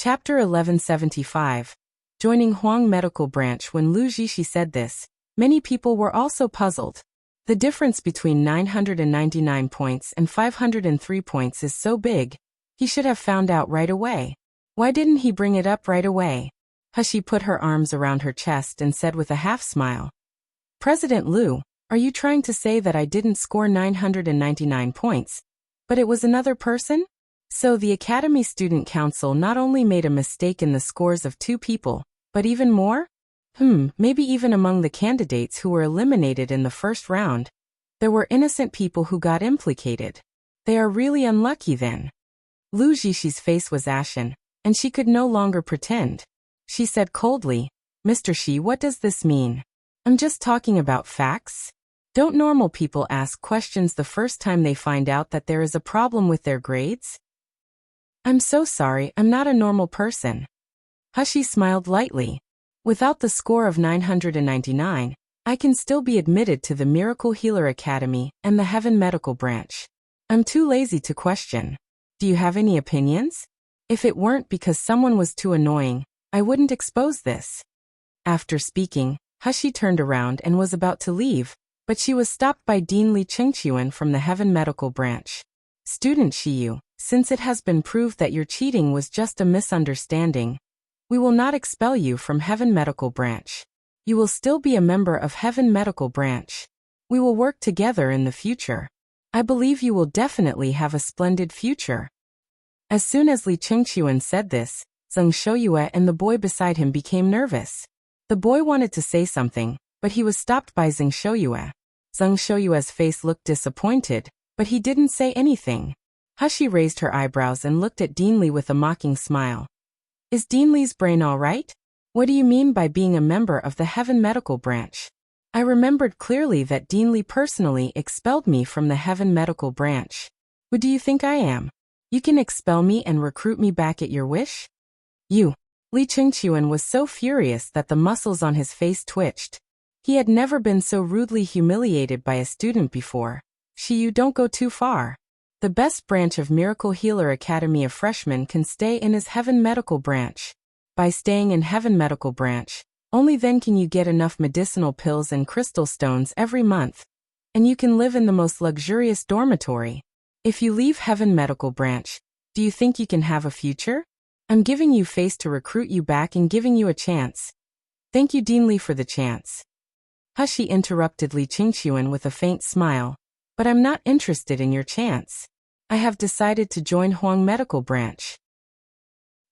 Chapter 1175. Joining Huang Medical Branch. When Lu Jishi said this, many people were also puzzled. The difference between 999 points and 503 points is so big, he should have found out right away. Why didn't he bring it up right away? Hushi put her arms around her chest and said with a half-smile, President Lu, are you trying to say that I didn't score 999 points, but it was another person? So the Academy Student Council not only made a mistake in the scores of 2 people, but even more? Maybe even among the candidates who were eliminated in the first round, there were innocent people who got implicated. They are really unlucky then. Lu Jishi's face was ashen, and she could no longer pretend. She said coldly, Mr. Shi, what does this mean? I'm just talking about facts. Don't normal people ask questions the first time they find out that there is a problem with their grades? I'm so sorry, I'm not a normal person. Hushi smiled lightly. Without the score of 999, I can still be admitted to the Miracle Healer Academy and the Heaven Medical Branch. I'm too lazy to question. Do you have any opinions? If it weren't because someone was too annoying, I wouldn't expose this. After speaking, Hushi turned around and was about to leave, but she was stopped by Dean Li Chengchuan from the Heaven Medical Branch. Student Shiyu, since it has been proved that your cheating was just a misunderstanding, we will not expel you from Heaven Medical Branch. You will still be a member of Heaven Medical Branch. We will work together in the future. I believe you will definitely have a splendid future. As soon as Li Chengchuan said this, Zheng Shouyue and the boy beside him became nervous. The boy wanted to say something, but he was stopped by Zheng Shouyue. Zheng Shouyue's face looked disappointed, but he didn't say anything. Hushi raised her eyebrows and looked at Dean Li with a mocking smile. Is Dean Li's brain all right? What do you mean by being a member of the Heaven Medical Branch? I remembered clearly that Dean Li personally expelled me from the Heaven Medical Branch. Who do you think I am? You can expel me and recruit me back at your wish? You. Li Chengchuan was so furious that the muscles on his face twitched. He had never been so rudely humiliated by a student before. Shiyu, don't go too far. The best branch of Miracle Healer Academy of Freshmen can stay in his Heaven Medical Branch. By staying in Heaven Medical Branch, only then can you get enough medicinal pills and crystal stones every month. And you can live in the most luxurious dormitory. If you leave Heaven Medical Branch, do you think you can have a future? I'm giving you face to recruit you back and giving you a chance. Thank you, Dean Li, for the chance. Hushi interrupted Li Chengchuan with a faint smile. But I'm not interested in your chance. I have decided to join Huang Medical Branch.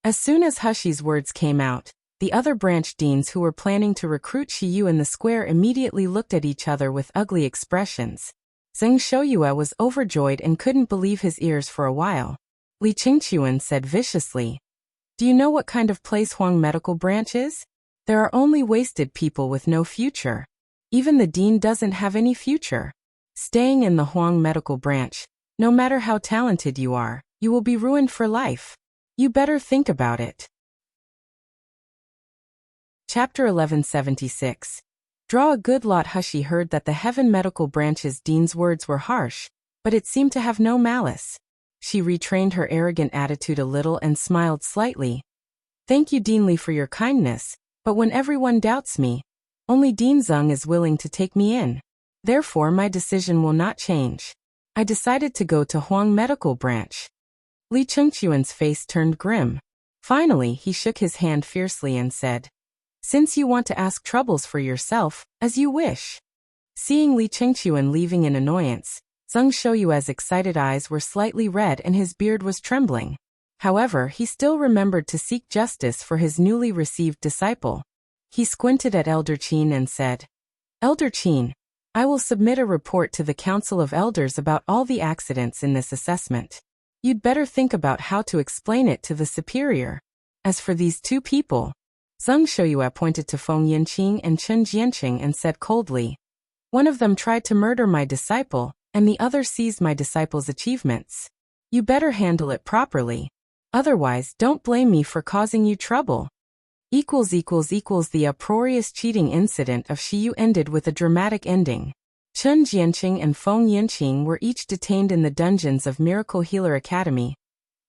As soon as Hushi's words came out, the other branch deans who were planning to recruit Shiyu in the square immediately looked at each other with ugly expressions. Zheng Shouyue was overjoyed and couldn't believe his ears for a while. Li Chengchuan said viciously, Do you know what kind of place Huang Medical Branch is? There are only wasted people with no future. Even the dean doesn't have any future. Staying in the Huang Medical Branch, no matter how talented you are, you will be ruined for life. You better think about it. Chapter 1176. Draw a good lot. Hushi heard that the Heaven Medical Branch's dean's words were harsh, but it seemed to have no malice. She retrained her arrogant attitude a little and smiled slightly. Thank you, Dean Li, for your kindness, but when everyone doubts me, only Dean Zheng is willing to take me in. Therefore, my decision will not change. I decided to go to Huang Medical Branch. Li Chengchuan's face turned grim. Finally, he shook his hand fiercely and said, Since you want to ask troubles for yourself, as you wish. Seeing Li Chengchuan leaving in annoyance, Zheng Shouyue's excited eyes were slightly red and his beard was trembling. However, he still remembered to seek justice for his newly received disciple. He squinted at Elder Qin and said, Elder Qin, I will submit a report to the Council of Elders about all the accidents in this assessment. You'd better think about how to explain it to the superior. As for these 2 people, Zheng Shouyue pointed to Feng Yinqing and Chen Jianqing and said coldly, One of them tried to murder my disciple, and the other seized my disciple's achievements. You better handle it properly. Otherwise, don't blame me for causing you trouble. The uproarious cheating incident of Shiyu ended with a dramatic ending. Chen Jianqing and Feng Yinqing were each detained in the dungeons of Miracle Healer Academy.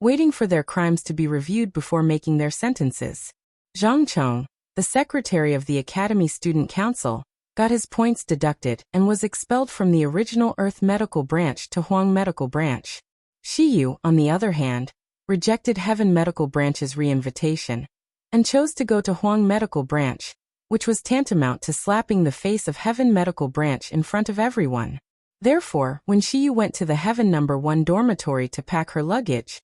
waiting for their crimes to be reviewed before making their sentences. Zhang Chong, the secretary of the Academy Student Council, got his points deducted and was expelled from the original Earth Medical Branch to Huang Medical Branch. Shiyu, on the other hand, rejected Heaven Medical Branch's re-invitation and chose to go to Huang Medical Branch, which was tantamount to slapping the face of Heaven Medical Branch in front of everyone. Therefore, when Shiyu went to the Heaven No. 1 dormitory to pack her luggage,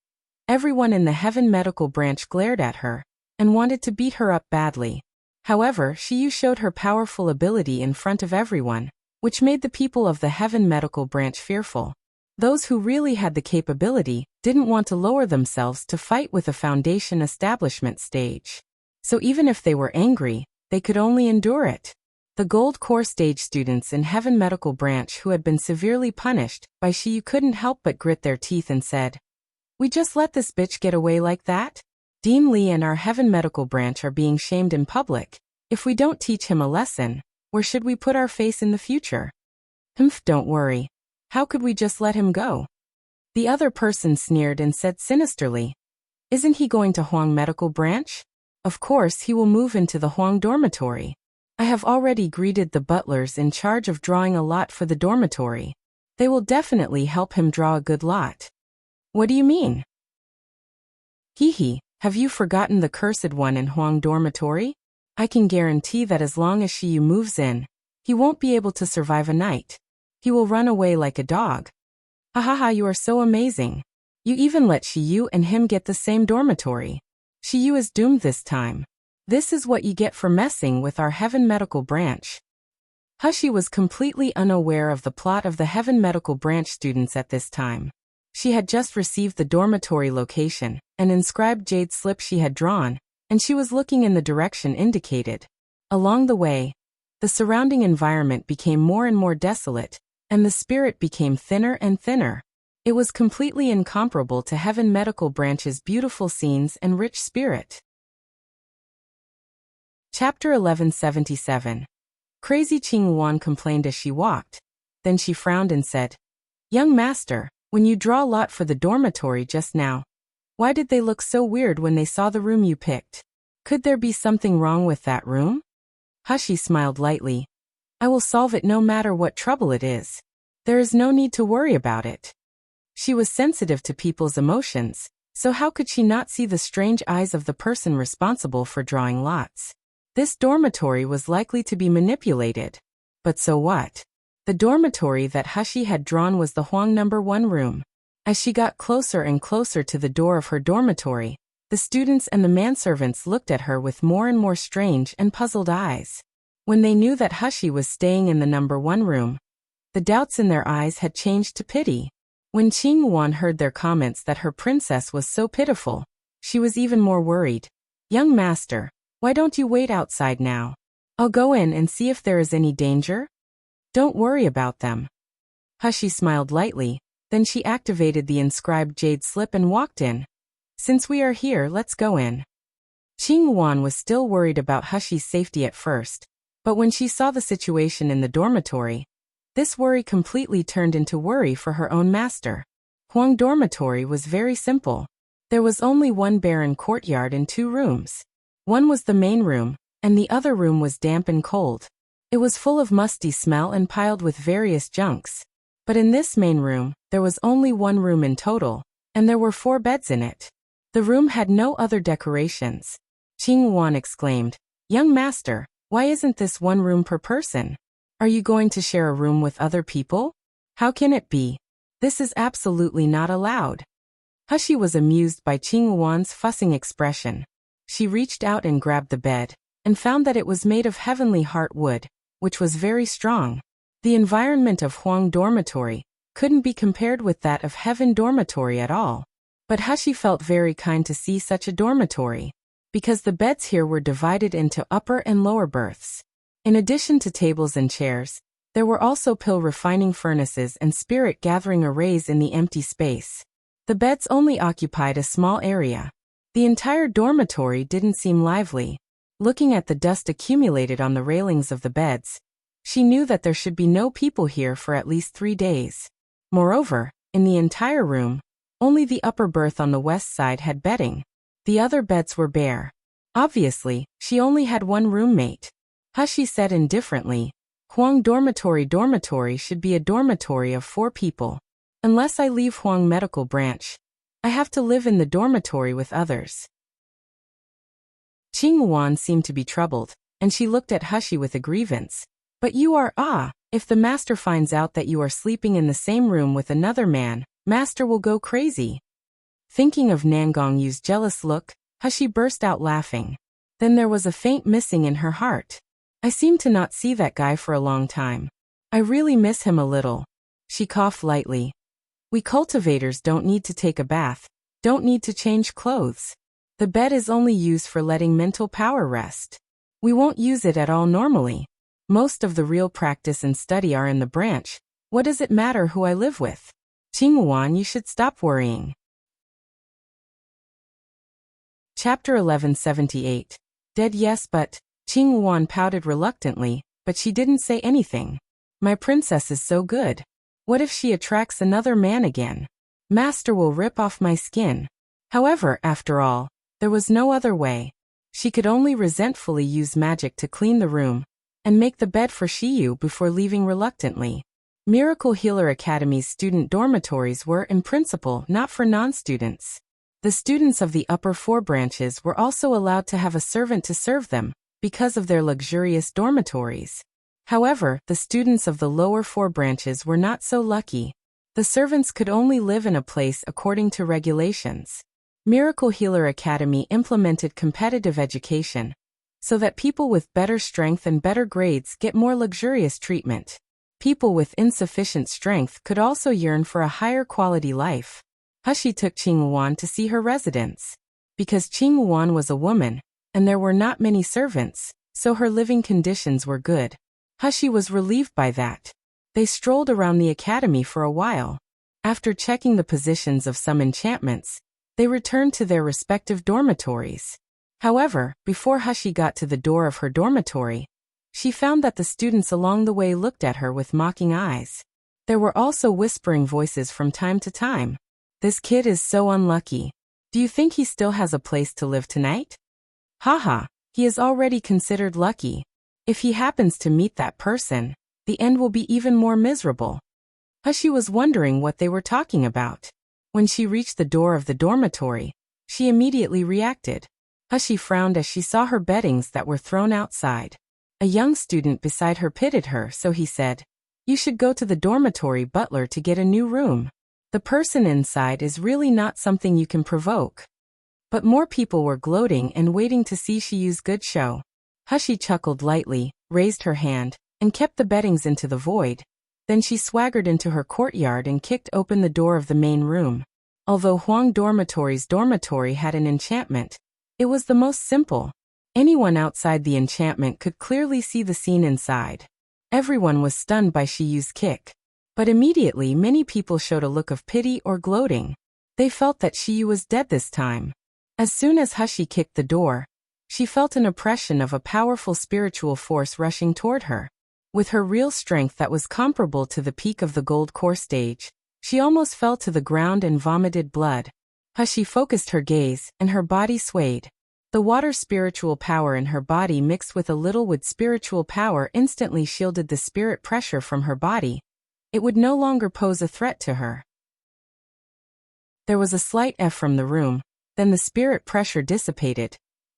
everyone in the Heaven Medical Branch glared at her and wanted to beat her up badly. However, Shiyu showed her powerful ability in front of everyone, which made the people of the Heaven Medical Branch fearful. Those who really had the capability didn't want to lower themselves to fight with a foundation establishment stage. So even if they were angry, they could only endure it. The Gold Core stage students in Heaven Medical Branch who had been severely punished by Shiyu couldn't help but grit their teeth and said, "We just let this bitch get away like that? Dean Li and our Heaven Medical Branch are being shamed in public. If we don't teach him a lesson, where should we put our face in the future? Don't worry. How could we just let him go?" The other person sneered and said sinisterly, "Isn't he going to Huang Medical Branch? Of course he will move into the Huang dormitory. I have already greeted the butlers in charge of drawing a lot for the dormitory. They will definitely help him draw a good lot." "What do you mean?" "Hee, have you forgotten the cursed one in Huang dormitory? I can guarantee that as long as Shiyu moves in, he won't be able to survive a night. He will run away like a dog." "Ha ha ha, you are so amazing. You even let Shiyu and him get the same dormitory. Shiyu is doomed this time. This is what you get for messing with our Heaven Medical Branch." Hushi was completely unaware of the plot of the Heaven Medical Branch students at this time. She had just received the dormitory location, an inscribed jade slip she had drawn, and she was looking in the direction indicated. Along the way, the surrounding environment became more and more desolate, and the spirit became thinner and thinner. It was completely incomparable to Heaven Medical Branch's beautiful scenes and rich spirit. Chapter 1177. Crazy Qing Wan complained as she walked. Then she frowned and said, "Young master, when you draw a lot for the dormitory just now, why did they look so weird when they saw the room you picked? Could there be something wrong with that room?" Hushi smiled lightly. "I will solve it no matter what trouble it is. There is no need to worry about it." She was sensitive to people's emotions, so how could she not see the strange eyes of the person responsible for drawing lots? This dormitory was likely to be manipulated. But so what? The dormitory that Hushi had drawn was the Huang No. 1 room. As she got closer and closer to the door of her dormitory, the students and the manservants looked at her with more and more strange and puzzled eyes. When they knew that Hushi was staying in the No. 1 room, the doubts in their eyes had changed to pity. When Qing Wan heard their comments that her princess was so pitiful, she was even more worried. "Young master, why don't you wait outside now? I'll go in and see if there is any danger." "Don't worry about them." Hushi smiled lightly, then she activated the inscribed jade slip and walked in. "Since we are here, let's go in." Qing Wan was still worried about Hushi's safety at first, but when she saw the situation in the dormitory, this worry completely turned into worry for her own master. Huang dormitory was very simple. There was only one barren courtyard and 2 rooms. One was the main room, and the other room was damp and cold. It was full of musty smell and piled with various junks. But in this main room, there was only 1 room in total, and there were 4 beds in it. The room had no other decorations. Qing Wan exclaimed, "Young master, why isn't this 1 room per person? Are you going to share a room with other people? How can it be? This is absolutely not allowed." Hushi was amused by Qing Wan's fussing expression. She reached out and grabbed the bed, and found that it was made of heavenly heart wood, which was very strong. The environment of Huang dormitory couldn't be compared with that of Heaven dormitory at all. But Hushi felt very kind to see such a dormitory, because the beds here were divided into upper and lower berths. In addition to tables and chairs, there were also pill refining furnaces and spirit gathering arrays in the empty space. The beds only occupied a small area. The entire dormitory didn't seem lively. Looking at the dust accumulated on the railings of the beds, she knew that there should be no people here for at least 3 days. Moreover, in the entire room, Only the upper berth on the west side had bedding. The other beds were bare. Obviously, she only had one roommate. Hushi said indifferently, Huang dormitory should be a dormitory of 4 people. Unless I leave Huang medical branch, I have to live in the dormitory with others. Qing Wan seemed to be troubled, and she looked at Hushi with a grievance. But you are, if the master finds out that you are sleeping in the same room with another man, master will go crazy. Thinking of Nangong Yu's jealous look, Hushi burst out laughing. Then there was a faint missing in her heart. I seem to not see that guy for a long time. I really miss him a little. She coughed lightly. We cultivators don't need to take a bath, don't need to change clothes. The bed is only used for letting mental power rest. We won't use it at all normally. Most of the real practice and study are in the branch. What does it matter who I live with? Qingwan, you should stop worrying. Chapter 1178. Dead, yes, but... Qingwan pouted reluctantly, but she didn't say anything. My princess is so good. What if she attracts another man again? Master will rip off my skin. However, after all, there was no other way. She could only resentfully use magic to clean the room and make the bed for Shiyu before leaving reluctantly. Miracle Healer Academy's student dormitories were, in principle, not for non-students. The students of the upper 4 branches were also allowed to have a servant to serve them, because of their luxurious dormitories. However, the students of the lower 4 branches were not so lucky. The servants could only live in a place according to regulations. Miracle Healer Academy implemented competitive education, so that people with better strength and better grades get more luxurious treatment. People with insufficient strength could also yearn for a higher quality life. Hushi took Qingwan to see her residence. Because Qingwan was a woman, and there were not many servants, so her living conditions were good. Hushi was relieved by that. They strolled around the academy for a while. After checking the positions of some enchantments, they returned to their respective dormitories. However, before Hushi got to the door of her dormitory, she found that the students along the way looked at her with mocking eyes. There were also whispering voices from time to time. This kid is so unlucky. Do you think he still has a place to live tonight? Haha, he is already considered lucky. If he happens to meet that person, the end will be even more miserable. Hushi was wondering what they were talking about. When she reached the door of the dormitory, she immediately reacted. Hushi frowned as she saw her beddings that were thrown outside. A young student beside her pitied her, so he said, You should go to the dormitory butler to get a new room. The person inside is really not something you can provoke. But more people were gloating and waiting to see Shiyu's good show. Hushi chuckled lightly, raised her hand, and kept the beddings into the void. Then she swaggered into her courtyard and kicked open the door of the main room. Although Huang Dormitory's dormitory had an enchantment, it was the most simple. Anyone outside the enchantment could clearly see the scene inside. Everyone was stunned by Shiyu's kick. But immediately many people showed a look of pity or gloating. They felt that Shiyu was dead this time. As soon as Hushi kicked the door, she felt an oppression of a powerful spiritual force rushing toward her. With her real strength that was comparable to the peak of the gold core stage, she almost fell to the ground and vomited blood. Hushi focused her gaze, and her body swayed. The water spiritual power in her body mixed with a little wood spiritual power instantly shielded the spirit pressure from her body. It would no longer pose a threat to her. There was a slight F from the room. Then the spirit pressure dissipated,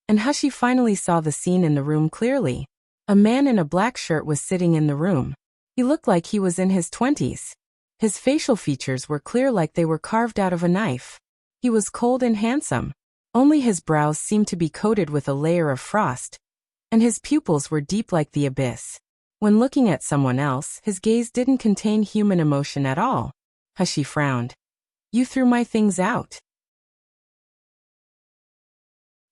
and Hushi finally saw the scene in the room clearly. A man in a black shirt was sitting in the room. He looked like he was in his 20s. His facial features were clear like they were carved out of a knife. He was cold and handsome. Only his brows seemed to be coated with a layer of frost, and his pupils were deep like the abyss. When looking at someone else, his gaze didn't contain human emotion at all. Hushi frowned. You threw my things out.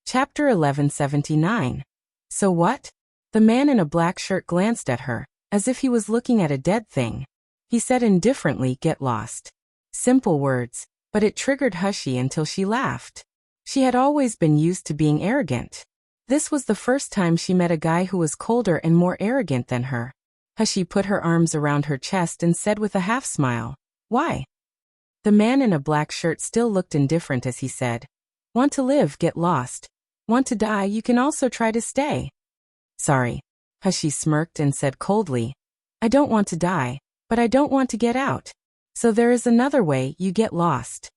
Chapter 1179. So what? The man in a black shirt glanced at her, as if he was looking at a dead thing. He said indifferently, Get lost. Simple words, but it triggered Hushi until she laughed. She had always been used to being arrogant. This was the first time she met a guy who was colder and more arrogant than her. Hushi put her arms around her chest and said with a half-smile, Why? The man in a black shirt still looked indifferent as he said, "Want to live, get lost. Want to die, you can also try to stay." "Sorry." Hushi smirked and said coldly, "I don't want to die, but I don't want to get out. So there is another way, you get lost."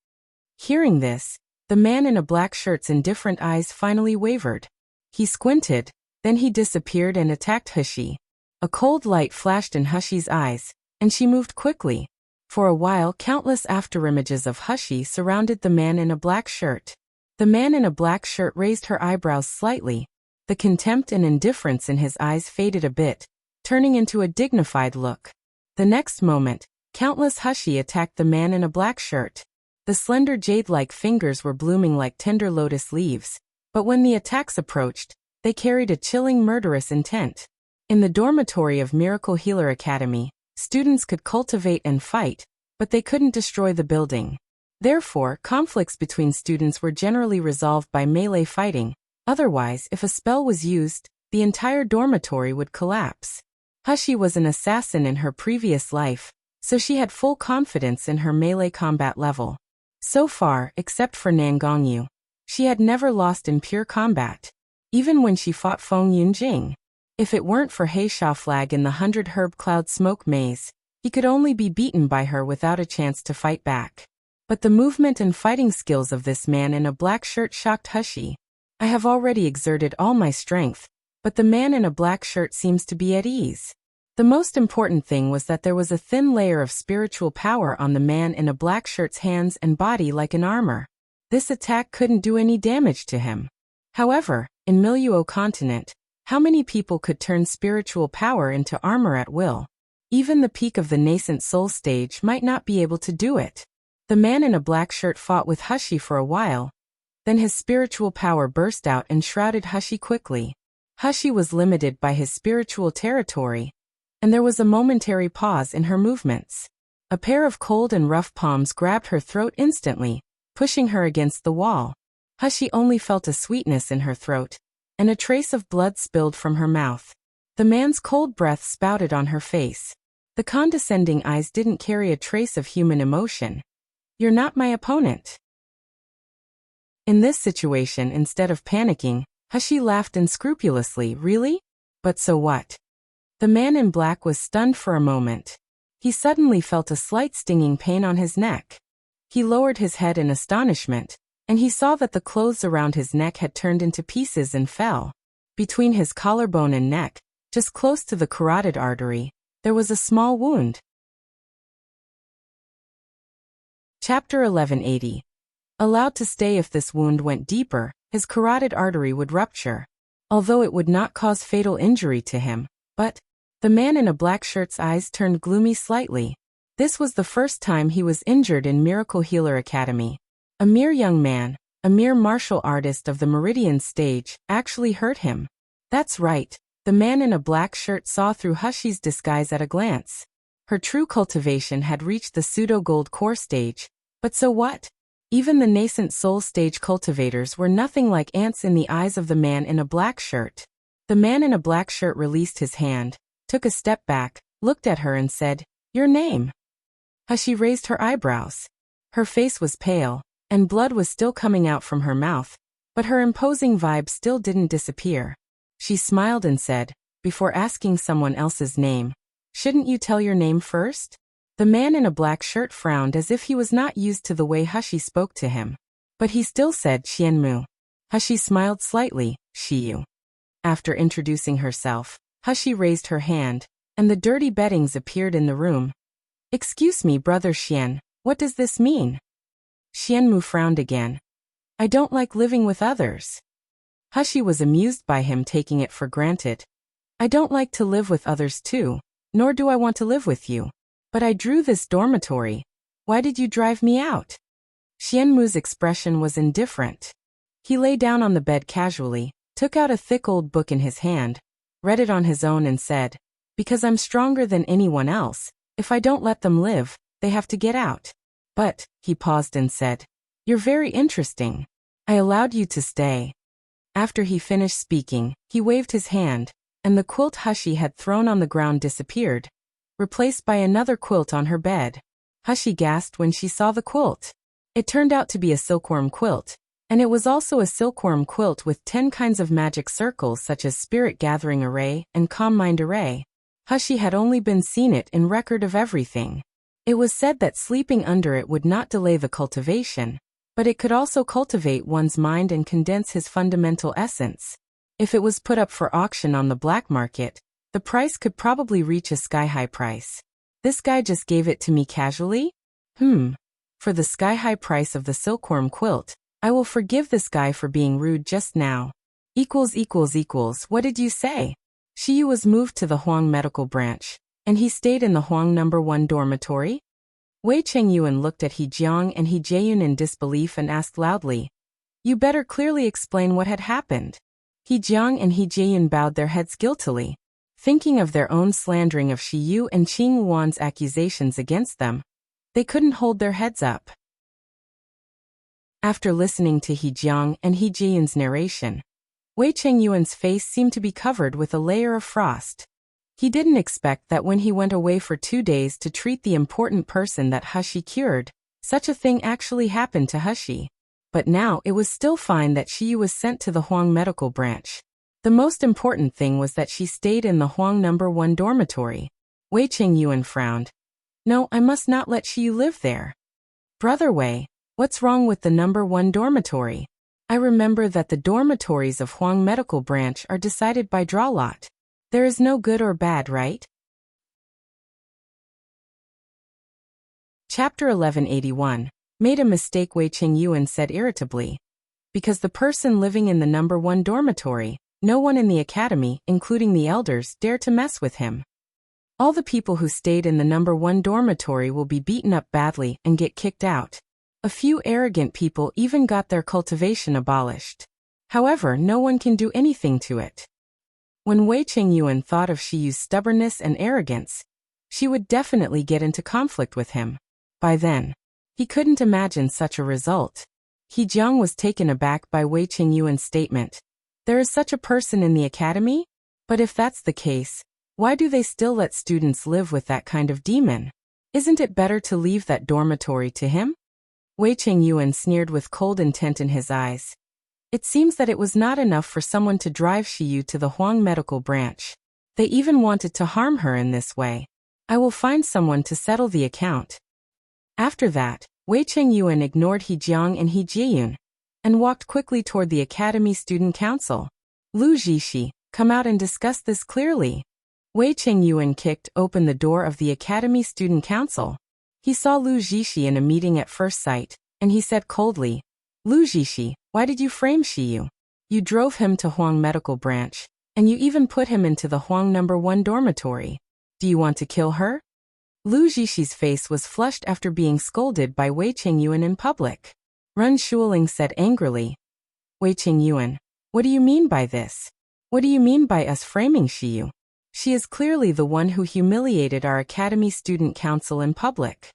Hearing this, the man in a black shirt's indifferent eyes finally wavered. He squinted, then he disappeared and attacked Hushi. A cold light flashed in Hushi's eyes, and she moved quickly. For a while, countless afterimages of Hushi surrounded the man in a black shirt. The man in a black shirt raised her eyebrows slightly. The contempt and indifference in his eyes faded a bit, turning into a dignified look. The next moment, countless Hushi attacked the man in a black shirt. The slender jade-like fingers were blooming like tender lotus leaves, but when the attacks approached, they carried a chilling murderous intent. In the dormitory of Miracle Healer Academy, students could cultivate and fight, but they couldn't destroy the building. Therefore, conflicts between students were generally resolved by melee fighting. Otherwise, if a spell was used, the entire dormitory would collapse. Hushi was an assassin in her previous life, so she had full confidence in her melee combat level. So far, except for Nangongyu, she had never lost in pure combat, even when she fought Feng Yunjing. If it weren't for Heisha Flag in the 100 Herb Cloud Smoke Maze, he could only be beaten by her without a chance to fight back. But the movement and fighting skills of this man in a black shirt shocked Hushi. "I have already exerted all my strength, but the man in a black shirt seems to be at ease." The most important thing was that there was a thin layer of spiritual power on the man in a black shirt's hands and body like an armor. This attack couldn't do any damage to him. However, in Miluo Continent, how many people could turn spiritual power into armor at will? Even the peak of the nascent soul stage might not be able to do it. The man in a black shirt fought with Hushi for a while. Then his spiritual power burst out and shrouded Hushi quickly. Hushi was limited by his spiritual territory, and there was a momentary pause in her movements. A pair of cold and rough palms grabbed her throat instantly, pushing her against the wall. Hushi only felt a sweetness in her throat, and a trace of blood spilled from her mouth. The man's cold breath spouted on her face. The condescending eyes didn't carry a trace of human emotion. "You're not my opponent." In this situation, instead of panicking, Hushi laughed unscrupulously. "Really? But so what?" The man in black was stunned for a moment. He suddenly felt a slight stinging pain on his neck. He lowered his head in astonishment, and he saw that the clothes around his neck had turned into pieces and fell. Between his collarbone and neck, just close to the carotid artery, there was a small wound. Chapter 1180. Allowed to stay. If this wound went deeper, his carotid artery would rupture, although it would not cause fatal injury to him. But the man in a black shirt's eyes turned gloomy slightly. This was the first time he was injured in Miracle Healer Academy. A mere young man, a mere martial artist of the Meridian stage, actually hurt him. That's right, the man in a black shirt saw through Hushi's disguise at a glance. Her true cultivation had reached the pseudo-gold core stage, but so what? Even the nascent soul stage cultivators were nothing like ants in the eyes of the man in a black shirt. The man in a black shirt released his hand, took a step back, looked at her and said, "Your name?" Hushi raised her eyebrows. Her face was pale, and blood was still coming out from her mouth, but her imposing vibe still didn't disappear. She smiled and said, "Before asking someone else's name, shouldn't you tell your name first?" The man in a black shirt frowned as if he was not used to the way Hushi spoke to him. But he still said Xianmu. Hushi smiled slightly, "Shiyu." After introducing herself, Hushi raised her hand, and the dirty beddings appeared in the room. "Excuse me, Brother Xian, what does this mean?" Xianmu frowned again. "I don't like living with others." Hushi was amused by him taking it for granted. "I don't like to live with others too, nor do I want to live with you. But I drew this dormitory. Why did you drive me out?" Xianmu's expression was indifferent. He lay down on the bed casually, took out a thick old book in his hand, read it on his own and said, "Because I'm stronger than anyone else, if I don't let them live, they have to get out." "But," he paused and said, "you're very interesting. I allowed you to stay." After he finished speaking, he waved his hand, and the quilt Hushi had thrown on the ground disappeared, replaced by another quilt on her bed. Hushi gasped when she saw the quilt. It turned out to be a silkworm quilt, and it was also a silkworm quilt with 10 kinds of magic circles such as Spirit Gathering Array and Calm Mind Array. Hushi had only been seen it in Record of Everything. It was said that sleeping under it would not delay the cultivation, but it could also cultivate one's mind and condense his fundamental essence. If it was put up for auction on the black market, the price could probably reach a sky-high price. This guy just gave it to me casually? For the sky-high price of the silkworm quilt, I will forgive this guy for being rude just now. What did you say? Shiyu was moved to the Huang medical branch, and he stayed in the Huang No. 1 dormitory? Wei Chengyuan looked at He Jiang and He Jaeyun in disbelief and asked loudly, "You better clearly explain what had happened." He Jiang and He Jaeyun bowed their heads guiltily, thinking of their own slandering of Shiyu and Qing Wan's accusations against them. They couldn't hold their heads up. After listening to He Jiang and He Jaeyun's narration, Wei Chengyuan's face seemed to be covered with a layer of frost. He didn't expect that when he went away for 2 days to treat the important person that Hushi cured, such a thing actually happened to Hushi. But now it was still fine that Shiyu was sent to the Huang medical branch. The most important thing was that she stayed in the Huang No. 1 dormitory. Wei Chengyuan frowned. "No, I must not let Shiyu live there." "Brother Wei, what's wrong with the No. 1 dormitory? I remember that the dormitories of Huang medical branch are decided by draw lot. There is no good or bad, right?" Chapter 1181. Made a mistake, Wei Chengyuan said irritably. Because the person living in the No. 1 dormitory, no one in the academy, including the elders, dare to mess with him. All the people who stayed in the No. 1 dormitory will be beaten up badly and get kicked out. A few arrogant people even got their cultivation abolished. However, no one can do anything to it. When Wei Chengyuan thought of Shiyu's stubbornness and arrogance, she would definitely get into conflict with him. By then, he couldn't imagine such a result. He Jiang was taken aback by Wei Chengyuan's statement. There is such a person in the academy? But if that's the case, why do they still let students live with that kind of demon? Isn't it better to leave that dormitory to him? Wei Chengyuan sneered with cold intent in his eyes. It seems that it was not enough for someone to drive Shiyu to the Huang medical branch. They even wanted to harm her in this way. I will find someone to settle the account. After that, Wei Chengyuan ignored He Jiang and He Jaeyun, and walked quickly toward the Academy Student Council. Lu Zhishi, come out and discuss this clearly. Wei Chengyuan kicked open the door of the Academy Student Council. He saw Lu Zhishi in a meeting at first sight, and he said coldly, "Lu Zhishi, why did you frame Shiyu? You drove him to Huang medical branch, and you even put him into the Huang No. 1 dormitory. Do you want to kill her?" Lu Zhishi's face was flushed after being scolded by Wei Chengyuan in public. Ren Shuling said angrily, "Wei Chengyuan, what do you mean by this? What do you mean by us framing Shiyu? She is clearly the one who humiliated our Academy Student Council in public."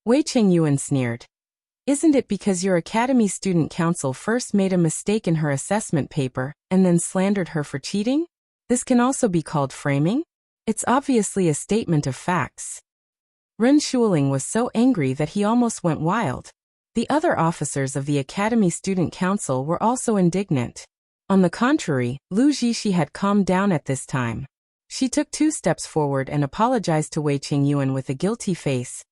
Wei Chengyuan sneered. "Isn't it because your Academy Student Council first made a mistake in her assessment paper and then slandered her for cheating? This can also be called framing? It's obviously a statement of facts." Ren Shuling was so angry that he almost went wild. The other officers of the Academy Student Council were also indignant. On the contrary, Lu Zhishi had calmed down at this time. She took 2 steps forward and apologized to Wei Chengyuan with a guilty face.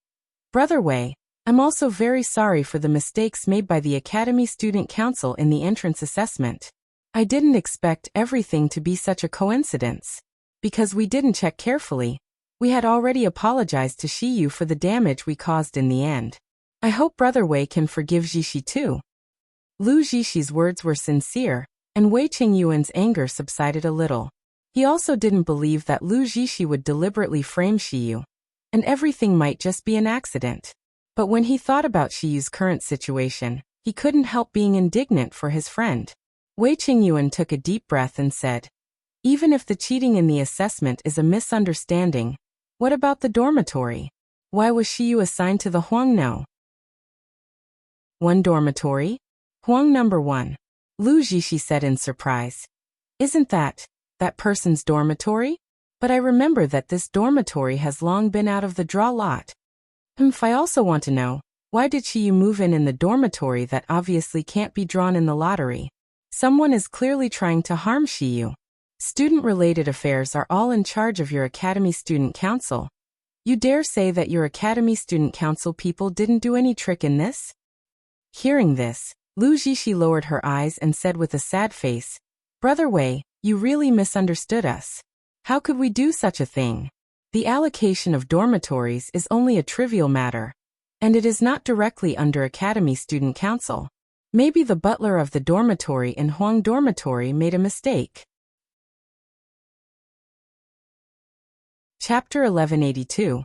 "Brother Wei, I'm also very sorry for the mistakes made by the Academy Student Council in the entrance assessment. I didn't expect everything to be such a coincidence. Because we didn't check carefully, we had already apologized to Shiyu for the damage we caused in the end. I hope Brother Wei can forgive Zhishi too." Lu Zhishi's words were sincere, and Wei Chengyuan's anger subsided a little. He also didn't believe that Lu Zhishi would deliberately frame Shiyu, and everything might just be an accident. But when he thought about Shiyu's current situation, he couldn't help being indignant for his friend. Wei Chengyuan took a deep breath and said, "Even if the cheating in the assessment is a misunderstanding, what about the dormitory? Why was Shiyu assigned to the Huang No. 1 dormitory? Huang No. 1. Lu Zhishi said in surprise. "Isn't that person's dormitory? But I remember that this dormitory has long been out of the draw lot." I also want to know, why did you move in the dormitory that obviously can't be drawn in the lottery? Someone is clearly trying to harm you. Student-related affairs are all in charge of your Academy Student Council. You dare say that your Academy Student Council people didn't do any trick in this? Hearing this, Lu Zixi lowered her eyes and said with a sad face, Brother Wei, you really misunderstood us. How could we do such a thing? The allocation of dormitories is only a trivial matter, and it is not directly under Academy Student Council. Maybe the butler of the dormitory in Huang dormitory made a mistake. Chapter 1182.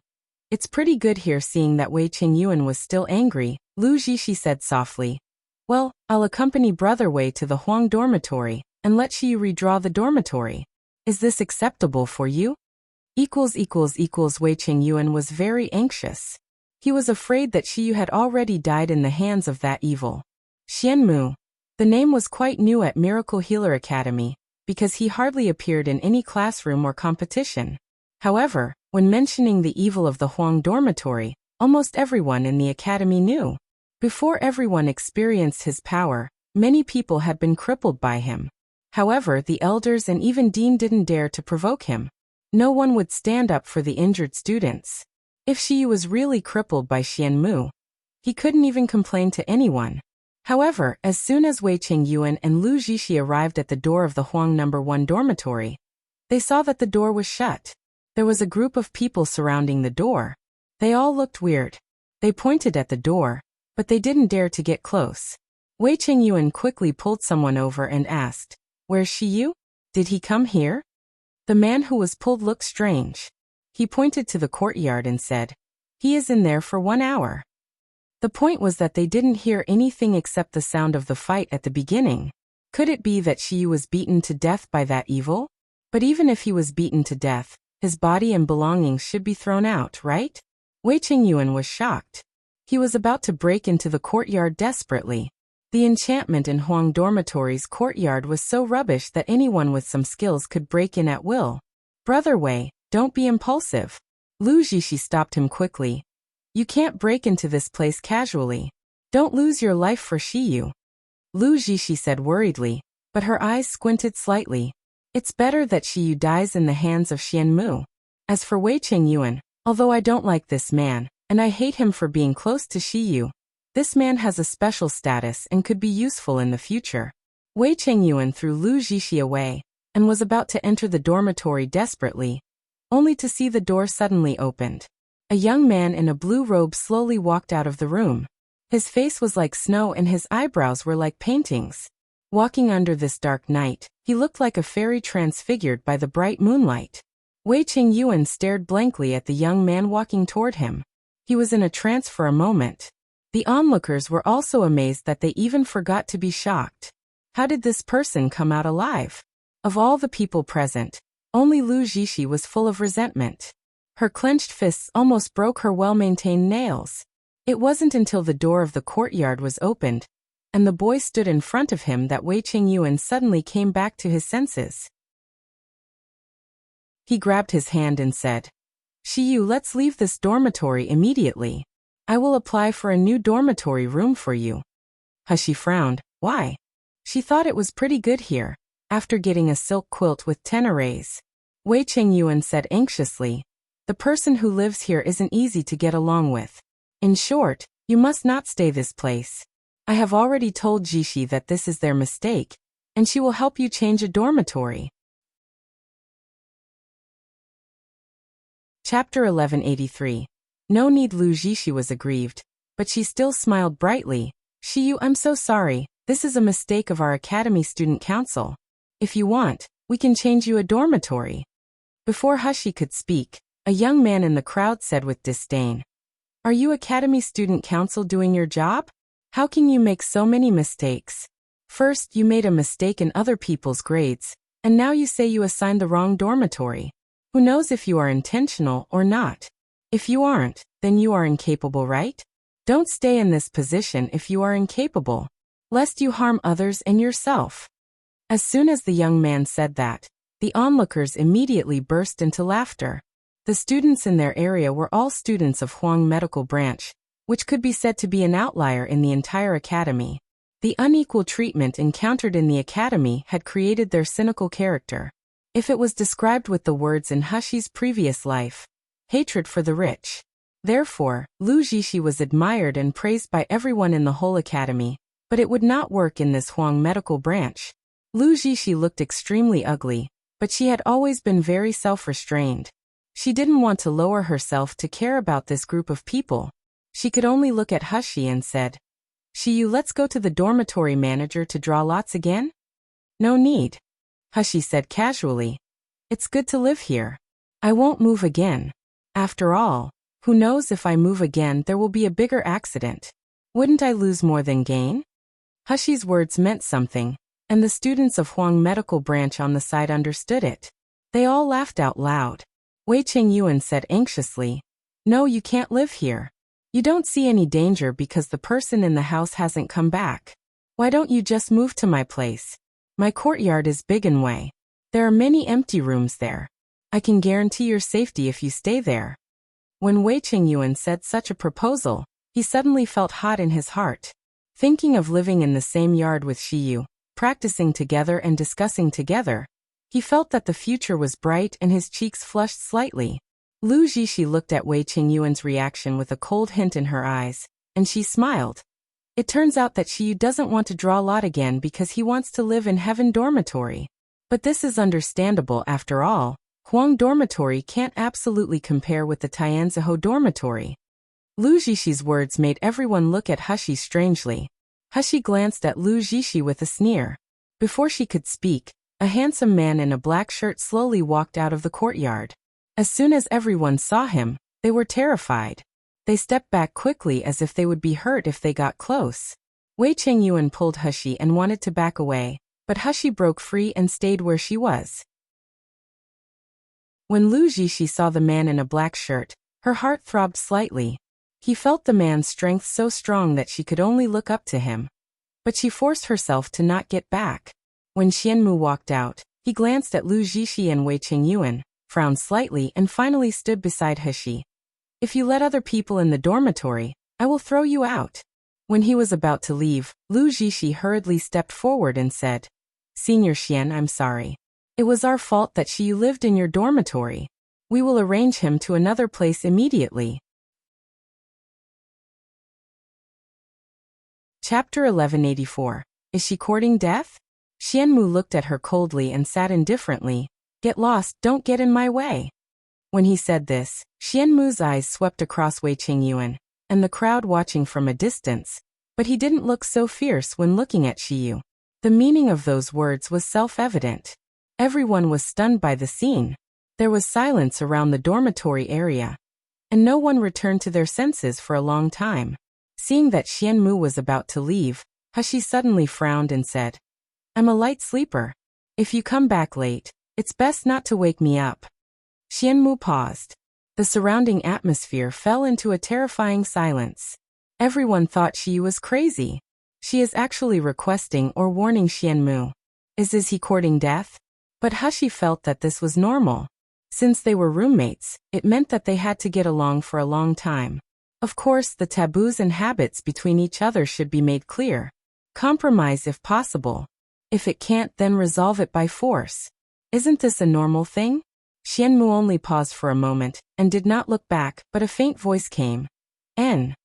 It's pretty good here seeing that Wei Qingyuan was still angry, Lu Zixi said softly. Well, I'll accompany Brother Wei to the Huang dormitory, and let you redraw the dormitory. Is this acceptable for you? Wei Qingyuan was very anxious. He was afraid that Xiyu had already died in the hands of that evil Xianmu. The name was quite new at Miracle Healer Academy, because he hardly appeared in any classroom or competition. However, when mentioning the evil of the Huang dormitory, almost everyone in the academy knew. Before everyone experienced his power, many people had been crippled by him. However, the elders and even Dean didn't dare to provoke him. No one would stand up for the injured students. If Xiyu was really crippled by Xianmu, he couldn't even complain to anyone. However, as soon as Wei Qingyuan and Lu Zixi arrived at the door of the Huang No. 1 dormitory, they saw that the door was shut. There was a group of people surrounding the door. They all looked weird. They pointed at the door, but they didn't dare to get close. Wei Qingyuan quickly pulled someone over and asked, Where's Xiyu? Did he come here? The man who was pulled looked strange. He pointed to the courtyard and said, He is in there for 1 hour. The point was that they didn't hear anything except the sound of the fight at the beginning. Could it be that Xiyu was beaten to death by that evil? But even if he was beaten to death, his body and belongings should be thrown out, right? Wei Qingyuan was shocked. He was about to break into the courtyard desperately. The enchantment in Huang Dormitory's courtyard was so rubbish that anyone with some skills could break in at will. Brother Wei, don't be impulsive. Lu Zixi stopped him quickly. You can't break into this place casually. Don't lose your life for Xiyu. Lu Zixi said worriedly, but her eyes squinted slightly. It's better that Xiyu dies in the hands of Xianmu. As for Wei Qingyuan, although I don't like this man, and I hate him for being close to Xiyu, this man has a special status and could be useful in the future. Wei Qingyuan threw Lu Zixi away, and was about to enter the dormitory desperately, only to see the door suddenly opened. A young man in a blue robe slowly walked out of the room. His face was like snow and his eyebrows were like paintings. Walking under this dark night, he looked like a fairy transfigured by the bright moonlight. Wei Qingyuan stared blankly at the young man walking toward him. He was in a trance for a moment. The onlookers were also amazed that they even forgot to be shocked. How did this person come out alive? Of all the people present, only Lu Zixi was full of resentment. Her clenched fists almost broke her well-maintained nails. It wasn't until the door of the courtyard was opened, and the boy stood in front of him that Wei Qingyuan suddenly came back to his senses. He grabbed his hand and said, Xiyu, let's leave this dormitory immediately. I will apply for a new dormitory room for you. She frowned. Why? She thought it was pretty good here, after getting a silk quilt with 10 arrays. Wei Qingyuan said anxiously, the person who lives here isn't easy to get along with. In short, you must not stay this place. I have already told Zixi that this is their mistake, and she will help you change a dormitory. Chapter 1183. No need. Lu Zixi was aggrieved, but she still smiled brightly. Xiyu, I'm so sorry, this is a mistake of our Academy Student Council. If you want, we can change you a dormitory. Before Hushi could speak, a young man in the crowd said with disdain, Are you Academy Student Council doing your job? How can you make so many mistakes? First, you made a mistake in other people's grades, and now you say you assigned the wrong dormitory. Who knows if you are intentional or not? If you aren't, then you are incapable, right? Don't stay in this position if you are incapable, lest you harm others and yourself. As soon as the young man said that, the onlookers immediately burst into laughter. The students in their area were all students of Huang Medical Branch, which could be said to be an outlier in the entire academy. The unequal treatment encountered in the academy had created their cynical character. If it was described with the words in Hushi's previous life, hatred for the rich. Therefore, Lu Zixi was admired and praised by everyone in the whole academy, but it would not work in this Huang Medical Branch. Lu Zixi looked extremely ugly, but she had always been very self-restrained. She didn't want to lower herself to care about this group of people. She could only look at Hushi and said, "Shiyu, let's go to the dormitory manager to draw lots again?" "No need," Hushi said casually. "It's good to live here. I won't move again. After all, who knows, if I move again there will be a bigger accident. Wouldn't I lose more than gain?" Hushi's words meant something, and the students of Huang Medical Branch on the side understood it. They all laughed out loud. Wei Chengyuan said anxiously, "No, you can't live here. You don't see any danger because the person in the house hasn't come back. Why don't you just move to my place? My courtyard is big and Wei. There are many empty rooms there. I can guarantee your safety if you stay there." When Wei Chengyuan said such a proposal, he suddenly felt hot in his heart. Thinking of living in the same yard with Shiyu, practicing together and discussing together, he felt that the future was bright and his cheeks flushed slightly. Lu Zixi looked at Wei Chengyuan's reaction with a cold hint in her eyes, and she smiled. It turns out that Shiyu doesn't want to draw lot again because he wants to live in Heaven Dormitory. But this is understandable after all. Huang Dormitory can't absolutely compare with the Tianzihu Dormitory. Lu Zixi words made everyone look at Hushi strangely. Hushi glanced at Lu Zixi with a sneer. Before she could speak, a handsome man in a black shirt slowly walked out of the courtyard. As soon as everyone saw him, they were terrified. They stepped back quickly as if they would be hurt if they got close. Wei Chengyuan pulled Hushi and wanted to back away, but Hushi broke free and stayed where she was. When Lu Zixi saw the man in a black shirt, her heart throbbed slightly. He felt the man's strength so strong that she could only look up to him. But she forced herself to not get back. When Xianmu walked out, he glanced at Lu Zixi and Wei Chengyuan, frowned slightly and finally stood beside Hushi. "If you let other people in the dormitory, I will throw you out." When he was about to leave, Lu Zixi hurriedly stepped forward and said, "Senior Xian, I'm sorry. It was our fault that Shiyu lived in your dormitory. We will arrange him to another place immediately." Chapter 1184. Is she courting death? Xianmu looked at her coldly and sat indifferently. "Get lost, don't get in my way." When he said this, Xianmu's eyes swept across Wei Chengyuan, and the crowd watching from a distance, but he didn't look so fierce when looking at Shiyu. The meaning of those words was self-evident. Everyone was stunned by the scene. There was silence around the dormitory area, and no one returned to their senses for a long time. Seeing that Xianmu was about to leave, Hushi suddenly frowned and said, "I'm a light sleeper. If you come back late, it's best not to wake me up." Xianmu paused. The surrounding atmosphere fell into a terrifying silence. Everyone thought she was crazy. She is actually requesting or warning Xianmu. Is he courting death? But Hushi felt that this was normal. Since they were roommates, it meant that they had to get along for a long time. Of course, the taboos and habits between each other should be made clear. Compromise if possible. If it can't, then resolve it by force. Isn't this a normal thing? Xianmu only paused for a moment, and did not look back, but a faint voice came. "N."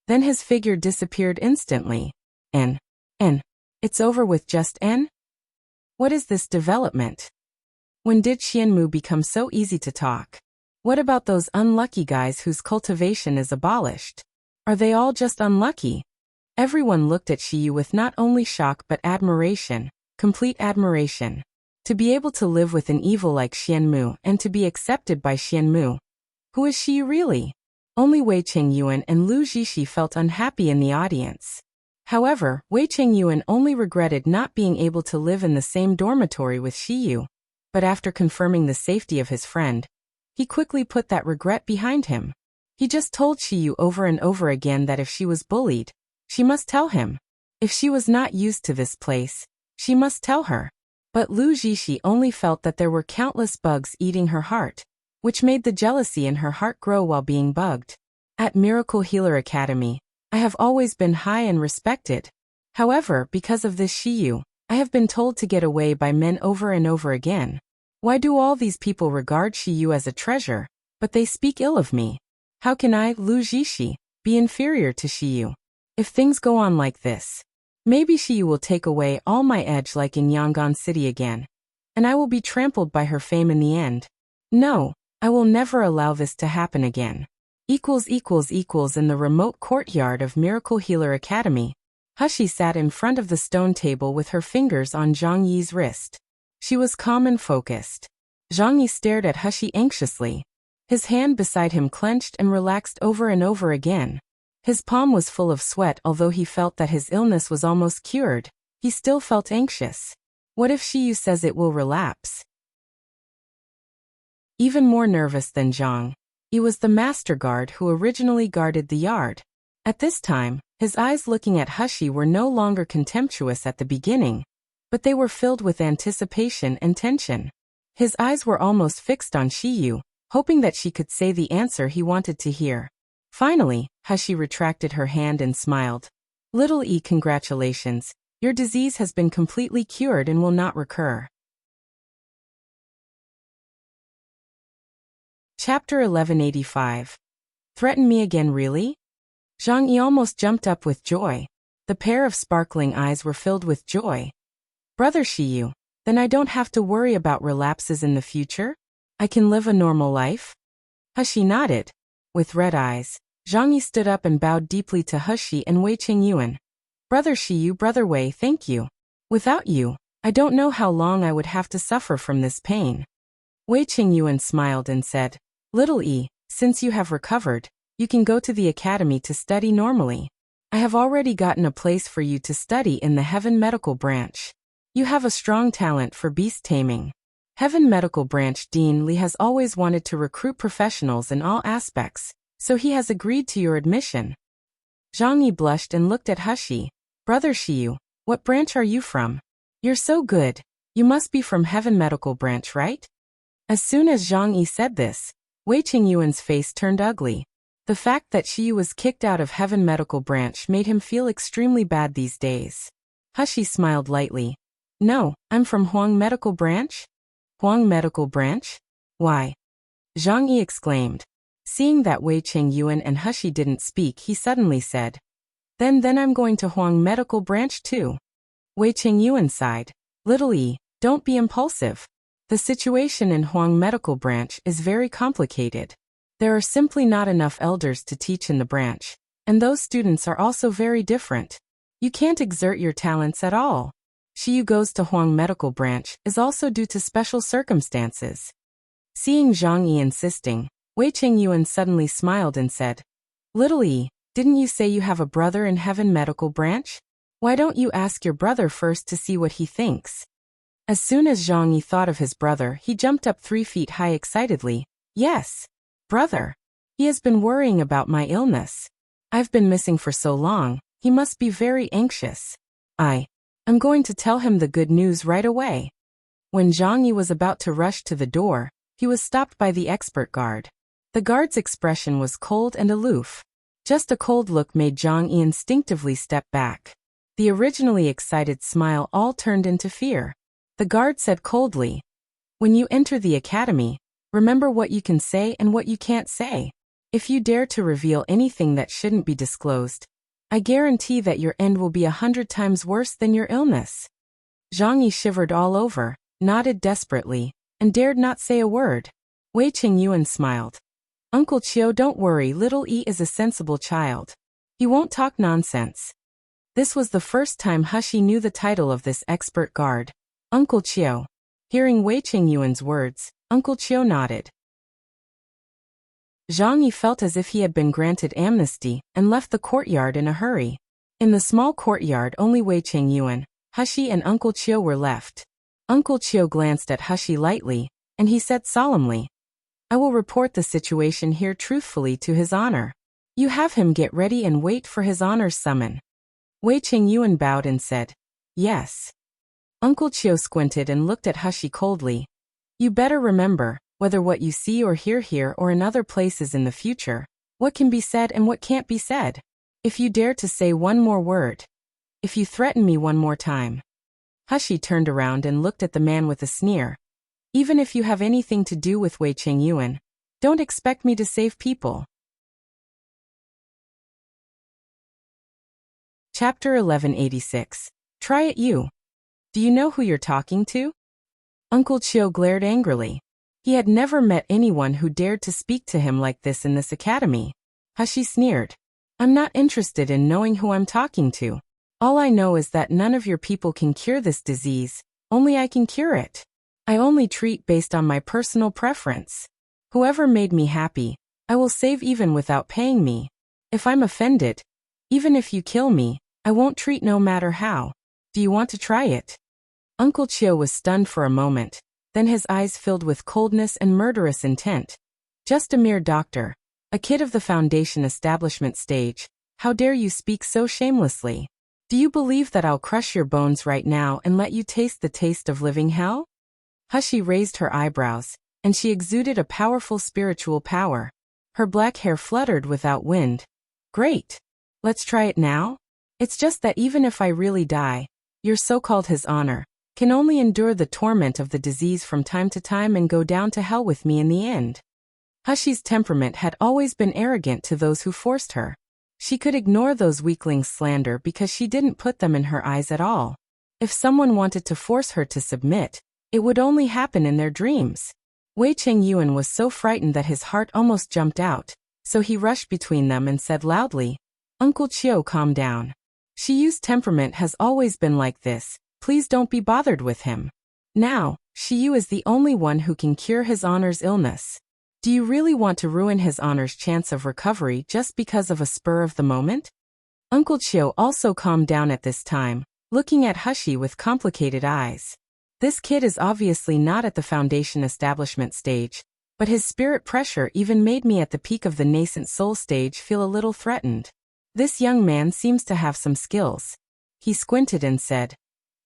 Then his figure disappeared instantly. N. It's over with just N? What is this development? When did Xianmu become so easy to talk? What about those unlucky guys whose cultivation is abolished? Are they all just unlucky? Everyone looked at Shiyu with not only shock but admiration, complete admiration. To be able to live with an evil like Xianmu and to be accepted by Xianmu. Who is Shiyu really? Only Wei Chengyuan and Lu Zixi felt unhappy in the audience. However, Wei Chengyuan only regretted not being able to live in the same dormitory with Shiyu. But after confirming the safety of his friend, he quickly put that regret behind him. He just told Shiyu over and over again that if she was bullied, she must tell him. If she was not used to this place, she must tell her. But Lu Zixi only felt that there were countless bugs eating her heart. which made the jealousy in her heart grow while being bugged. At Miracle Healer Academy, I have always been high and respected. However, because of this Shiyu, I have been told to get away by men over and over again. Why do all these people regard Shiyu as a treasure, but they speak ill of me? How can I, Lu Jishi, be inferior to Shiyu? If things go on like this, maybe Shiyu will take away all my edge like in Yangon City again, and I will be trampled by her fame in the end. No, I will never allow this to happen again. In the remote courtyard of Miracle Healer Academy, Hushi sat in front of the stone table with her fingers on Zhang Yi's wrist. She was calm and focused. Zhang Yi stared at Hushi anxiously. His hand beside him clenched and relaxed over and over again. His palm was full of sweat. Although he felt that his illness was almost cured, he still felt anxious. What if Shiyu says it will relapse? Even more nervous than Zhang Yi was the master guard who originally guarded the yard. At this time, his eyes looking at Hushi were no longer contemptuous at the beginning, but they were filled with anticipation and tension. His eyes were almost fixed on Shiyu, hoping that she could say the answer he wanted to hear. Finally, Hushi retracted her hand and smiled. Little E, congratulations. Your disease has been completely cured and will not recur. Chapter 1185. Threaten me again, really? Zhang Yi almost jumped up with joy. The pair of sparkling eyes were filled with joy. Brother Shiyu, then I don't have to worry about relapses in the future? I can live a normal life? Hushi nodded. With red eyes, Zhang Yi stood up and bowed deeply to Hushi and Wei Qingyuan. Brother Shiyu, Brother Wei, thank you. Without you, I don't know how long I would have to suffer from this pain. Wei Qingyuan smiled and said, Little E, since you have recovered, you can go to the academy to study normally. I have already gotten a place for you to study in the Heaven Medical Branch. You have a strong talent for beast taming. Heaven Medical Branch Dean Li has always wanted to recruit professionals in all aspects, so he has agreed to your admission. Zhang Yi blushed and looked at Hushi. Brother Shiyu, what branch are you from? You're so good. You must be from Heaven Medical Branch, right? As soon as Zhang Yi said this, Wei Qingyuan's face turned ugly. The fact that Shiyu was kicked out of Heaven Medical Branch made him feel extremely bad these days. Hushi smiled lightly. No, I'm from Huang Medical Branch. Huang Medical Branch? Why? Zhang Yi exclaimed. Seeing that Wei Qingyuan and Hushi didn't speak, he suddenly said, Then I'm going to Huang Medical Branch too. Wei Qingyuan sighed. Little E, don't be impulsive. The situation in Huang Medical Branch is very complicated. There are simply not enough elders to teach in the branch, and those students are also very different. You can't exert your talents at all. Shiyu goes to Huang Medical Branch is also due to special circumstances. Seeing Zhang Yi insisting, Wei Qingyuan suddenly smiled and said, Little E, didn't you say you have a brother in Heaven Medical Branch? Why don't you ask your brother first to see what he thinks? As soon as Zhang Yi thought of his brother, he jumped up 3 feet high excitedly. Yes. Brother. He has been worrying about my illness. I've been missing for so long, he must be very anxious. I'm going to tell him the good news right away. When Zhang Yi was about to rush to the door, he was stopped by the expert guard. The guard's expression was cold and aloof. Just a cold look made Zhang Yi instinctively step back. The originally excited smile all turned into fear. The guard said coldly, When you enter the academy, remember what you can say and what you can't say. If you dare to reveal anything that shouldn't be disclosed, I guarantee that your end will be 100 times worse than your illness. Zhang Yi shivered all over, nodded desperately, and dared not say a word. Wei Qingyuan smiled. Uncle Chiu, don't worry, Little E is a sensible child. He won't talk nonsense. This was the first time Hushi knew the title of this expert guard, Uncle Chiu. Hearing Wei Qingyuan's words, Uncle Chiu nodded. Zhang Yi felt as if he had been granted amnesty and left the courtyard in a hurry. In the small courtyard, only Wei Qingyuan, Hushi and Uncle Chiu were left. Uncle Chiu glanced at Hushi lightly, and he said solemnly, I will report the situation here truthfully to His Honor. You have him get ready and wait for His Honor's summon. Wei Qingyuan bowed and said, Yes. Uncle Chiu squinted and looked at Hushi coldly. You better remember, whether what you see or hear here or in other places in the future, what can be said and what can't be said. If you dare to say one more word, if you threaten me one more time. Hushi turned around and looked at the man with a sneer. Even if you have anything to do with Wei Qingyuan, don't expect me to save people. Chapter 1186. Try it you. Do you know who you're talking to? Uncle Chiu glared angrily. He had never met anyone who dared to speak to him like this in this academy. Hushi sneered. I'm not interested in knowing who I'm talking to. All I know is that none of your people can cure this disease, only I can cure it. I only treat based on my personal preference. Whoever made me happy, I will save even without paying me. If I'm offended, even if you kill me, I won't treat no matter how. Do you want to try it? Uncle Chiu was stunned for a moment, then his eyes filled with coldness and murderous intent. Just a mere doctor, a kid of the foundation establishment stage, how dare you speak so shamelessly? Do you believe that I'll crush your bones right now and let you taste the taste of living hell? Hushi raised her eyebrows, and she exuded a powerful spiritual power. Her black hair fluttered without wind. Great. Let's try it now? It's just that even if I really die, your so-called his honor can only endure the torment of the disease from time to time and go down to hell with me in the end. Hushi's temperament had always been arrogant to those who forced her. She could ignore those weaklings' slander because she didn't put them in her eyes at all. If someone wanted to force her to submit, it would only happen in their dreams. Wei Qingyuan was so frightened that his heart almost jumped out, so he rushed between them and said loudly, Uncle Chiu, calm down. Shiyu's temperament has always been like this. Please don't be bothered with him. Now, Shiyu is the only one who can cure his honor's illness. Do you really want to ruin his honor's chance of recovery just because of a spur of the moment? Uncle Chiu also calmed down at this time, looking at Hushi with complicated eyes. This kid is obviously not at the foundation establishment stage, but his spirit pressure even made me at the peak of the nascent soul stage feel a little threatened. This young man seems to have some skills. He squinted and said,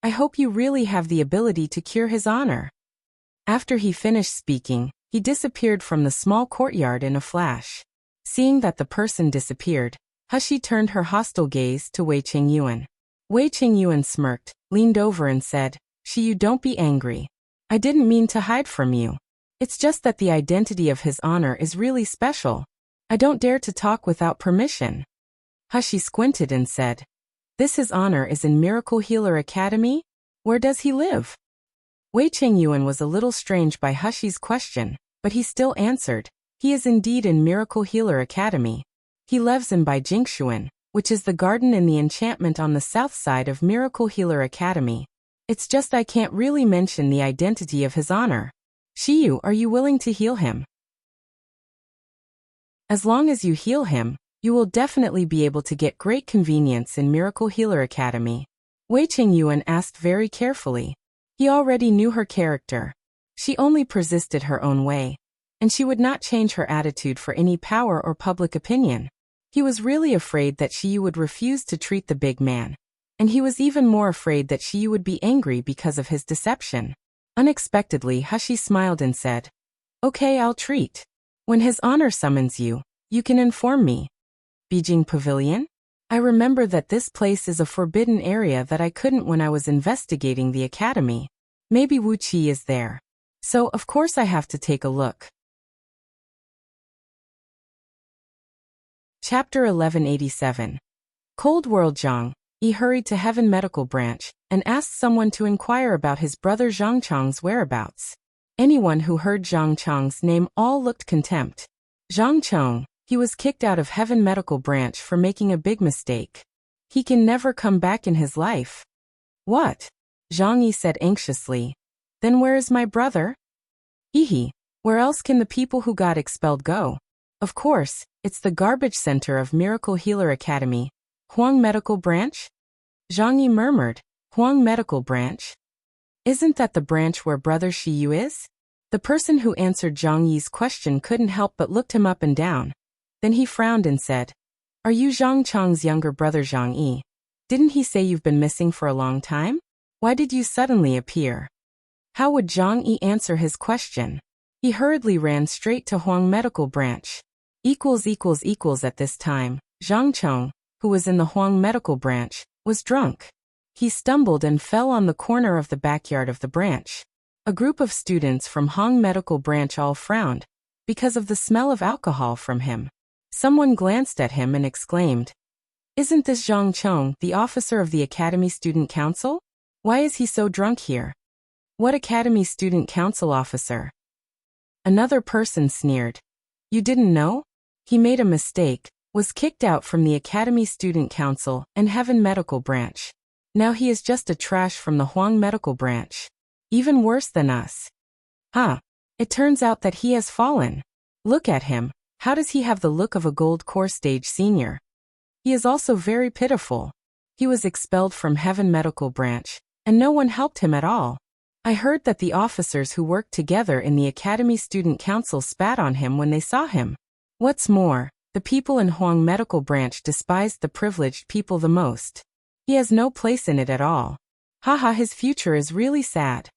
I hope you really have the ability to cure his honor. After he finished speaking, he disappeared from the small courtyard in a flash. Seeing that the person disappeared, Hushi turned her hostile gaze to Wei Qingyuan. Wei Qingyuan smirked, leaned over and said, Shiyu, don't be angry. I didn't mean to hide from you. It's just that the identity of his honor is really special. I don't dare to talk without permission. Hushi squinted and said, This his honor is in Miracle Healer Academy? Where does he live? Wei Qingyuan was a little strange by Hushi's question, but he still answered, He is indeed in Miracle Healer Academy. He lives in Bai Jingshuan, which is the garden in the enchantment on the south side of Miracle Healer Academy. It's just I can't really mention the identity of his honor. Shiyu, are you willing to heal him? As long as you heal him, you will definitely be able to get great convenience in Miracle Healer Academy. Wei Qingyuan asked very carefully. He already knew her character. She only persisted her own way, and she would not change her attitude for any power or public opinion. He was really afraid that Shiyu would refuse to treat the big man, and he was even more afraid that Shiyu would be angry because of his deception. Unexpectedly, Hushi smiled and said, Okay, I'll treat. When his honor summons you, you can inform me. Beijing Pavilion? I remember that this place is a forbidden area that I couldn't when I was investigating the academy. Maybe Wuxia is there. So, of course I have to take a look. Chapter 1187. Cold World. Zhang Yi hurried to Heaven Medical Branch and asked someone to inquire about his brother Zhang Chang's whereabouts. Anyone who heard Zhang Chang's name all looked contempt. Zhang Chang, he was kicked out of Heaven Medical Branch for making a big mistake. He can never come back in his life. What? Zhang Yi said anxiously. Then where is my brother? Ehe, where else can the people who got expelled go? Of course, it's the garbage center of Miracle Healer Academy. Huang Medical Branch? Zhang Yi murmured. Huang Medical Branch? Isn't that the branch where brother Shiyu is? The person who answered Zhang Yi's question couldn't help but looked him up and down. Then he frowned and said, Are you Zhang Chang's younger brother Zhang Yi? Didn't he say you've been missing for a long time? Why did you suddenly appear? How would Zhang Yi answer his question? He hurriedly ran straight to Huang Medical Branch. At this time, Zhang Chong, who was in the Huang Medical Branch, was drunk. He stumbled and fell on the corner of the backyard of the branch. A group of students from Huang Medical Branch all frowned because of the smell of alcohol from him. Someone glanced at him and exclaimed, "Isn't this Zhang Chong, the officer of the Academy Student Council? Why is he so drunk here?" "What Academy Student Council officer?" Another person sneered. "You didn't know? He made a mistake, was kicked out from the Academy Student Council and Heaven Medical Branch. Now he is just a trash from the Huang Medical Branch. Even worse than us." "Huh. It turns out that he has fallen. Look at him. How does he have the look of a gold core stage senior? He is also very pitiful. He was expelled from Heaven Medical Branch, and no one helped him at all. I heard that the officers who worked together in the Academy Student Council spat on him when they saw him. What's more, the people in Huang Medical Branch despised the privileged people the most. He has no place in it at all. Haha, his future is really sad."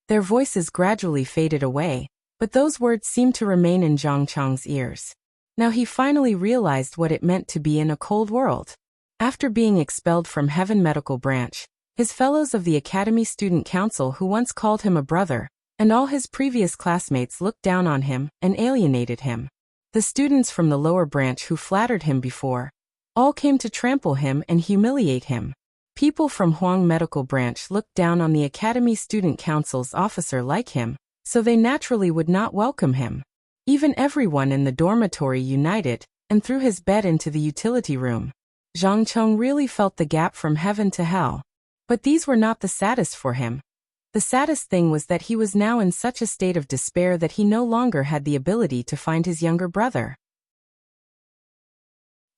Their voices gradually faded away, but those words seemed to remain in Zhang Chong's ears. Now he finally realized what it meant to be in a cold world. After being expelled from Heaven Medical Branch, his fellows of the Academy Student Council who once called him a brother, and all his previous classmates looked down on him and alienated him. The students from the lower branch who flattered him before, all came to trample him and humiliate him. People from Huang Medical Branch looked down on the Academy Student Council's officer like him, so they naturally would not welcome him. Even everyone in the dormitory united and threw his bed into the utility room. Zhang Chong really felt the gap from heaven to hell. But these were not the saddest for him. The saddest thing was that he was now in such a state of despair that he no longer had the ability to find his younger brother.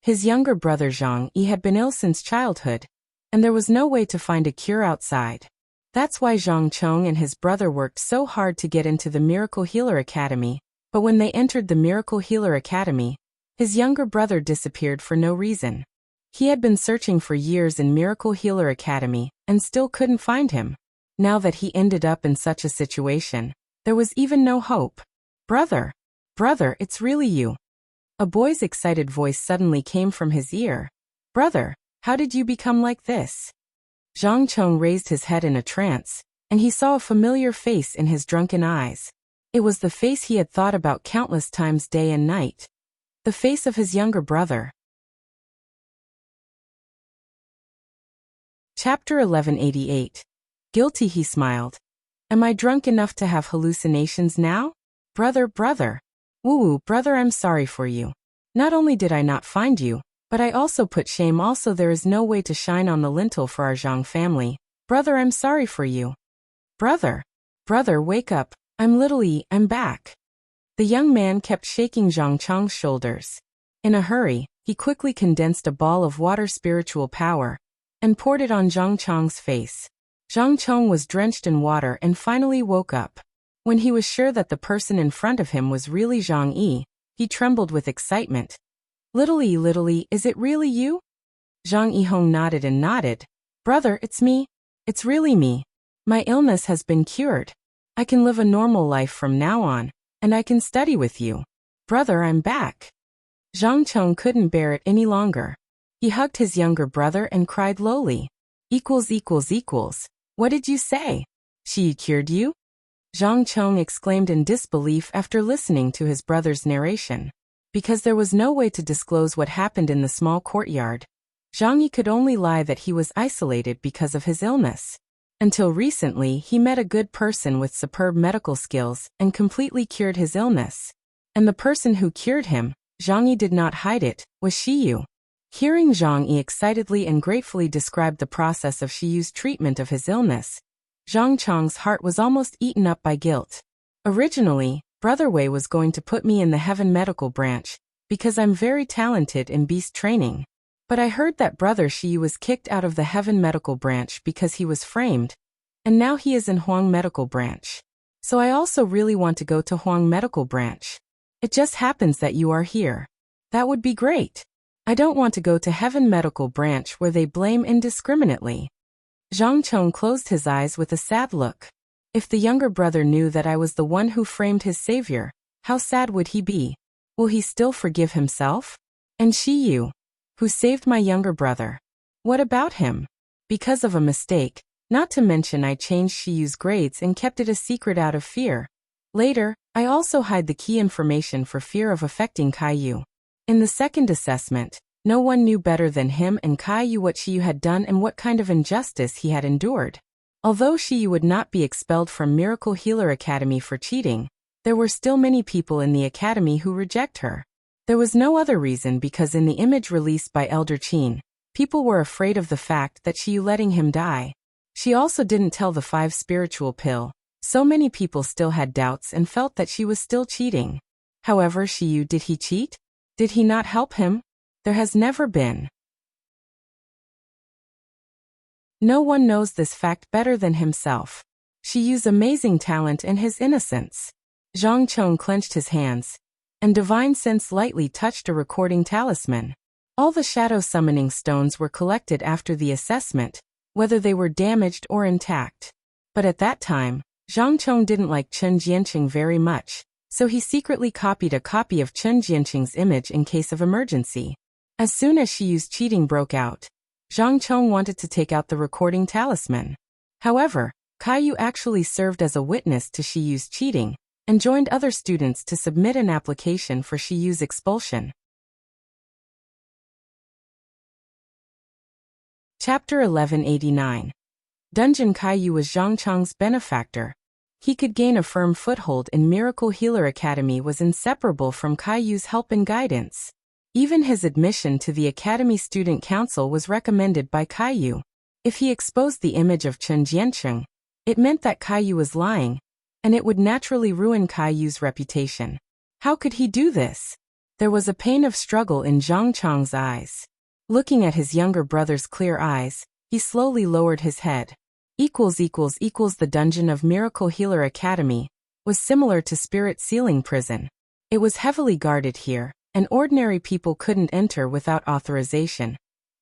His younger brother Zhang Yi had been ill since childhood, and there was no way to find a cure outside. That's why Zhang Chong and his brother worked so hard to get into the Miracle Healer Academy, but when they entered the Miracle Healer Academy, his younger brother disappeared for no reason. He had been searching for years in Miracle Healer Academy and still couldn't find him. Now that he ended up in such a situation, there was even no hope. "Brother! Brother, it's really you!" A boy's excited voice suddenly came from his ear. "Brother, how did you become like this?" Zhang Chong raised his head in a trance, and he saw a familiar face in his drunken eyes. It was the face he had thought about countless times day and night. The face of his younger brother. Chapter 1188. Guilty, he smiled. "Am I drunk enough to have hallucinations now? Brother, brother. Woo-woo, brother, I'm sorry for you. Not only did I not find you, but I also put shame. Also, there is no way to shine on the lintel for our Zhang family. Brother, I'm sorry for you. Brother. Brother, wake up. I'm back." The young man kept shaking Zhang Chong's shoulders. In a hurry, he quickly condensed a ball of water spiritual power and poured it on Zhang Chong's face. Zhang Chong was drenched in water and finally woke up. When he was sure that the person in front of him was really Zhang Yi, he trembled with excitement. Little Yi, is it really you?" Zhang Yihong nodded and nodded. "Brother, it's me. It's really me. My illness has been cured. I can live a normal life from now on, and I can study with you. Brother, I'm back." Zhang Chong couldn't bear it any longer. He hugged his younger brother and cried lowly. What did you say? She cured you?" Zhang Chong exclaimed in disbelief after listening to his brother's narration. Because there was no way to disclose what happened in the small courtyard, Zhang Yi could only lie that he was isolated because of his illness. Until recently, he met a good person with superb medical skills and completely cured his illness. And the person who cured him, Zhang Yi did not hide it, was Shiyu. Hearing Zhang Yi excitedly and gratefully describe the process of Shiyu's treatment of his illness, Zhang Chong's heart was almost eaten up by guilt. Originally, Brother Wei was going to put me in the Heaven Medical Branch, because I'm very talented in beast training. But I heard that Brother Shi was kicked out of the Heaven Medical Branch because he was framed, and now he is in Huang Medical Branch. So I also really want to go to Huang Medical Branch. It just happens that you are here. That would be great. I don't want to go to Heaven Medical Branch where they blame indiscriminately. Zhang Chong closed his eyes with a sad look. If the younger brother knew that I was the one who framed his savior, how sad would he be? Will he still forgive himself? And Shiyu, who saved my younger brother. What about him? Because of a mistake, not to mention I changed Shiyu's grades and kept it a secret out of fear. Later, I also hide the key information for fear of affecting Caillou. In the second assessment, no one knew better than him and Caillou what Shiyu had done and what kind of injustice he had endured. Although Shiyu would not be expelled from Miracle Healer Academy for cheating, there were still many people in the academy who reject her. There was no other reason because in the image released by Elder Qin, people were afraid of the fact that Shiyu letting him die. She also didn't tell the 5 spiritual pill, so many people still had doubts and felt that she was still cheating. However, Shiyu, did he cheat? Did he not help him? There has never been. No one knows this fact better than himself. Shiyu's amazing talent and his innocence. Zhang Chong clenched his hands, and Divine Sense lightly touched a recording talisman. All the shadow summoning stones were collected after the assessment, whether they were damaged or intact. But at that time, Zhang Chong didn't like Chen Jianqing very much, so he secretly copied a copy of Chen Jianqing's image in case of emergency. As soon as Shiyu's cheating broke out, Zhang Chong wanted to take out the recording talisman. However, Caillou actually served as a witness to Shiyu's cheating, and joined other students to submit an application for Shiyu's expulsion. Chapter 1189. Dungeon. Caillou was Zhang Chong's benefactor. He could gain a firm foothold in Miracle Healer Academy was inseparable from Caillou's help and guidance. Even his admission to the Academy Student Council was recommended by Caillou. If he exposed the image of Chen Jianqing, it meant that Caillou was lying, and it would naturally ruin Caillou's reputation. How could he do this? There was a pain of struggle in Zhang Chong's eyes. Looking at his younger brother's clear eyes, he slowly lowered his head. The dungeon of Miracle Healer Academy was similar to Spirit Ceiling Prison. It was heavily guarded here, and ordinary people couldn't enter without authorization.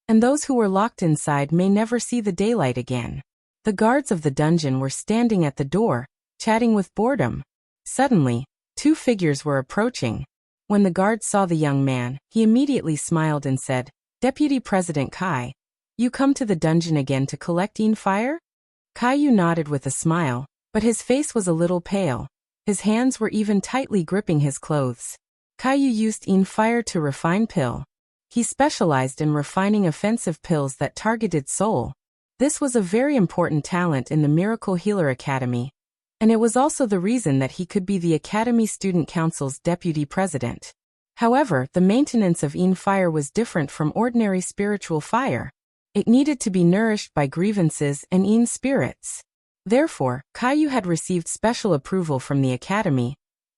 And those who were locked inside may never see the daylight again. The guards of the dungeon were standing at the door, chatting with boredom. Suddenly, 2 figures were approaching. When the guard saw the young man, he immediately smiled and said, "Deputy President Kai, you come to the dungeon again to collect fire?" Caillou nodded with a smile, but his face was a little pale. His hands were even tightly gripping his clothes. Caillou used fire to refine pill. He specialized in refining offensive pills that targeted soul. This was a very important talent in the Miracle Healer Academy, and it was also the reason that he could be the Academy Student Council's deputy president. However, the maintenance of fire was different from ordinary spiritual fire. It needed to be nourished by grievances and spirits. Therefore, Caillou had received special approval from the Academy,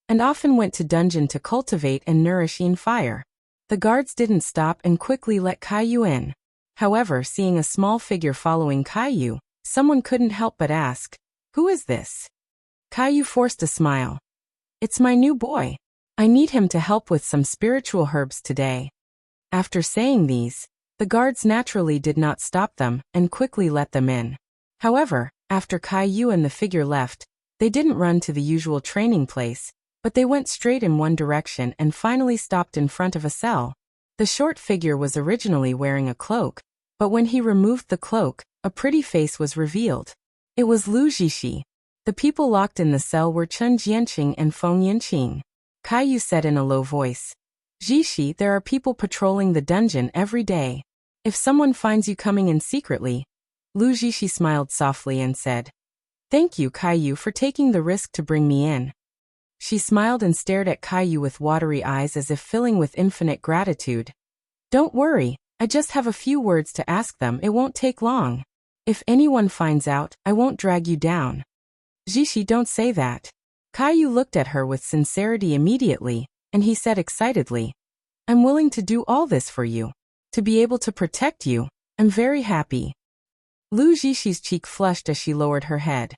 and often went to dungeon to cultivate and nourish fire. The guards didn't stop and quickly let Caillou in. However, seeing a small figure following Caillou, someone couldn't help but ask, "Who is this?" Caillou forced a smile. "It's my new boy. I need him to help with some spiritual herbs today." After saying these, the guards naturally did not stop them and quickly let them in. However, after Caillou and the figure left, they didn't run to the usual training place, but they went straight in one direction and finally stopped in front of a cell. The short figure was originally wearing a cloak, but when he removed the cloak, a pretty face was revealed. It was Lu Zixi. The people locked in the cell were Chen Jianqing and Feng Yanqing. Caillou said in a low voice, "Zixi, there are people patrolling the dungeon every day. If someone finds you coming in secretly..." Lu Zixi smiled softly and said, "Thank you, Caillou, for taking the risk to bring me in." She smiled and stared at Caillou with watery eyes as if filling with infinite gratitude. "Don't worry, I just have a few words to ask them. It won't take long. If anyone finds out, I won't drag you down." "Zixi, don't say that." Caillou looked at her with sincerity immediately, and he said excitedly, "I'm willing to do all this for you. To be able to protect you, I'm very happy." Lu Zixi's cheek flushed as she lowered her head.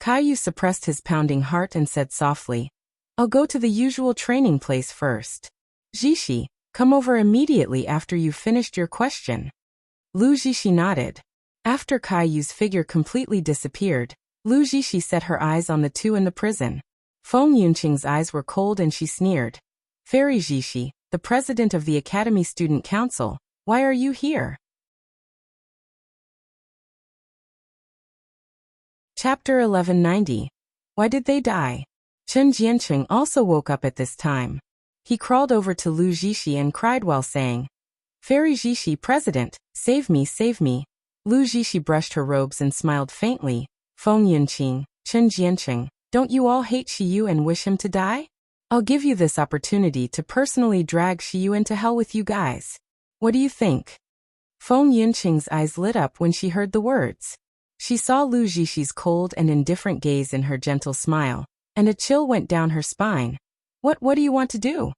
Caillou suppressed his pounding heart and said softly, "I'll go to the usual training place first. Zixi, come over immediately after you've finished your question." Lu Zixi nodded. After Caillou's figure completely disappeared, Lu Zixi set her eyes on the two in the prison. Feng Yunqing's eyes were cold and she sneered. Fairy Zixi, the president of the Academy Student Council, why are you here? Chapter 1190. Why did they die? Chen Jianqing also woke up at this time. He crawled over to Lu Zixi and cried while saying, Fairy Zixi, President, save me, save me. Lu Zixi brushed her robes and smiled faintly. Feng Yunqing, Chen Jianqing, don't you all hate Shiyu and wish him to die? I'll give you this opportunity to personally drag Shiyu into hell with you guys. What do you think? Feng Yunqing's eyes lit up when she heard the words. She saw Lu Zixi cold and indifferent gaze in her gentle smile, and a chill went down her spine. What do you want to do?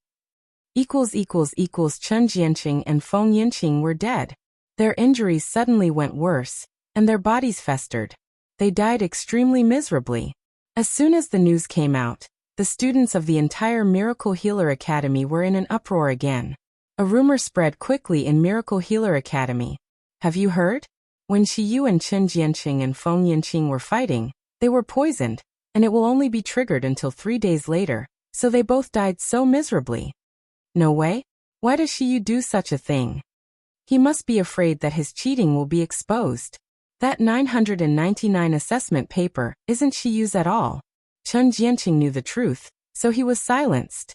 Chen Jianqing and Feng Yunqing were dead. Their injuries suddenly went worse, and their bodies festered. They died extremely miserably. As soon as the news came out, the students of the entire Miracle Healer Academy were in an uproar again. A rumor spread quickly in Miracle Healer Academy. Have you heard? When Shiyu and Chen Jianqing and Feng Yunqing were fighting, they were poisoned, and it will only be triggered until 3 days later, so they both died so miserably. No way? Why does Shiyu do such a thing? He must be afraid that his cheating will be exposed. That 999 assessment paper isn't Shiyu's at all. Chen Jianqing knew the truth, so he was silenced.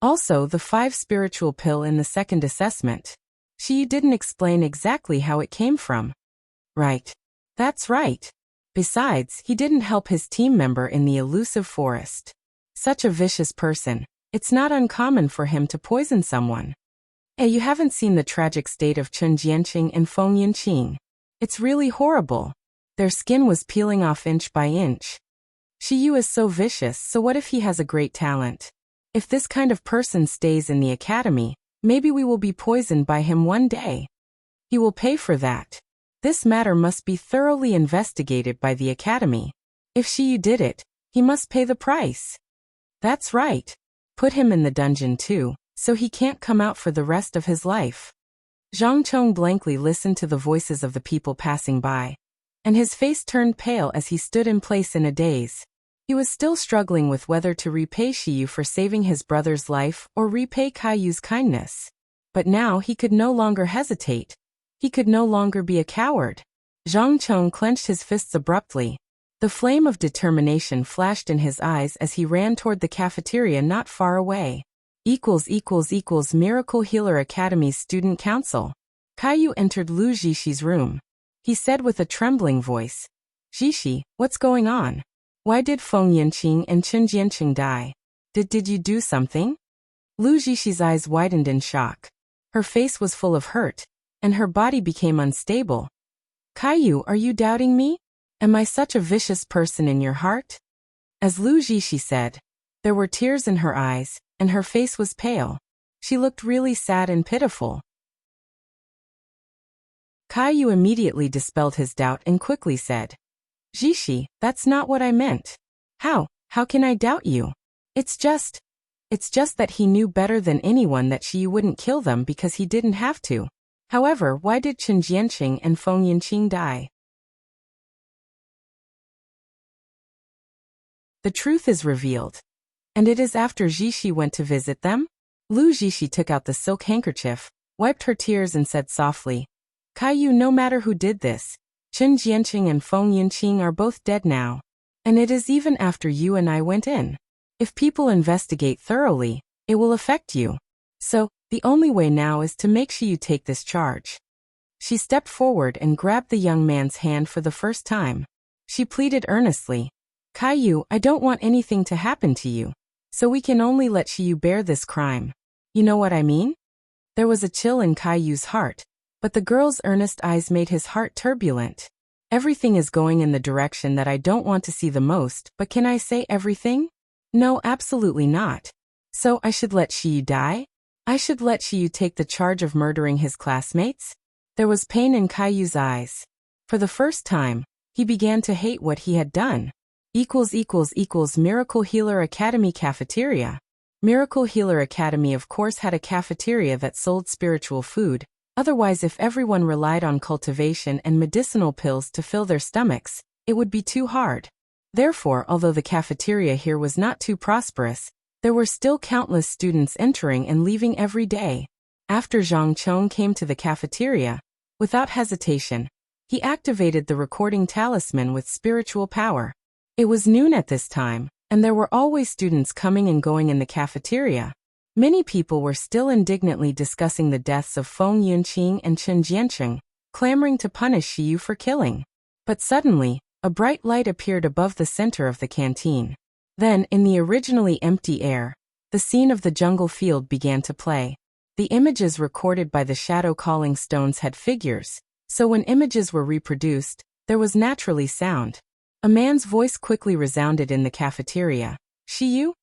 Also, the 5 spiritual pill in the second assessment. Shiyu didn't explain exactly how it came from. Right. That's right. Besides, he didn't help his team member in the elusive forest. Such a vicious person. It's not uncommon for him to poison someone. Hey, you haven't seen the tragic state of Chen Jianqing and Feng Yunqing. It's really horrible. Their skin was peeling off inch by inch. Shiyu is so vicious, so what if he has a great talent? If this kind of person stays in the academy, maybe we will be poisoned by him one day. He will pay for that. This matter must be thoroughly investigated by the academy. If Shiyu did it, he must pay the price. That's right. Put him in the dungeon too, so he can't come out for the rest of his life. Zhang Chong blankly listened to the voices of the people passing by, and his face turned pale as he stood in place in a daze. He was still struggling with whether to repay Shiyu for saving his brother's life or repay Caillou's kindness. But now he could no longer hesitate. He could no longer be a coward. Zhang Chong clenched his fists abruptly. The flame of determination flashed in his eyes as he ran toward the cafeteria not far away. Miracle Healer Academy's Student Council. Caillou entered Lu Zixi's room. He said with a trembling voice, Zixi, what's going on? Why did Feng Yunqing and Chen Jianqing die? Did you do something? Lu Zixi's eyes widened in shock. Her face was full of hurt, and her body became unstable. Caillou, are you doubting me? Am I such a vicious person in your heart? As Lu Zixi said, there were tears in her eyes, and her face was pale. She looked really sad and pitiful. Caillou immediately dispelled his doubt and quickly said, Zixi, that's not what I meant. How can I doubt you? It's just that he knew better than anyone that she wouldn't kill them because he didn't have to. However, why did Chen Jianqing and Feng Yunqing die? The truth is revealed. And it is after Zixi went to visit them? Lu Zixi took out the silk handkerchief, wiped her tears and said softly, Caillou, no matter who did this, Chen Jianqing and Feng Yunqing are both dead now. And it is even after you and I went in. If people investigate thoroughly, it will affect you. So, the only way now is to make sure you take this charge. She stepped forward and grabbed the young man's hand for the first time. She pleaded earnestly, Caillou, I don't want anything to happen to you. So we can only let Shiyu bear this crime. You know what I mean? There was a chill in Caillou's heart, but the girl's earnest eyes made his heart turbulent. Everything is going in the direction that I don't want to see the most, but can I say everything? No, absolutely not. So I should let Shiyu die? I should let Shiyu take the charge of murdering his classmates? There was pain in Caillou's eyes. For the first time, he began to hate what he had done. Miracle Healer Academy cafeteria. Miracle Healer Academy of course had a cafeteria that sold spiritual food, Otherwise, if everyone relied on cultivation and medicinal pills to fill their stomachs, it would be too hard. Therefore, although the cafeteria here was not too prosperous, there were still countless students entering and leaving every day. After Zhang Chong came to the cafeteria, without hesitation, he activated the recording talisman with spiritual power. It was noon at this time, and there were always students coming and going in the cafeteria. Many people were still indignantly discussing the deaths of Feng Yunqing and Chen Jiancheng, clamoring to punish Shiyu for killing. But suddenly, a bright light appeared above the center of the canteen. Then, in the originally empty air, the scene of the jungle field began to play. The images recorded by the shadow calling stones had figures, so when images were reproduced, there was naturally sound. A man's voice quickly resounded in the cafeteria. Shiyu?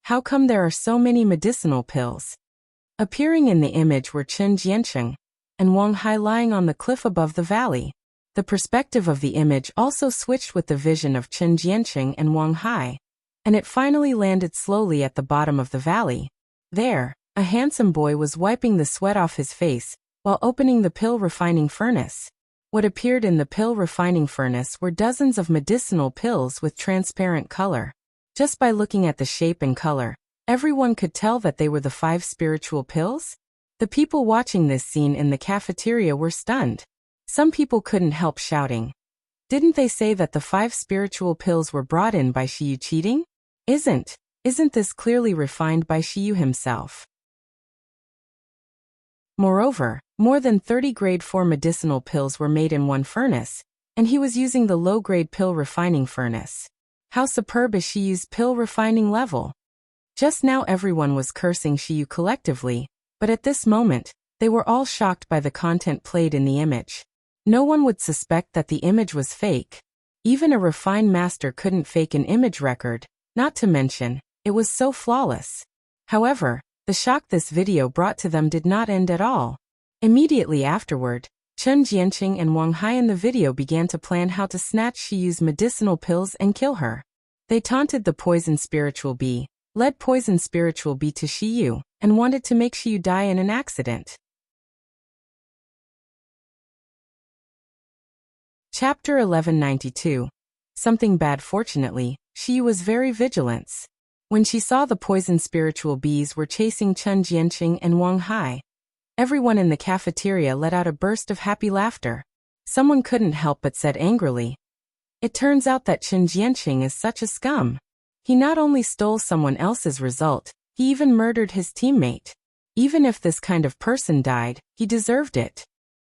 How come there are so many medicinal pills? Appearing in the image were Chen Jiancheng and Wang Hai lying on the cliff above the valley. The perspective of the image also switched with the vision of Chen Jiancheng and Wang Hai, and it finally landed slowly at the bottom of the valley. There, a handsome boy was wiping the sweat off his face while opening the pill refining furnace. What appeared in the pill refining furnace were dozens of medicinal pills with transparent color. Just by looking at the shape and color, everyone could tell that they were the 5 spiritual pills. The people watching this scene in the cafeteria were stunned. Some people couldn't help shouting. Didn't they say that the 5 spiritual pills were brought in by Shiyu cheating? Isn't this clearly refined by Shiyu himself? Moreover, more than 30 grade 4 medicinal pills were made in one furnace, and he was using the low-grade pill refining furnace. How superb is Shiyu's pill refining level? Just now everyone was cursing Shiyu collectively, but at this moment, they were all shocked by the content played in the image. No one would suspect that the image was fake. Even a refined master couldn't fake an image record, not to mention, it was so flawless. However, the shock this video brought to them did not end at all. Immediately afterward, Chen Jianqing and Wang Hai in the video began to plan how to snatch Shiyu's medicinal pills and kill her. They taunted the poison spiritual bee, led poison spiritual bee to Shiyu, and wanted to make Shiyu die in an accident. Chapter 1192. Something bad. Fortunately, Shiyu was very vigilant. When she saw the poison spiritual bees were chasing Chen Jianqing and Wang Hai, everyone in the cafeteria let out a burst of happy laughter. Someone couldn't help but said angrily, "It turns out that Chen Jianqing is such a scum. He not only stole someone else's result, he even murdered his teammate. Even if this kind of person died, he deserved it."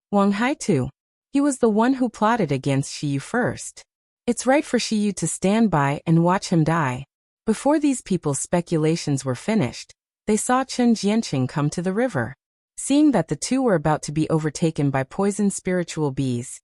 Wang Hai too. He was the one who plotted against Shiyu first. It's right for Shiyu to stand by and watch him die. Before these people's speculations were finished, they saw Chen Jianqing come to the river. Seeing that the two were about to be overtaken by poison spiritual bees,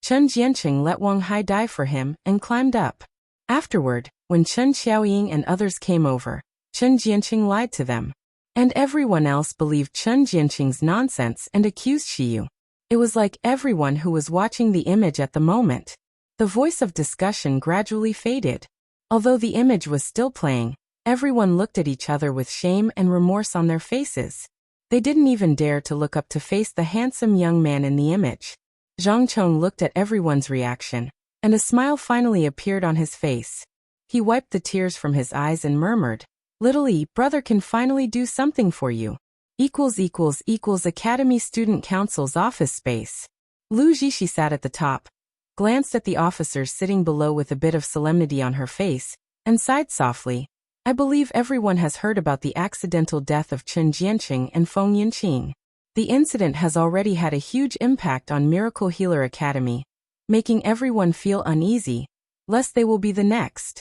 Chen Jianqing let Wang Hai die for him and climbed up. Afterward, when Chen Xiaoying and others came over, Chen Jianqing lied to them. And everyone else believed Chen Jianqing's nonsense and accused Shiyu. It was like everyone who was watching the image at the moment. The voice of discussion gradually faded. Although the image was still playing, everyone looked at each other with shame and remorse on their faces. They didn't even dare to look up to face the handsome young man in the image. Zhang Chong looked at everyone's reaction, and a smile finally appeared on his face. He wiped the tears from his eyes and murmured, "Little E, brother can finally do something for you. == Academy Student Council's office space." Lu Jishi sat at the top, glanced at the officers sitting below with a bit of solemnity on her face, and sighed softly. "I believe everyone has heard about the accidental death of Chen Jianqing and Feng Yunqing. The incident has already had a huge impact on Miracle Healer Academy, making everyone feel uneasy, lest they will be the next.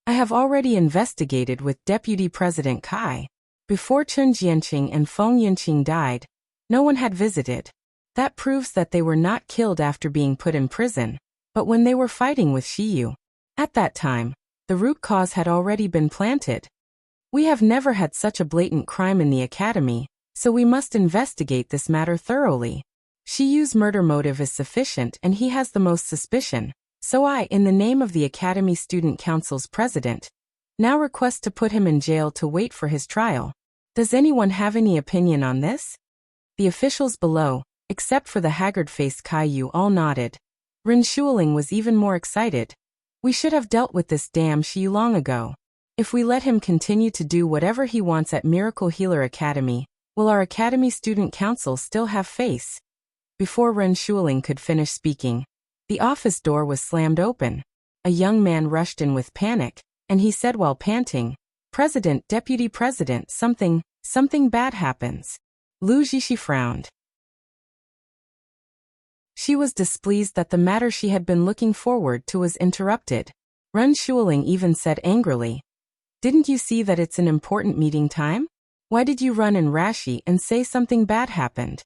I have already investigated with Deputy President Kai. Before Chen Jianqing and Feng Yunqing died, no one had visited. That proves that they were not killed after being put in prison, but when they were fighting with Shiyu. At that time, the root cause had already been planted. We have never had such a blatant crime in the academy, so we must investigate this matter thoroughly. Shiyu's murder motive is sufficient and he has the most suspicion, so I, in the name of the Academy Student Council's president, now request to put him in jail to wait for his trial. Does anyone have any opinion on this?" The officials below, except for the haggard-faced Caillou, all nodded. Ren Shuling was even more excited. We should have dealt with this damn Shiyu long ago. If we let him continue to do whatever he wants at Miracle Healer Academy, will our Academy Student Council still have face? Before Ren Shuling could finish speaking, the office door was slammed open. A young man rushed in with panic, and he said while panting, "President, Deputy President, something bad happens." Lu Jishi frowned. She was displeased that the matter she had been looking forward to was interrupted. Ren Shuling even said angrily, "Didn't you see that it's an important meeting time? Why did you run in Rashi and say something bad happened?"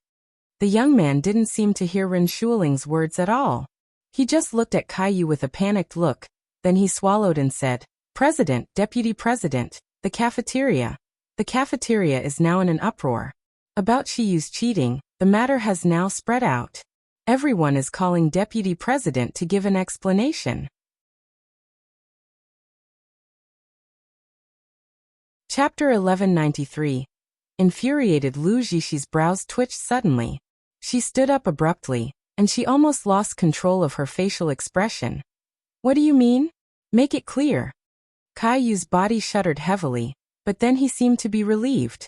The young man didn't seem to hear Ren Shuling's words at all. He just looked at Caillou with a panicked look, then he swallowed and said, "President, Deputy President, the cafeteria. The cafeteria is now in an uproar. About Shiyu's cheating, the matter has now spread out. Everyone is calling Deputy President to give an explanation." Chapter 1193. Infuriated. Lu Jishi's brows twitched suddenly. She stood up abruptly, and she almost lost control of her facial expression. "What do you mean? Make it clear." Caillou's body shuddered heavily, but then he seemed to be relieved.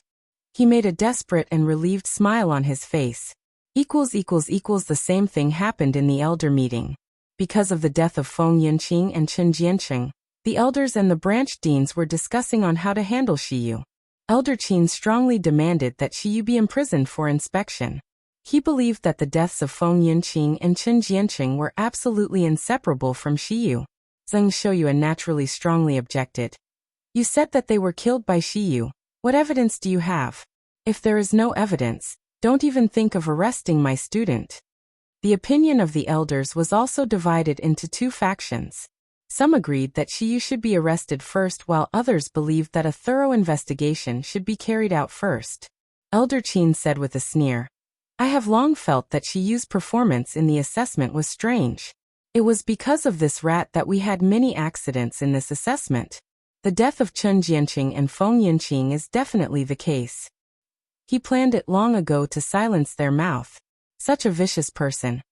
He made a desperate and relieved smile on his face. The same thing happened in the elder meeting. Because of the death of Feng Yunqing and Chen Jianqing, the elders and the branch deans were discussing on how to handle Shiyu. Elder Qin strongly demanded that Shiyu be imprisoned for inspection. He believed that the deaths of Feng Yunqing and Chen Jianqing were absolutely inseparable from Shiyu. Zheng Shouyuan naturally strongly objected. "You said that they were killed by Shiyu. What evidence do you have? If there is no evidence, don't even think of arresting my student." The opinion of the elders was also divided into two factions. Some agreed that Shiyu should be arrested first, while others believed that a thorough investigation should be carried out first. Elder Qin said with a sneer, "I have long felt that Shiyu's performance in the assessment was strange. It was because of this rat that we had many accidents in this assessment. The death of Chen Jianqing and Feng Yunqing is definitely the case. He planned it long ago to silence their mouth. Such a vicious person.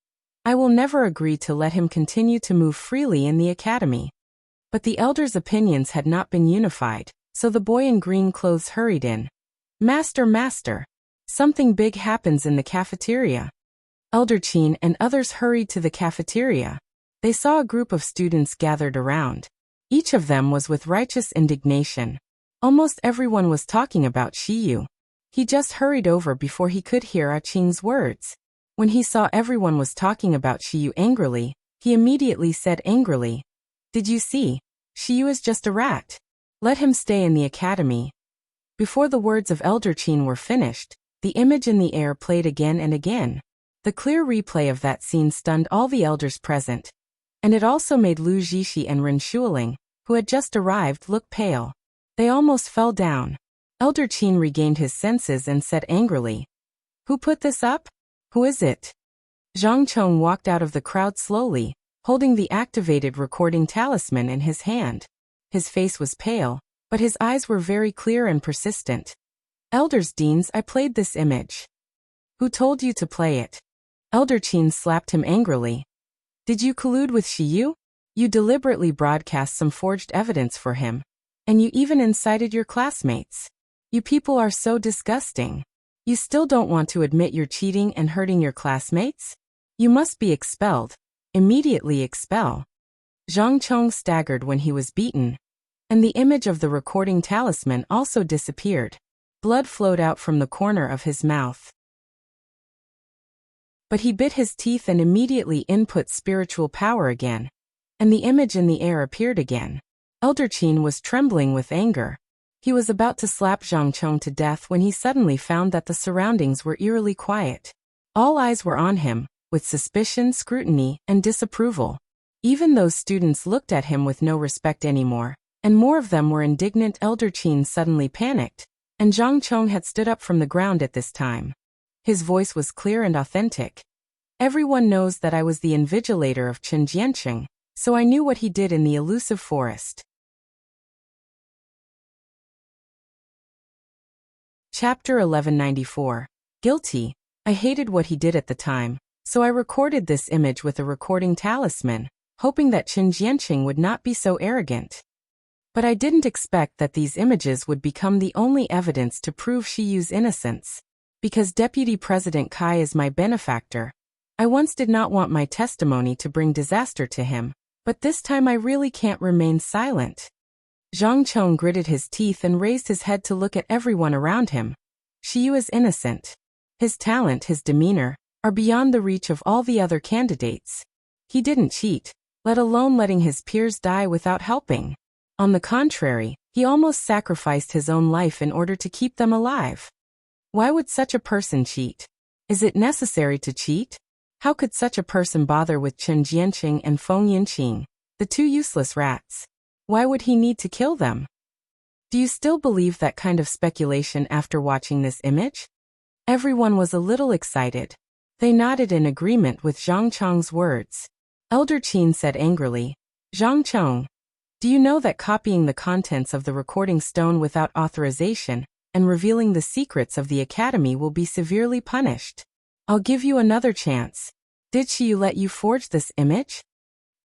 I will never agree to let him continue to move freely in the academy." But the elders' opinions had not been unified, so the boy in green clothes hurried in. Master, something big happens in the cafeteria." Elder Qin and others hurried to the cafeteria. They saw a group of students gathered around. Each of them was with righteous indignation. Almost everyone was talking about Shiyu. He just hurried over before he could hear Ah Qing's words. When he saw everyone was talking about Shiyu angrily, he immediately said angrily, "Did you see? Shiyu is just a rat. Let him stay in the academy." Before the words of Elder Qin were finished, the image in the air played again and again. The clear replay of that scene stunned all the elders present. And it also made Lu Jishi and Ren Shuling, who had just arrived, look pale. They almost fell down. Elder Qin regained his senses and said angrily, "Who put this up? Who is it?" Zhang Chong walked out of the crowd slowly, holding the activated recording talisman in his hand. His face was pale, but his eyes were very clear and persistent. "Elders Deans, I played this image." "Who told you to play it?" Elder Qin slapped him angrily. "Did you collude with Shiyu? You deliberately broadcast some forged evidence for him. And you even incited your classmates. You people are so disgusting. You still don't want to admit you're cheating and hurting your classmates? You must be expelled. Immediately expel." Zhang Chong staggered when he was beaten. And the image of the recording talisman also disappeared. Blood flowed out from the corner of his mouth. But he bit his teeth and immediately input spiritual power again. And the image in the air appeared again. Elder Qin was trembling with anger. He was about to slap Zhang Chong to death when he suddenly found that the surroundings were eerily quiet. All eyes were on him, with suspicion, scrutiny, and disapproval. Even those students looked at him with no respect anymore, and more of them were indignant. Elder Qin suddenly panicked, and Zhang Chong had stood up from the ground at this time. His voice was clear and authentic. "Everyone knows that I was the invigilator of Chen Jianqing, so I knew what he did in the elusive forest." Chapter 1194. Guilty. I hated what he did at the time, so I recorded this image with a recording talisman, hoping that Chen Jianqing would not be so arrogant. But I didn't expect that these images would become the only evidence to prove Shiyu's innocence. Because Deputy President Kai is my benefactor, I once did not want my testimony to bring disaster to him, but this time I really can't remain silent. Zhang Chong gritted his teeth and raised his head to look at everyone around him. Shiyu is innocent. His talent, his demeanor, are beyond the reach of all the other candidates. He didn't cheat, let alone letting his peers die without helping. On the contrary, he almost sacrificed his own life in order to keep them alive. Why would such a person cheat? Is it necessary to cheat? How could such a person bother with Chen Jianqing and Feng Yinqing, the two useless rats? Why would he need to kill them? Do you still believe that kind of speculation after watching this image? Everyone was a little excited. They nodded in agreement with Zhang Chong's words. Elder Qin said angrily, Zhang Chong, do you know that copying the contents of the recording stone without authorization and revealing the secrets of the academy will be severely punished? I'll give you another chance. Did Shiyu let you forge this image?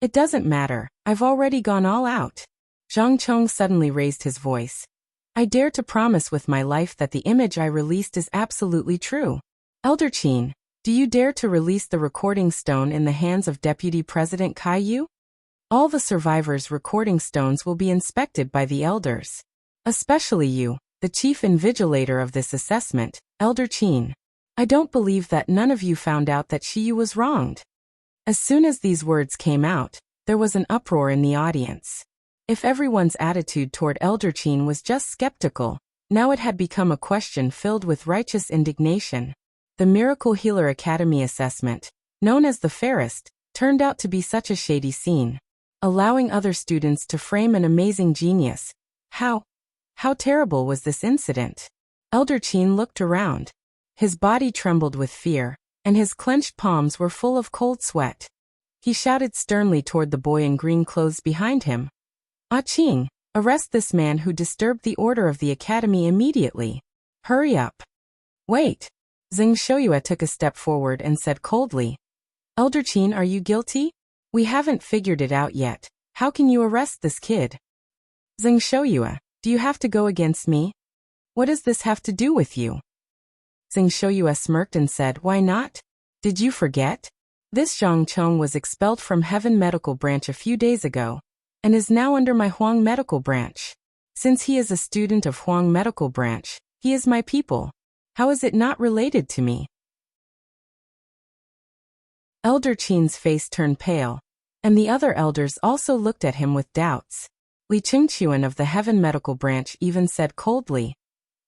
It doesn't matter, I've already gone all out. Zhang Chong suddenly raised his voice. I dare to promise with my life that the image I released is absolutely true. Elder Qin, do you dare to release the recording stone in the hands of Deputy President Kai Yu? All the survivors' recording stones will be inspected by the elders. Especially you, the chief invigilator of this assessment, Elder Qin. I don't believe that none of you found out that Shiyu was wronged. As soon as these words came out, there was an uproar in the audience. If everyone's attitude toward Elder Qin was just skeptical, now it had become a question filled with righteous indignation. The Miracle Healer Academy assessment, known as the fairest, turned out to be such a shady scene. Allowing other students to frame an amazing genius. How terrible was this incident? Elder Qin looked around. His body trembled with fear, and his clenched palms were full of cold sweat. He shouted sternly toward the boy in green clothes behind him. Ah Qing, arrest this man who disturbed the order of the academy immediately. Hurry up. Wait. Zheng Shoyue took a step forward and said coldly. Elder Qin, are you guilty? We haven't figured it out yet. How can you arrest this kid? Zheng Shoyue, do you have to go against me? What does this have to do with you? Zheng Shoyue smirked and said, why not? Did you forget? This Zhang Chong was expelled from Heaven Medical Branch a few days ago, and is now under my Huang Medical Branch. Since he is a student of Huang Medical Branch, he is my pupil. How is it not related to me? Elder Qin's face turned pale, and the other elders also looked at him with doubts. Li Qingquan of the Heaven Medical Branch even said coldly,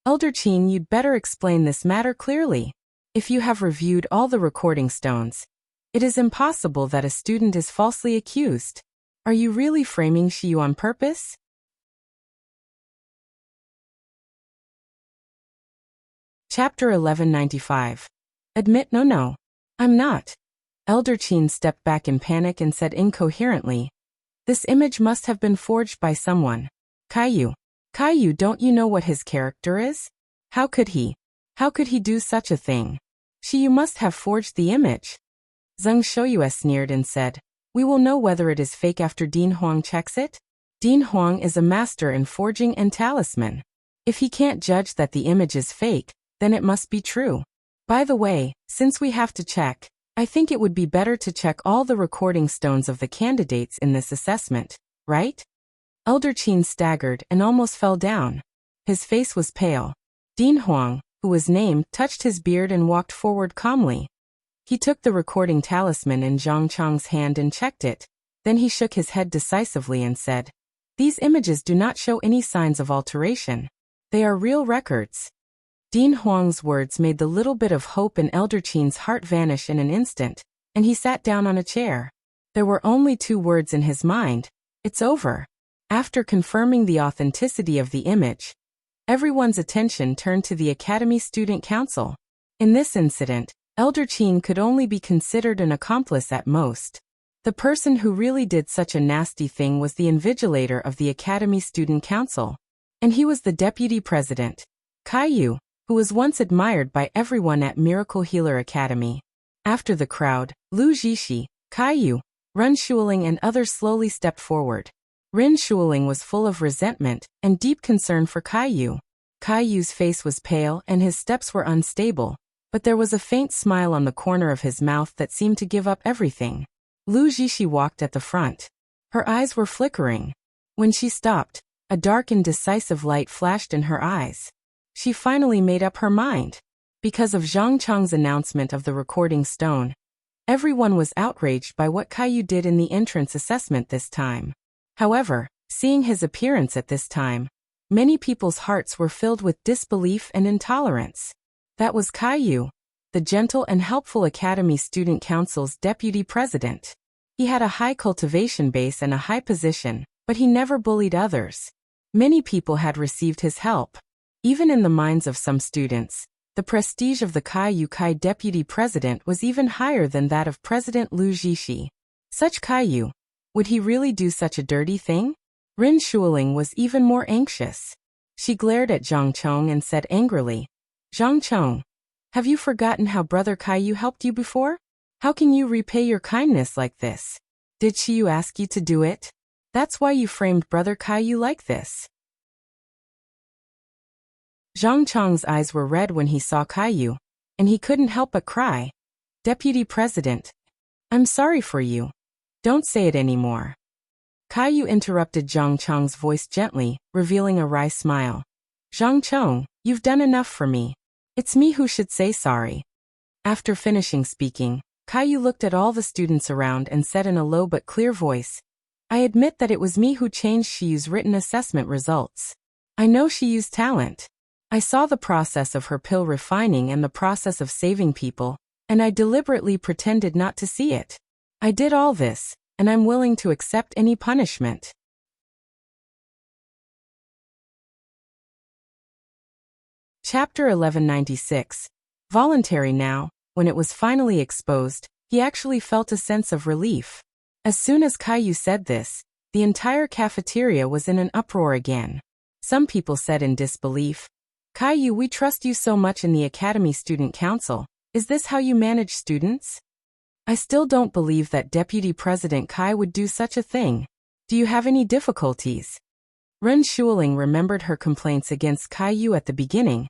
Elder Qin, you'd better explain this matter clearly. If you have reviewed all the recording stones, it is impossible that a student is falsely accused. Are you really framing Shiyu on purpose? Chapter 1195. Admit no, I'm not. Elder Qin stepped back in panic and said incoherently, this image must have been forged by someone. Kai Yu, don't you know what his character is? How could he do such a thing? Shiyu must have forged the image. Zheng Shoyue sneered and said, we will know whether it is fake after Dean Huang checks it. Dean Huang is a master in forging and talisman. If he can't judge that the image is fake, then it must be true. By the way, since we have to check, I think it would be better to check all the recording stones of the candidates in this assessment, right? Elder Qin staggered and almost fell down. His face was pale. Dean Huang, who was named, touched his beard and walked forward calmly. He took the recording talisman in Zhang Chong's hand and checked it. Then he shook his head decisively and said, these images do not show any signs of alteration. They are real records. Dean Huang's words made the little bit of hope in Elder Qin's heart vanish in an instant, and he sat down on a chair. There were only 2 words in his mind. It's over. After confirming the authenticity of the image, everyone's attention turned to the Academy Student Council. In this incident, Elder Qin could only be considered an accomplice at most. The person who really did such a nasty thing was the invigilator of the Academy Student Council. And he was the deputy president, Kai Yu. who was once admired by everyone at Miracle Healer Academy. After the crowd, Lu Zixi, Kaiyu, Ren Shuling and others slowly stepped forward. Ren Shuling was full of resentment and deep concern for Kaiyu. Kaiyu's face was pale and his steps were unstable, but there was a faint smile on the corner of his mouth that seemed to give up everything. Lu Zixi walked at the front. Her eyes were flickering. When she stopped, a dark and decisive light flashed in her eyes. She finally made up her mind. Because of Zhang Cheng's announcement of the recording stone, everyone was outraged by what Kaiyu did in the entrance assessment this time. However, seeing his appearance at this time, many people's hearts were filled with disbelief and intolerance. That was Kaiyu, the gentle and helpful Academy Student Council's deputy president. He had a high cultivation base and a high position, but he never bullied others. Many people had received his help. Even in the minds of some students, the prestige of the Kaiyu Kai deputy president was even higher than that of President Lu Zixi. Such Kaiyu, would he really do such a dirty thing? Ren Shuling was even more anxious. She glared at Zhang Chong and said angrily, "Zhang Chong, have you forgotten how Brother Kaiyu helped you before? How can you repay your kindness like this? Did Shiyu ask you to do it? That's why you framed Brother Kaiyu like this." Zhang Chong's eyes were red when he saw Kaiyu, and he couldn't help but cry. "Deputy President, I'm sorry for you. Don't say it anymore." Kaiyu interrupted Zhang Chong's voice gently, revealing a wry smile. "Zhang Chong, you've done enough for me. It's me who should say sorry." After finishing speaking, Kaiyu looked at all the students around and said in a low but clear voice, "I admit that it was me who changed Shiyu's written assessment results. I know Shiyu's talent. I saw the process of her pill refining and the process of saving people, and I deliberately pretended not to see it. I did all this, and I'm willing to accept any punishment." Chapter 1196. Voluntary. Now, when it was finally exposed, he actually felt a sense of relief. As soon as Kaiyu said this, the entire cafeteria was in an uproar again. Some people said in disbelief, "Kaiyu, we trust you so much in the Academy Student Council. Is this how you manage students? I still don't believe that Deputy President Kai would do such a thing. Do you have any difficulties?" Ren Shuling remembered her complaints against Kaiyu at the beginning,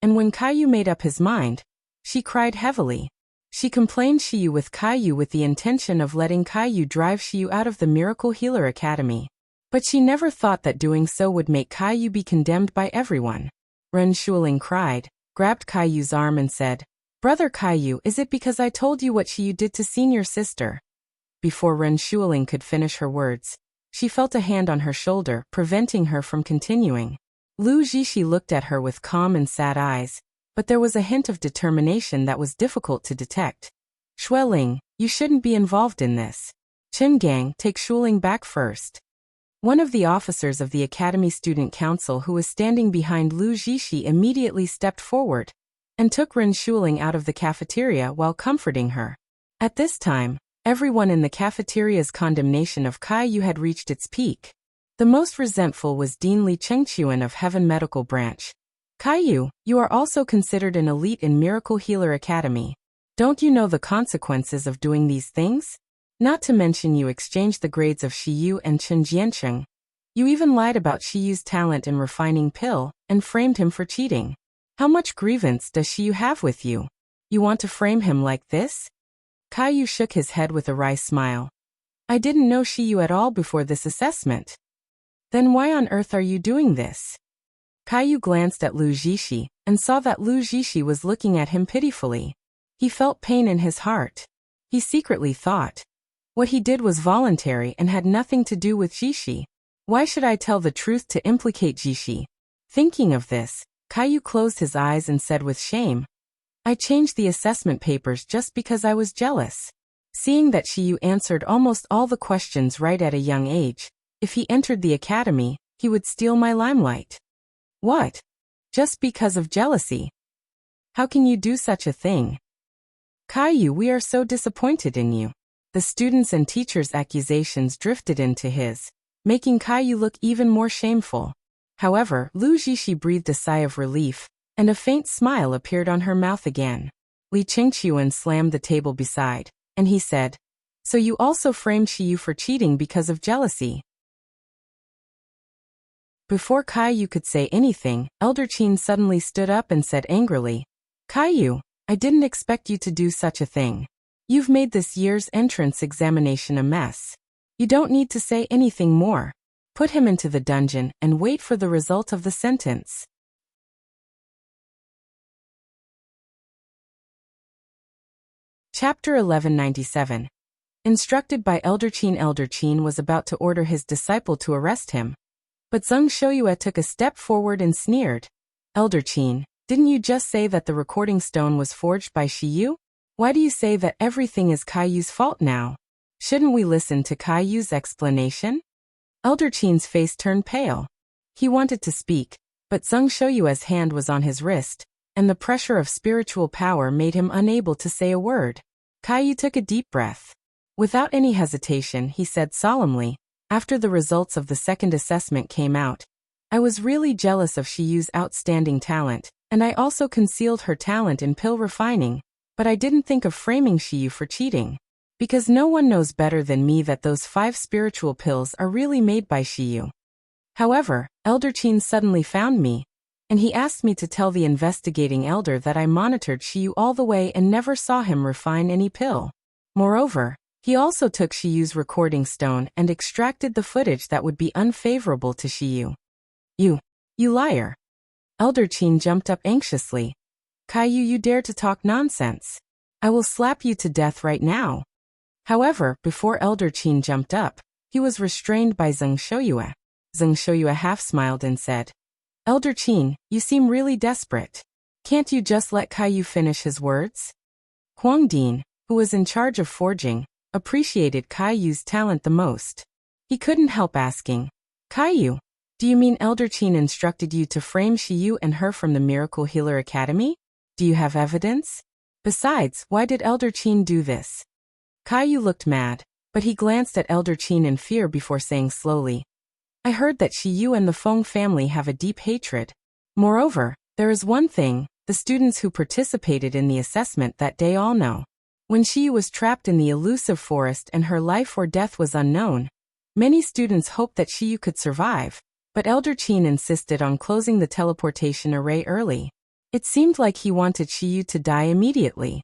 and when Kaiyu made up his mind, she cried heavily. She complained Shiyu with Kaiyu with the intention of letting Kaiyu drive Shiyu out of the Miracle Healer Academy. But she never thought that doing so would make Kaiyu be condemned by everyone. Ren Shuling cried, grabbed Kaiyu's arm and said, "Brother Kaiyu, is it because I told you what Shiyu did to senior sister?" Before Ren Shuling could finish her words, she felt a hand on her shoulder, preventing her from continuing. Lu Zixi looked at her with calm and sad eyes, but there was a hint of determination that was difficult to detect. "Xueling, you shouldn't be involved in this. Chen Gang, take Shuling back first." One of the officers of the Academy Student Council who was standing behind Lu Zixi immediately stepped forward and took Ren Shuling out of the cafeteria while comforting her. At this time, everyone in the cafeteria's condemnation of Kaiyu had reached its peak. The most resentful was Dean Li Chengchuan of Heaven Medical Branch. "Kaiyu, you are also considered an elite in Miracle Healer Academy. Don't you know the consequences of doing these things? Not to mention you exchanged the grades of Shiyu and Chen Jiancheng. You even lied about Shiyu's talent in refining pill and framed him for cheating. How much grievance does Shiyu have with you? You want to frame him like this?" Kaiyu shook his head with a wry smile. "I didn't know Shiyu at all before this assessment." "Then why on earth are you doing this?" Kaiyu glanced at Lu Zixi and saw that Lu Zixi was looking at him pitifully. He felt pain in his heart. He secretly thought, what he did was voluntary and had nothing to do with Zixi. Why should I tell the truth to implicate Zixi? Thinking of this, Kaiyu closed his eyes and said with shame, "I changed the assessment papers just because I was jealous." Seeing that Shiyu answered almost all the questions right at a young age, if he entered the academy, he would steal my limelight. What? Just because of jealousy? How can you do such a thing? Kaiyu, we are so disappointed in you. The students' and teachers' accusations drifted into his, making Kaiyu look even more shameful. However, Lu Zixi breathed a sigh of relief, and a faint smile appeared on her mouth again. Li Qingqiuan slammed the table beside, and he said, "So you also framed Shiyu for cheating because of jealousy?" Before Kaiyu could say anything, Elder Qin suddenly stood up and said angrily, "Kaiyu, I didn't expect you to do such a thing. You've made this year's entrance examination a mess. You don't need to say anything more. Put him into the dungeon and wait for the result of the sentence." Chapter 1197. Instructed by Elder Qin was about to order his disciple to arrest him. But Zheng Shouyue took a step forward and sneered. "Elder Qin, didn't you just say that the recording stone was forged by Shiyu? Why do you say that everything is Kaiyu's fault now? Shouldn't we listen to Kaiyu's explanation?" Elder Qin's face turned pale. He wanted to speak, but Zheng Shouyue's hand was on his wrist, and the pressure of spiritual power made him unable to say a word. Kaiyu took a deep breath. Without any hesitation, he said solemnly, "After the results of the second assessment came out, I was really jealous of Shiyu's outstanding talent, and I also concealed her talent in pill refining, but I didn't think of framing Shiyu for cheating. Because no one knows better than me that those 5 spiritual pills are really made by Shiyu. However, Elder Qin suddenly found me, and he asked me to tell the investigating elder that I monitored Shiyu all the way and never saw him refine any pill. Moreover, he also took Shiyu's recording stone and extracted the footage that would be unfavorable to Shiyu." You liar." Elder Qin jumped up anxiously. "Kaiyu, you dare to talk nonsense. I will slap you to death right now." However, before Elder Qin jumped up, he was restrained by Zheng Shouyue. Zheng Shouyue half-smiled and said, "Elder Qin, you seem really desperate. Can't you just let Kaiyu finish his words?" Huang, who was in charge of forging, appreciated Kaiyu's talent the most. He couldn't help asking, "Kaiyu, do you mean Elder Qin instructed you to frame Shiyu and her from the Miracle Healer Academy? Do you have evidence? Besides, why did Elder Qin do this?" Kaiyu looked mad, but he glanced at Elder Qin in fear before saying slowly, "I heard that Shiyu and the Feng family have a deep hatred. Moreover, there is one thing, the students who participated in the assessment that day all know. When Shiyu was trapped in the elusive forest and her life or death was unknown, many students hoped that Shiyu could survive, but Elder Qin insisted on closing the teleportation array early. It seemed like he wanted Shiyu to die immediately.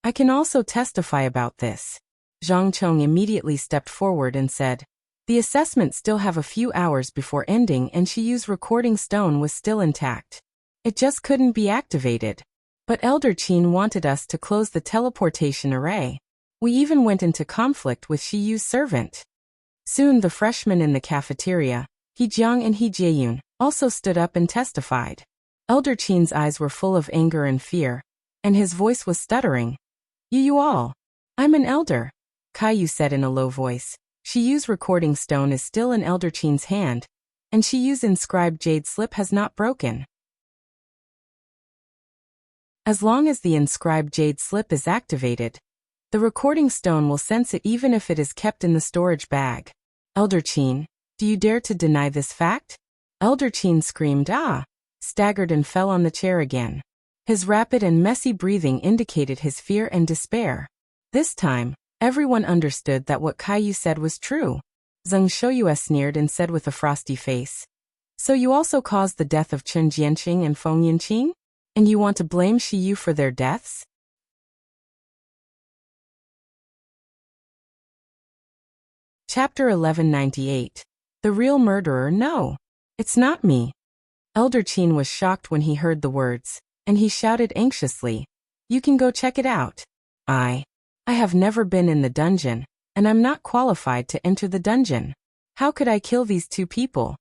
I can also testify about this." Zhang Chong immediately stepped forward and said, "The assessment still have a few hours before ending and Shiyu's recording stone was still intact. It just couldn't be activated. But Elder Qin wanted us to close the teleportation array. We even went into conflict with Shiyu's servant." Soon the freshmen in the cafeteria, He Jiang and He Jieyun, also stood up and testified. Elder Qin's eyes were full of anger and fear, and his voice was stuttering. You all. I'm an elder," Kaiyu said in a low voice. Shiyu's recording stone is still in Elder Qin's hand, and Shiyu's inscribed jade slip has not broken. As long as the inscribed jade slip is activated, the recording stone will sense it even if it is kept in the storage bag. Elder Qin, do you dare to deny this fact? Elder Qin screamed, staggered and fell on the chair again. His rapid and messy breathing indicated his fear and despair. This time, everyone understood that what Kaiyu said was true. Zheng Shouyue sneered and said with a frosty face, "So you also caused the death of Chen Jianqing and Feng Yinqing? And you want to blame Shiyu for their deaths?" Chapter 1198. The real murderer? No. It's not me. Elder Qin was shocked when he heard the words, and he shouted anxiously, "You can go check it out. I have never been in the dungeon, and I'm not qualified to enter the dungeon. How could I kill these two people?"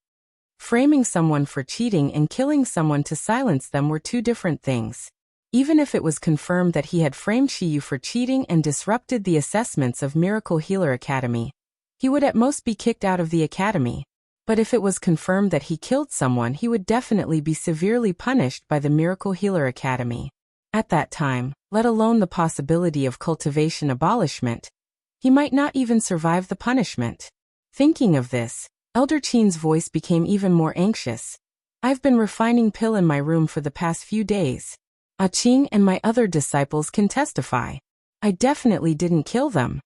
Framing someone for cheating and killing someone to silence them were two different things. Even if it was confirmed that he had framed Shiyu for cheating and disrupted the assessments of Miracle Healer Academy, he would at most be kicked out of the academy. But if it was confirmed that he killed someone, he would definitely be severely punished by the Miracle Healer Academy. At that time, let alone the possibility of cultivation abolishment, he might not even survive the punishment. Thinking of this, Elder Qin's voice became even more anxious. I've been refining pill in my room for the past few days. Qing and my other disciples can testify. I definitely didn't kill them.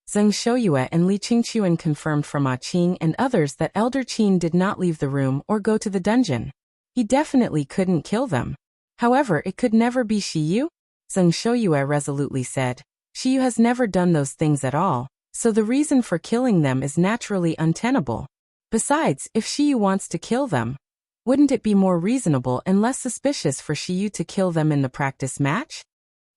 Zheng Shouyue and Li Qingquan confirmed from Qing and others that Elder Qin did not leave the room or go to the dungeon. He definitely couldn't kill them. However, it could never be Shiyu? Zheng Shouyue resolutely said. Shiyu has never done those things at all, so the reason for killing them is naturally untenable. Besides, if Shiyu wants to kill them, wouldn't it be more reasonable and less suspicious for Shiyu to kill them in the practice match?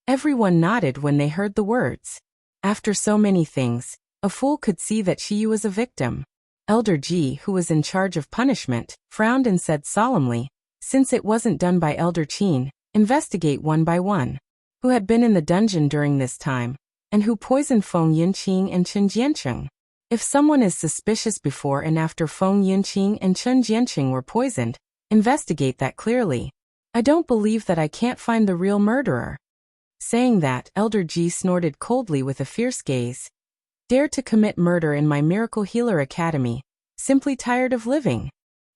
Everyone nodded when they heard the words. After so many things, a fool could see that Shiyu was a victim. Elder Ji, who was in charge of punishment, frowned and said solemnly, since it wasn't done by Elder Qin, investigate one by one. Who had been in the dungeon during this time, and who poisoned Feng Yunqing and Chen Jiancheng? If someone is suspicious before and after Feng Yunqing and Chen Jiancheng were poisoned, investigate that clearly. I don't believe that I can't find the real murderer. Saying that, Elder Ji snorted coldly with a fierce gaze. Dare to commit murder in my Miracle Healer Academy. Simply tired of living.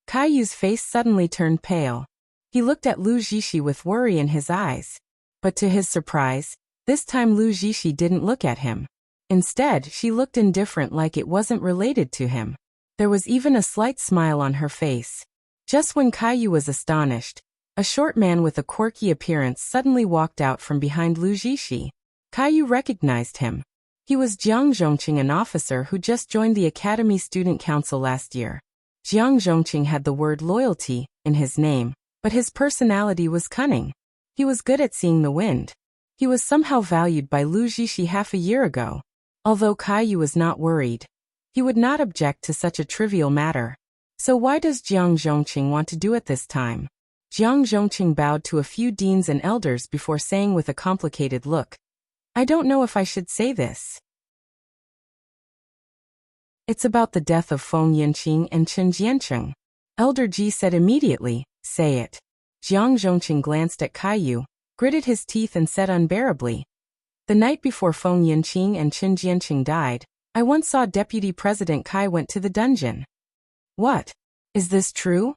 Caillou's face suddenly turned pale. He looked at Lu Zixi with worry in his eyes. But to his surprise, this time Lu Zixi didn't look at him. Instead, she looked indifferent, like it wasn't related to him. There was even a slight smile on her face. Just when Caillou was astonished, a short man with a quirky appearance suddenly walked out from behind Lu Zixi. Caillou recognized him. He was Jiang Zhongqing, an officer who just joined the Academy Student Council last year. Jiang Zhongqing had the word loyalty in his name, but his personality was cunning. He was good at seeing the wind. He was somehow valued by Lu Zixi half a year ago. Although Caillou was not worried, he would not object to such a trivial matter. So why does Jiang Zhongqing want to do it this time? Jiang Zhongqing bowed to a few deans and elders before saying with a complicated look, I don't know if I should say this. It's about the death of Feng Yunqing and Chen Jiancheng. Elder Ji said immediately, say it. Jiang Zhongqing glanced at Caillou, gritted his teeth and said unbearably, the night before Feng Yunqing and Chen Jiancheng died, I once saw Deputy President Kai went to the dungeon. What? Is this true?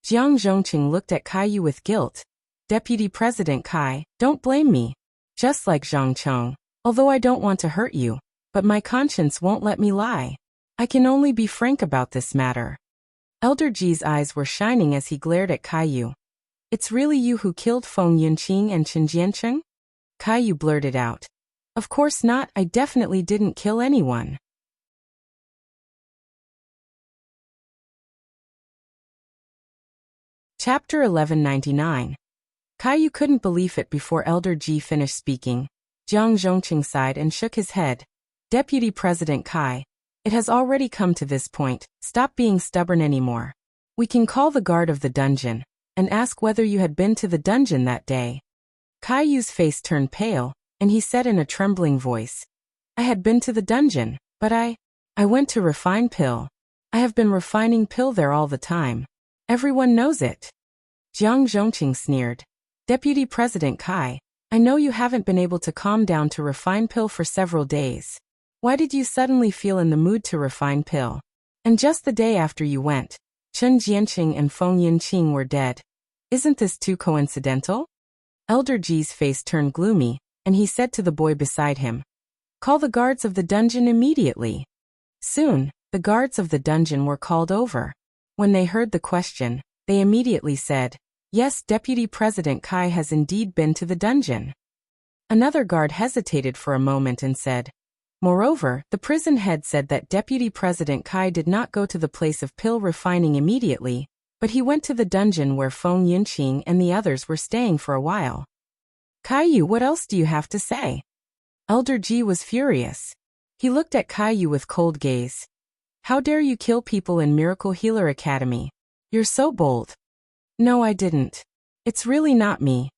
Jiang Zhongqing looked at Caillou with guilt. Deputy President Kai, don't blame me. Just like Zhang Cheng, although I don't want to hurt you, but my conscience won't let me lie. I can only be frank about this matter. Elder Ji's eyes were shining as he glared at Caillou. It's really you who killed Feng Yunqing and Chen Jiancheng? Caillou blurted out. Of course not, I definitely didn't kill anyone. Chapter 1199. Caillou couldn't believe it before Elder Ji finished speaking. Jiang Zhongqing sighed and shook his head. Deputy President Kai, it has already come to this point, stop being stubborn anymore. We can call the guard of the dungeon and ask whether you had been to the dungeon that day. Caillou's face turned pale, and he said in a trembling voice, I had been to the dungeon, but I went to refine pill. I have been refining pill there all the time. Everyone knows it. Jiang Zhongqing sneered. Deputy President Kai, I know you haven't been able to calm down to refine pill for several days. Why did you suddenly feel in the mood to refine pill? And just the day after you went, Chen Jiancheng and Feng Yunqing were dead. Isn't this too coincidental? Elder Ji's face turned gloomy, and he said to the boy beside him, call the guards of the dungeon immediately. Soon, the guards of the dungeon were called over. When they heard the question, they immediately said, yes, Deputy President Kai has indeed been to the dungeon. Another guard hesitated for a moment and said, moreover, the prison head said that Deputy President Kai did not go to the place of pill refining immediately, but he went to the dungeon where Feng Yunqing and the others were staying for a while. Caillou, what else do you have to say? Elder Ji was furious. He looked at Caillou with cold gaze. How dare you kill people in Miracle Healer Academy? You're so bold. No, I didn't. It's really not me.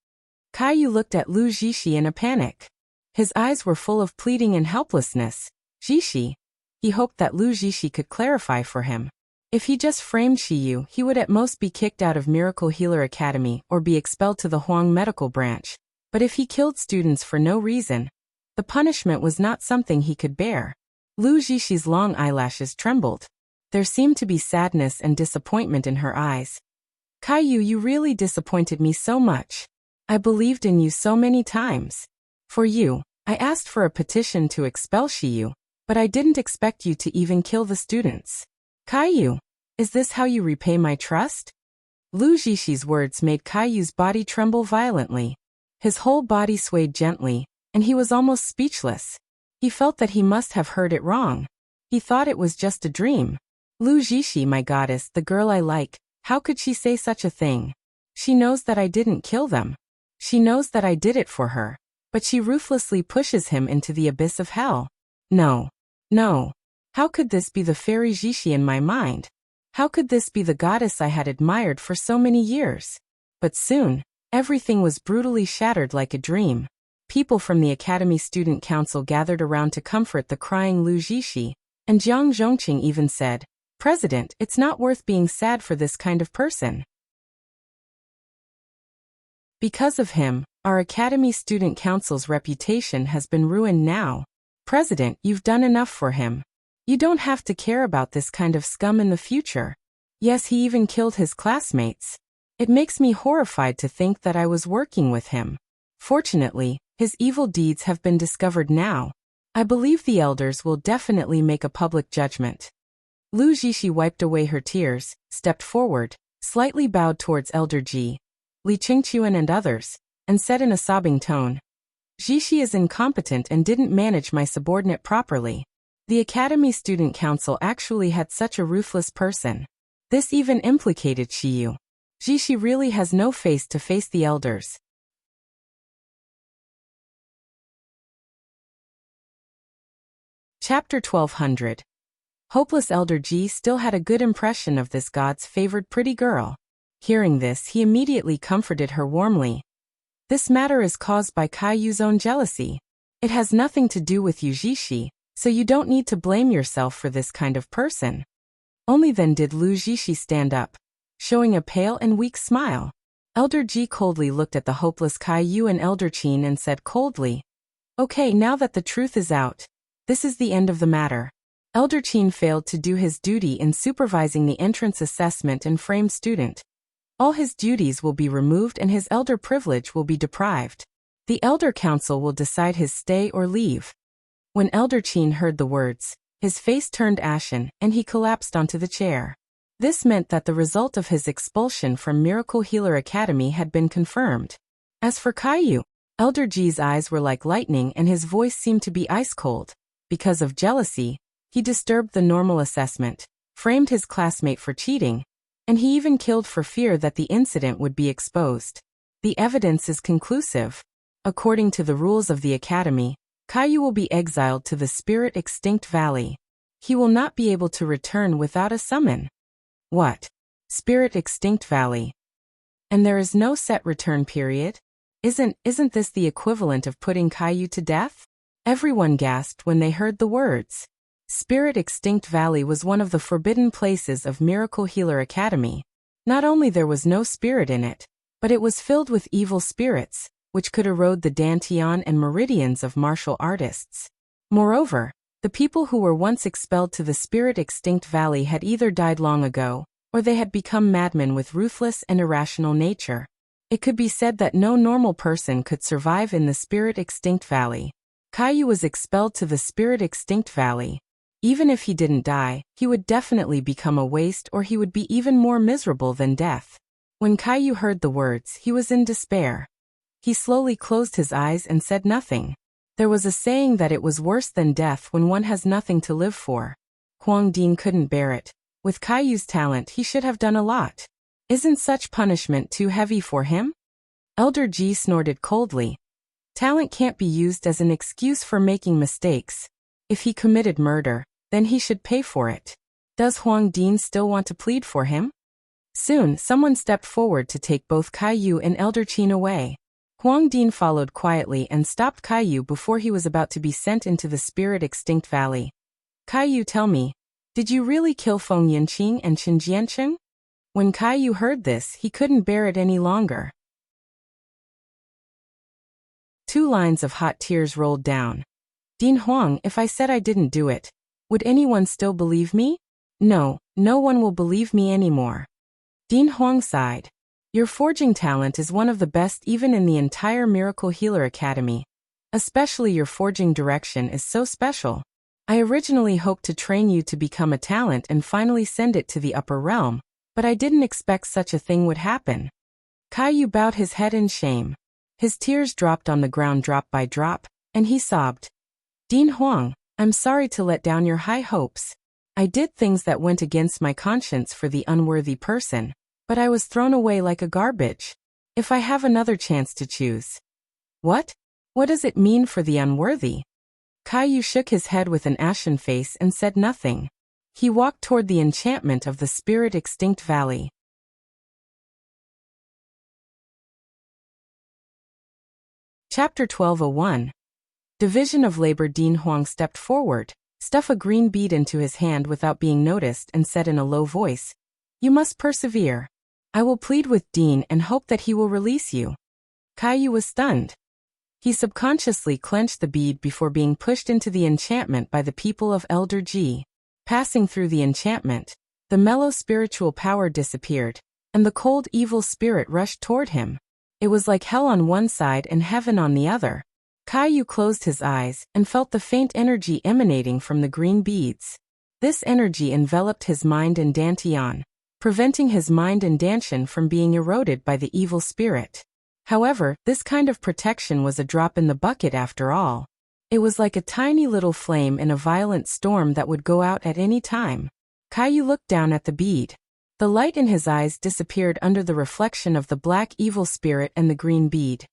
Caillou looked at Lu Zixi in a panic. His eyes were full of pleading and helplessness. Zixi. He hoped that Lu Zixi could clarify for him. If he just framed Shiyu, he would at most be kicked out of Miracle Healer Academy or be expelled to the Huang medical branch. But if he killed students for no reason, the punishment was not something he could bear. Lu Zixi's long eyelashes trembled. There seemed to be sadness and disappointment in her eyes. Caillou, you really disappointed me so much. I believed in you so many times. For you, I asked for a petition to expel Shiyu, but I didn't expect you to even kill the students. Caillou, is this how you repay my trust? Lu Zhishi's words made Caillou's body tremble violently. His whole body swayed gently, and he was almost speechless. He felt that he must have heard it wrong. He thought it was just a dream. Lu Zhishi, my goddess, the girl I like, how could she say such a thing? She knows that I didn't kill them. She knows that I did it for her. But she ruthlessly pushes him into the abyss of hell. No. No. How could this be the fairy Zhishi in my mind? How could this be the goddess I had admired for so many years? But soon, everything was brutally shattered like a dream. People from the Academy Student Council gathered around to comfort the crying Lu Zhishi, and Jiang Zhongqing even said, "President, it's not worth being sad for this kind of person. Because of him, our Academy Student Council's reputation has been ruined now. President, you've done enough for him. You don't have to care about this kind of scum in the future. Yes, he even killed his classmates. It makes me horrified to think that I was working with him. Fortunately, his evil deeds have been discovered now. I believe the elders will definitely make a public judgment." Lu Zhishi wiped away her tears, stepped forward, slightly bowed towards Elder Ji, Li Qingquan and others, and said in a sobbing tone, "Zhishi is incompetent and didn't manage my subordinate properly. The Academy Student Council actually had such a ruthless person. This even implicated Shiyu. Zhishi really has no face to face the elders." Chapter 1200. Hopeless Elder Ji still had a good impression of this god's favored pretty girl. Hearing this, he immediately comforted her warmly. "This matter is caused by Caillou's own jealousy. It has nothing to do with you, Zhishi, so you don't need to blame yourself for this kind of person." Only then did Lu Zhishi stand up, showing a pale and weak smile. Elder Ji coldly looked at the hopeless Caillou and Elder Qin and said coldly, "Okay, now that the truth is out, this is the end of the matter." Elder Qin failed to do his duty in supervising the entrance assessment and framed student. All his duties will be removed and his elder privilege will be deprived. The Elder Council will decide his stay or leave. When Elder Qin heard the words, his face turned ashen and he collapsed onto the chair. This meant that the result of his expulsion from Miracle Healer Academy had been confirmed. As for Caillou, Elder Ji's eyes were like lightning and his voice seemed to be ice cold. Because of jealousy, he disturbed the normal assessment, framed his classmate for cheating, and he even killed for fear that the incident would be exposed. The evidence is conclusive. According to the rules of the Academy, Caillou will be exiled to the Spirit Extinct Valley. He will not be able to return without a summon. What? Spirit Extinct Valley? And there is no set return period? Isn't this the equivalent of putting Caillou to death? Everyone gasped when they heard the words. Spirit Extinct Valley was one of the forbidden places of Miracle Healer Academy. Not only there was no spirit in it, but it was filled with evil spirits, which could erode the dantian and meridians of martial artists. Moreover, the people who were once expelled to the Spirit Extinct Valley had either died long ago, or they had become madmen with ruthless and irrational nature. It could be said that no normal person could survive in the Spirit Extinct Valley. Caillou was expelled to the Spirit Extinct Valley. Even if he didn't die, he would definitely become a waste or he would be even more miserable than death. When Caillou heard the words, he was in despair. He slowly closed his eyes and said nothing. There was a saying that it was worse than death when one has nothing to live for. Huang couldn't bear it. With Caillou's talent, he should have done a lot. Isn't such punishment too heavy for him? Elder Ji snorted coldly. Talent can't be used as an excuse for making mistakes. If he committed murder, then he should pay for it. Does Huang still want to plead for him? Soon, someone stepped forward to take both Caillou and Elder Qin away. Huang followed quietly and stopped Caillou before he was about to be sent into the Spirit Extinct Valley. Caillou, tell me, did you really kill Feng Yinqing and Qin Jiancheng? When Caillou heard this, he couldn't bear it any longer. 2 lines of hot tears rolled down. Dean Huang, if I said I didn't do it, would anyone still believe me? No, no one will believe me anymore. Dean Huang sighed. Your forging talent is one of the best even in the entire Miracle Healer Academy. Especially your forging direction is so special. I originally hoped to train you to become a talent and finally send it to the upper realm, but I didn't expect such a thing would happen. Caillou bowed his head in shame. His tears dropped on the ground drop by drop, and he sobbed. Dean Huang, I'm sorry to let down your high hopes. I did things that went against my conscience for the unworthy person, but I was thrown away like a garbage. If I have another chance to choose. What? What does it mean for the unworthy? Caillou shook his head with an ashen face and said nothing. He walked toward the enchantment of the Spirit Extinct Valley. Chapter 12:01. Division of Labor. Dean Huang stepped forward, stuffed a green bead into his hand without being noticed and said in a low voice, You must persevere. I will plead with Dean and hope that he will release you. Caillou was stunned. He subconsciously clenched the bead before being pushed into the enchantment by the people of Elder G. Passing through the enchantment, the mellow spiritual power disappeared, and the cold evil spirit rushed toward him. It was like hell on one side and heaven on the other. Caillou closed his eyes and felt the faint energy emanating from the green beads. This energy enveloped his mind and dantian, preventing his mind and dantian from being eroded by the evil spirit. However, this kind of protection was a drop in the bucket after all. It was like a tiny little flame in a violent storm that would go out at any time. Caillou looked down at the bead. The light in his eyes disappeared under the reflection of the black evil spirit and the green bead.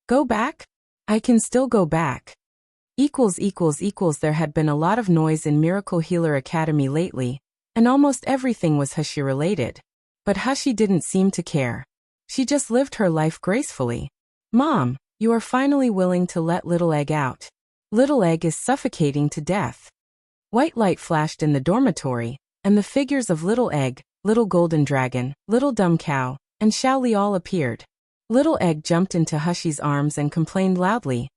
Go back? I can still go back. There had been a lot of noise in Miracle Healer Academy lately, and almost everything was Huxia related. But Huxia didn't seem to care. She just lived her life gracefully. Mom, you are finally willing to let Little Egg out. Little Egg is suffocating to death. White light flashed in the dormitory, and the figures of Little Egg, Little Golden Dragon, Little Dumb Cow, and Xiaoli all appeared. Little Egg jumped into Huxia's arms and complained loudly.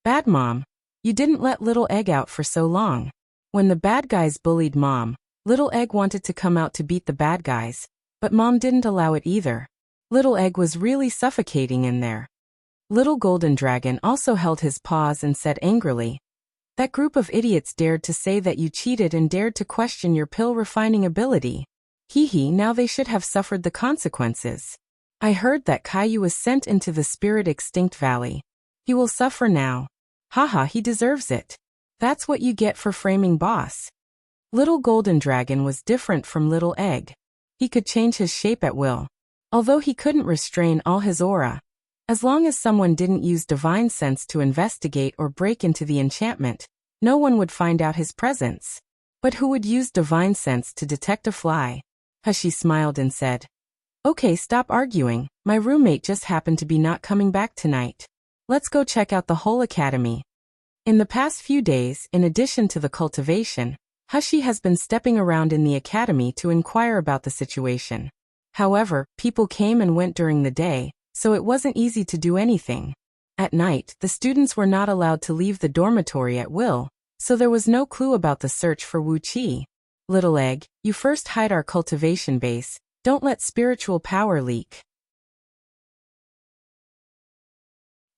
Bad Mom, you didn't let Little Egg out for so long. When the bad guys bullied Mom, Little Egg wanted to come out to beat the bad guys, but Mom didn't allow it either. Little Egg was really suffocating in there. Little Golden Dragon also held his paws and said angrily, That group of idiots dared to say that you cheated and dared to question your pill refining ability. Now they should have suffered the consequences. I heard that Caillou was sent into the Spirit Extinct Valley. He will suffer now. Haha, he deserves it. That's what you get for framing boss. Little Golden Dragon was different from Little Egg. He could change his shape at will. Although he couldn't restrain all his aura. As long as someone didn't use divine sense to investigate or break into the enchantment, no one would find out his presence. But who would use divine sense to detect a fly? Huxia smiled and said, Okay, stop arguing. My roommate just happened to be not coming back tonight. Let's go check out the whole academy. In the past few days, in addition to the cultivation, Huxia has been stepping around in the academy to inquire about the situation. However, people came and went during the day, so it wasn't easy to do anything. At night, the students were not allowed to leave the dormitory at will, so there was no clue about the search for Wuxia. Little Egg, you first hide our cultivation base, don't let spiritual power leak.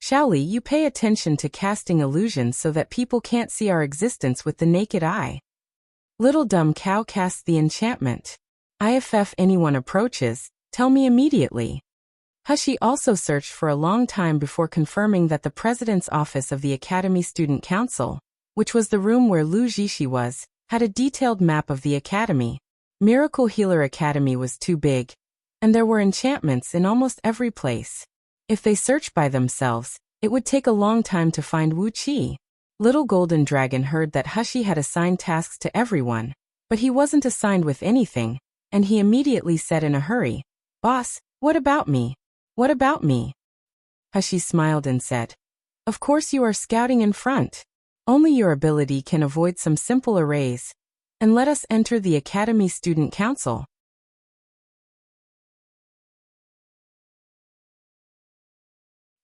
Xiaoli, you pay attention to casting illusions so that people can't see our existence with the naked eye. Little Dumb Cow casts the enchantment. If anyone approaches, tell me immediately. Huxia also searched for a long time before confirming that the president's office of the Academy Student Council, which was the room where Lu Zixi was, had a detailed map of the academy. Miracle Healer Academy was too big, and there were enchantments in almost every place. If they searched by themselves, it would take a long time to find Wuxia. Little Golden Dragon heard that Huxia had assigned tasks to everyone, but he wasn't assigned with anything, and he immediately said in a hurry, Boss, what about me? What about me? Huxia smiled and said, Of course you are scouting in front. Only your ability can avoid some simple arrays. And let us enter the Academy Student Council.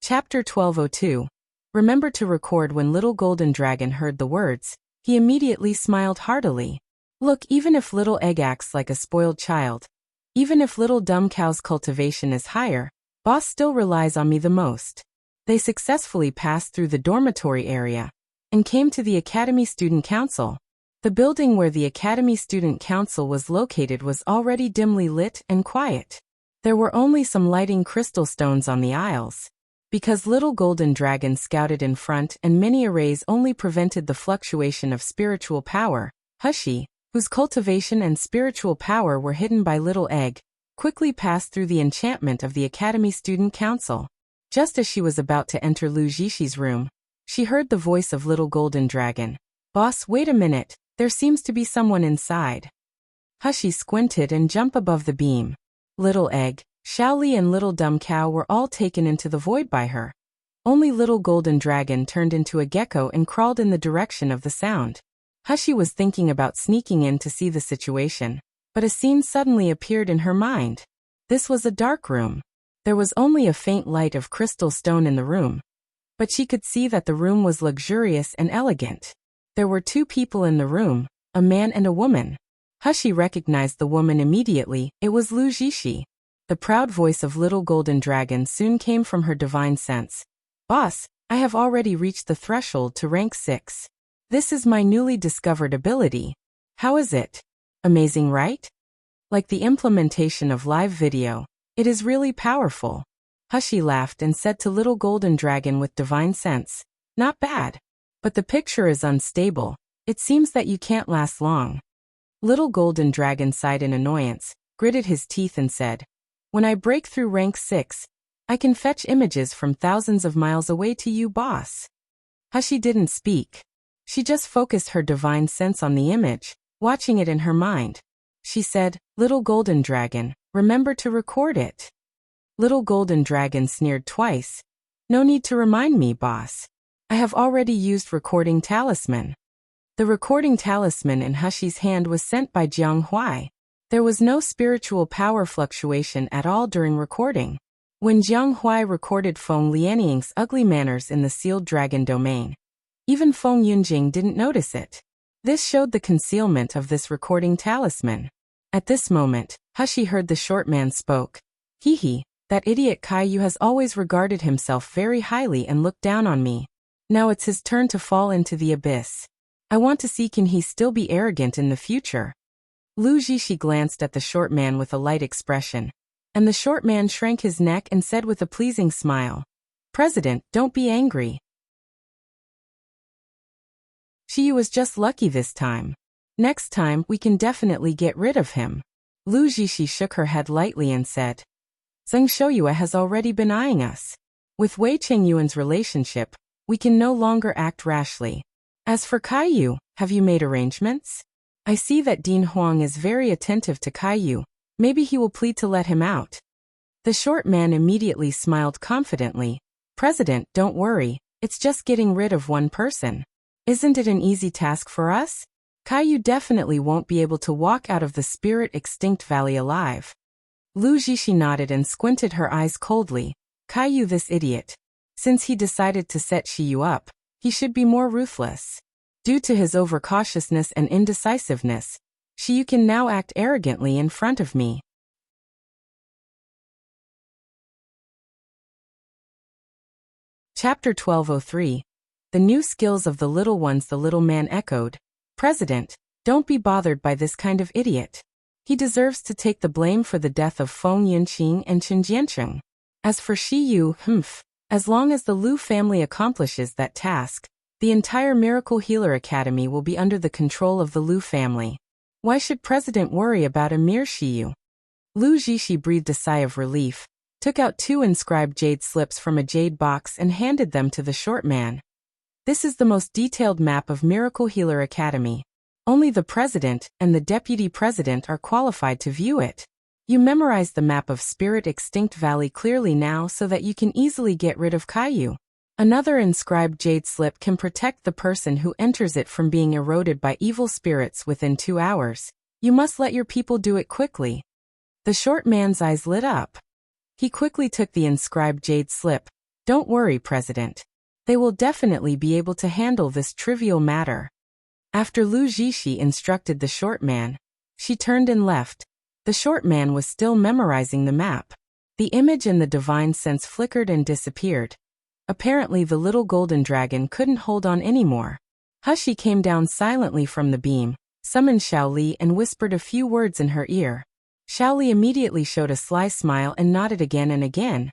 Chapter 12:02. Remember to record. When Little Golden Dragon heard the words, he immediately smiled heartily. Look, even if Little Egg acts like a spoiled child, Even if little dumb cow's cultivation is higher, boss still relies on me the most. They successfully passed through the dormitory area and came to the Academy Student Council. The building where the Academy Student Council was located was already dimly lit and quiet. There were only some lighting crystal stones on the aisles. Because little golden dragon scouted in front and many arrays only prevented the fluctuation of spiritual power, Hushi, whose cultivation and spiritual power were hidden by little egg, quickly passed through the enchantment of the Academy Student Council. Just as she was about to enter Lu Jishi's room, she heard the voice of little golden dragon. Boss, wait a minute, there seems to be someone inside. Hushi squinted and jumped above the beam. Little egg, Shaoli and little dumb cow were all taken into the void by her. Only little golden dragon turned into a gecko and crawled in the direction of the sound. Hushi was thinking about sneaking in to see the situation, but a scene suddenly appeared in her mind. This was a dark room. There was only a faint light of crystal stone in the room, but she could see that the room was luxurious and elegant. There were two people in the room, a man and a woman. Hushi recognized the woman immediately. It was Lu Jishi. The proud voice of little golden dragon soon came from her divine sense. Boss, I have already reached the threshold to rank 6. This is my newly discovered ability. How is it? Amazing, right? Like the implementation of live video, it is really powerful. Hushi laughed and said to little golden dragon with divine sense, not bad. But the picture is unstable. It seems that you can't last long. Little golden dragon sighed in annoyance, gritted his teeth and said, when I break through rank 6, I can fetch images from thousands of miles away to you, boss. Hushi didn't speak. She just focused her divine sense on the image, watching it in her mind. She said, little golden dragon, remember to record it. Little golden dragon sneered twice. No need to remind me, boss. I have already used recording talisman. The recording talisman in Hushi's hand was sent by Jiang Huai. There was no spiritual power fluctuation at all during recording. When Jiang Huai recorded Feng Lianying's ugly manners in the sealed dragon domain, even Feng Yunjing didn't notice it. This showed the concealment of this recording talisman. At this moment, Hushi heard the short man spoke. Hee, that idiot Kaiyu has always regarded himself very highly and looked down on me. Now it's his turn to fall into the abyss. I want to see can he still be arrogant in the future. Lu Jishi glanced at the short man with a light expression, and the short man shrank his neck and said with a pleasing smile, President, don't be angry. Shiyu was just lucky this time. Next time, we can definitely get rid of him. Lu Jishi shook her head lightly and said, Zheng Shouyue has already been eyeing us. With Wei Chengyuan's relationship, we can no longer act rashly. As for Kaiyu, have you made arrangements? I see that Dean Huang is very attentive to Kaiyu. Maybe he will plead to let him out. The short man immediately smiled confidently. President, don't worry, it's just getting rid of one person. Isn't it an easy task for us? Kaiyu definitely won't be able to walk out of the spirit extinct valley alive. Lu Jishi nodded and squinted her eyes coldly. Kaiyu, this idiot. Since he decided to set Shiyu up, he should be more ruthless. Due to his overcautiousness and indecisiveness, Shiyu can now act arrogantly in front of me. Chapter 1203. The new skills of the little ones. The little man echoed. President, don't be bothered by this kind of idiot. He deserves to take the blame for the death of Feng Yunqing and Chen Jiancheng. As for Shiyu, as long as the Lu family accomplishes that task, the entire Miracle Healer Academy will be under the control of the Lu family. Why should President worry about a mere Shiyu? Lu Jishi breathed a sigh of relief, took out 2 inscribed jade slips from a jade box and handed them to the short man. This is the most detailed map of Miracle Healer Academy. Only the president and the deputy president are qualified to view it. You memorize the map of Spirit Extinct Valley clearly now so that you can easily get rid of Kaiyu. Another inscribed jade slip can protect the person who enters it from being eroded by evil spirits within 2 hours. You must let your people do it quickly. The short man's eyes lit up. He quickly took the inscribed jade slip. Don't worry, President. They will definitely be able to handle this trivial matter. After Lu Jishi instructed the short man, she turned and left. The short man was still memorizing the map. The image and the divine sense flickered and disappeared. Apparently the little golden dragon couldn't hold on anymore. Hushi came down silently from the beam, summoned Xiaoli and whispered a few words in her ear. Xiaoli immediately showed a sly smile and nodded again and again.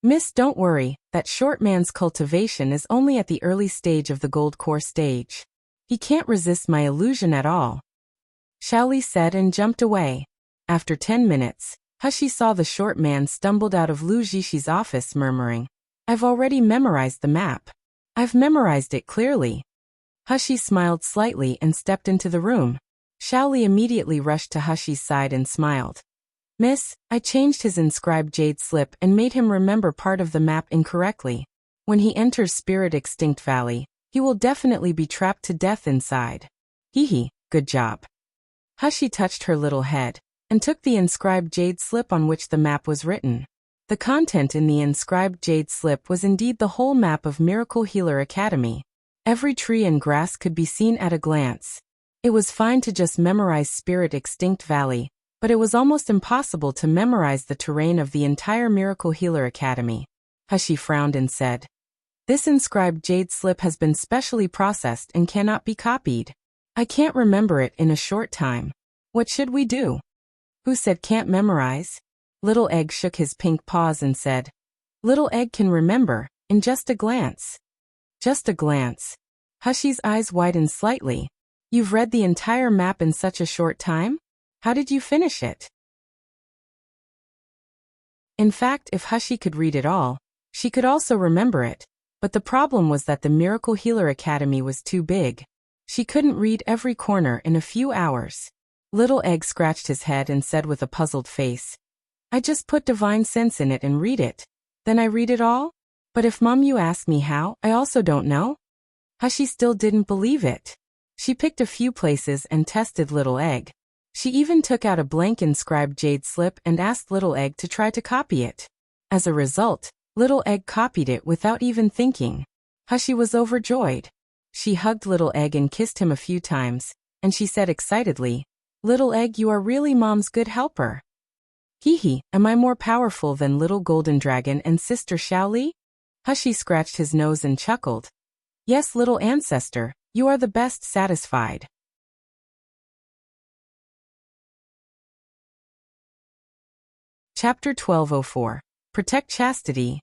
Miss, don't worry, that short man's cultivation is only at the early stage of the gold core stage. He can't resist my illusion at all. Xiaoli said and jumped away. After 10 minutes, Hushi saw the short man stumbled out of Lu Jishi's office murmuring, I've already memorized the map. I've memorized it clearly. Hushi smiled slightly and stepped into the room. Xiaoli immediately rushed to Hushi's side and smiled. Miss, I changed his inscribed jade slip and made him remember part of the map incorrectly. When he enters Spirit Extinct Valley, he will definitely be trapped to death inside. Hee, good job. Hushi touched her little head and took the inscribed jade slip on which the map was written. The content in the inscribed jade slip was indeed the whole map of Miracle Healer Academy. Every tree and grass could be seen at a glance. It was fine to just memorize Spirit Extinct Valley, but it was almost impossible to memorize the terrain of the entire Miracle Healer Academy. Hushi frowned and said, This inscribed jade slip has been specially processed and cannot be copied. I can't remember it in a short time. What should we do? Who said can't memorize? Little Egg shook his pink paws and said, Little Egg can remember, in just a glance. Just a glance. Hushi's eyes widened slightly. You've read the entire map in such a short time? How did you finish it? In fact, if Hushi could read it all, she could also remember it, but the problem was that the Miracle Healer Academy was too big. She couldn't read every corner in a few hours. Little Egg scratched his head and said with a puzzled face, I just put divine sense in it and read it. Then I read it all? But if Mom you ask me how, I also don't know. Hushi still didn't believe it. She picked a few places and tested Little Egg. She even took out a blank inscribed jade slip and asked Little Egg to try to copy it. As a result, Little Egg copied it without even thinking. Hushi was overjoyed. She hugged Little Egg and kissed him a few times, and she said excitedly, Little Egg, you are really Mom's good helper. Hee, am I more powerful than Little Golden Dragon and Sister Xiaoli? Hushi scratched his nose and chuckled. Yes, little ancestor, you are the best satisfied. Chapter 1204. Protect Chastity.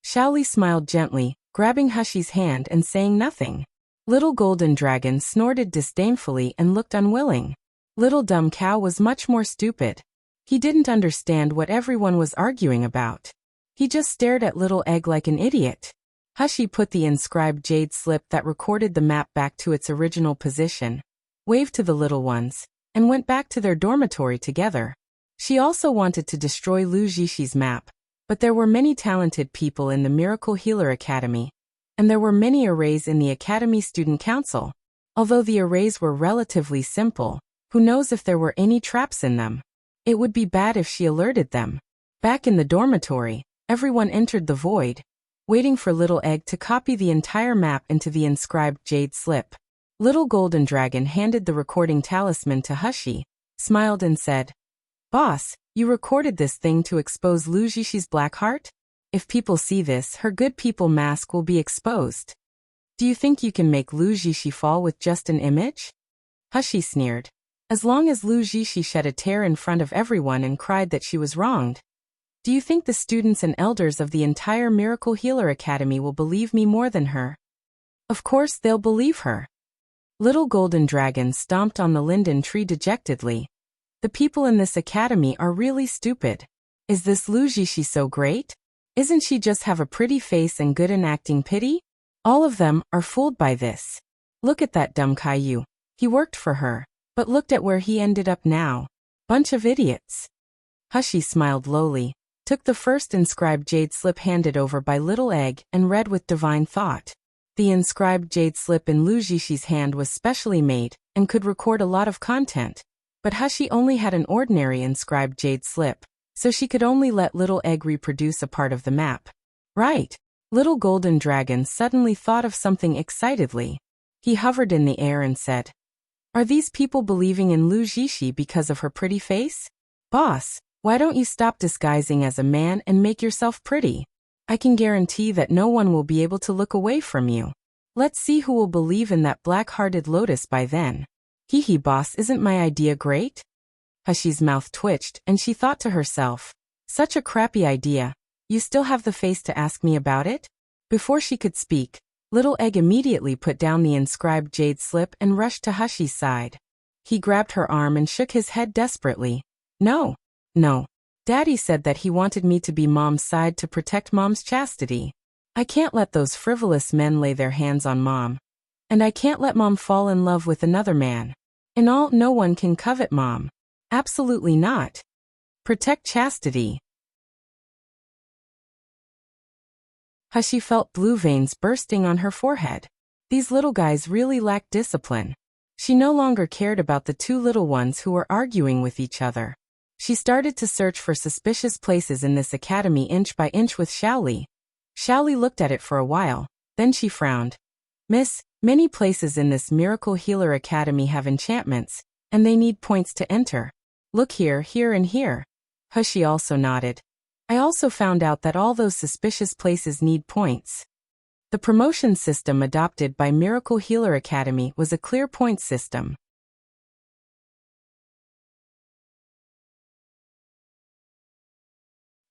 Xiaoli smiled gently, grabbing Hushi's hand and saying nothing. Little Golden Dragon snorted disdainfully and looked unwilling. Little Dumb Cow was much more stupid. He didn't understand what everyone was arguing about. He just stared at Little Egg like an idiot. Hushi put the inscribed jade slip that recorded the map back to its original position, waved to the little ones, and went back to their dormitory together. She also wanted to destroy Lu Jishi's map, but there were many talented people in the Miracle Healer Academy, and there were many arrays in the Academy Student Council. Although the arrays were relatively simple, who knows if there were any traps in them? It would be bad if she alerted them. Back in the dormitory, everyone entered the void, waiting for Little Egg to copy the entire map into the inscribed jade slip. Little Golden Dragon handed the recording talisman to Hushi, smiled and said, Boss, you recorded this thing to expose Lu Jishi's black heart? If people see this, her good people mask will be exposed. Do you think you can make Lu Jishi fall with just an image? Hushi sneered. As long as Lu Jishi shed a tear in front of everyone and cried that she was wronged. Do you think the students and elders of the entire Miracle Healer Academy will believe me more than her? Of course they'll believe her. Little Golden Dragon stomped on the linden tree dejectedly. The people in this academy are really stupid. Is this Lu Jishi so great? Isn't she just have a pretty face and good in acting pity? All of them are fooled by this. Look at that dumb Caillou. He worked for her, but looked at where he ended up now. Bunch of idiots. Hushi smiled lowly, took the first inscribed jade slip handed over by Little Egg and read with divine thought. The inscribed jade slip in Lu Jishi's hand was specially made and could record a lot of content, but Hushi only had an ordinary inscribed jade slip, so she could only let Little Egg reproduce a part of the map. Right. Little Golden Dragon suddenly thought of something excitedly. He hovered in the air and said, Are these people believing in Lu Jishi because of her pretty face? Boss, why don't you stop disguising as a man and make yourself pretty? I can guarantee that no one will be able to look away from you. Let's see who will believe in that black-hearted lotus by then. Hee boss, isn't my idea great? Hushy's mouth twitched and she thought to herself, such a crappy idea. You still have the face to ask me about it? Before she could speak, Little Egg immediately put down the inscribed jade slip and rushed to Hushy's side. He grabbed her arm and shook his head desperately. No. Daddy said that he wanted me to be Mom's side to protect Mom's chastity. I can't let those frivolous men lay their hands on Mom. And I can't let Mom fall in love with another man. In all, no one can covet Mom. Absolutely not. Protect chastity. Hushy felt blue veins bursting on her forehead. These little guys really lacked discipline. She no longer cared about the two little ones who were arguing with each other. She started to search for suspicious places in this academy inch by inch with Xiaoli. Xiaoli looked at it for a while, then she frowned. Miss, many places in this Miracle Healer Academy have enchantments, and they need points to enter. Look here, here and here. Hushy also nodded. I also found out that all those suspicious places need points. The promotion system adopted by Miracle Healer Academy was a clear point system.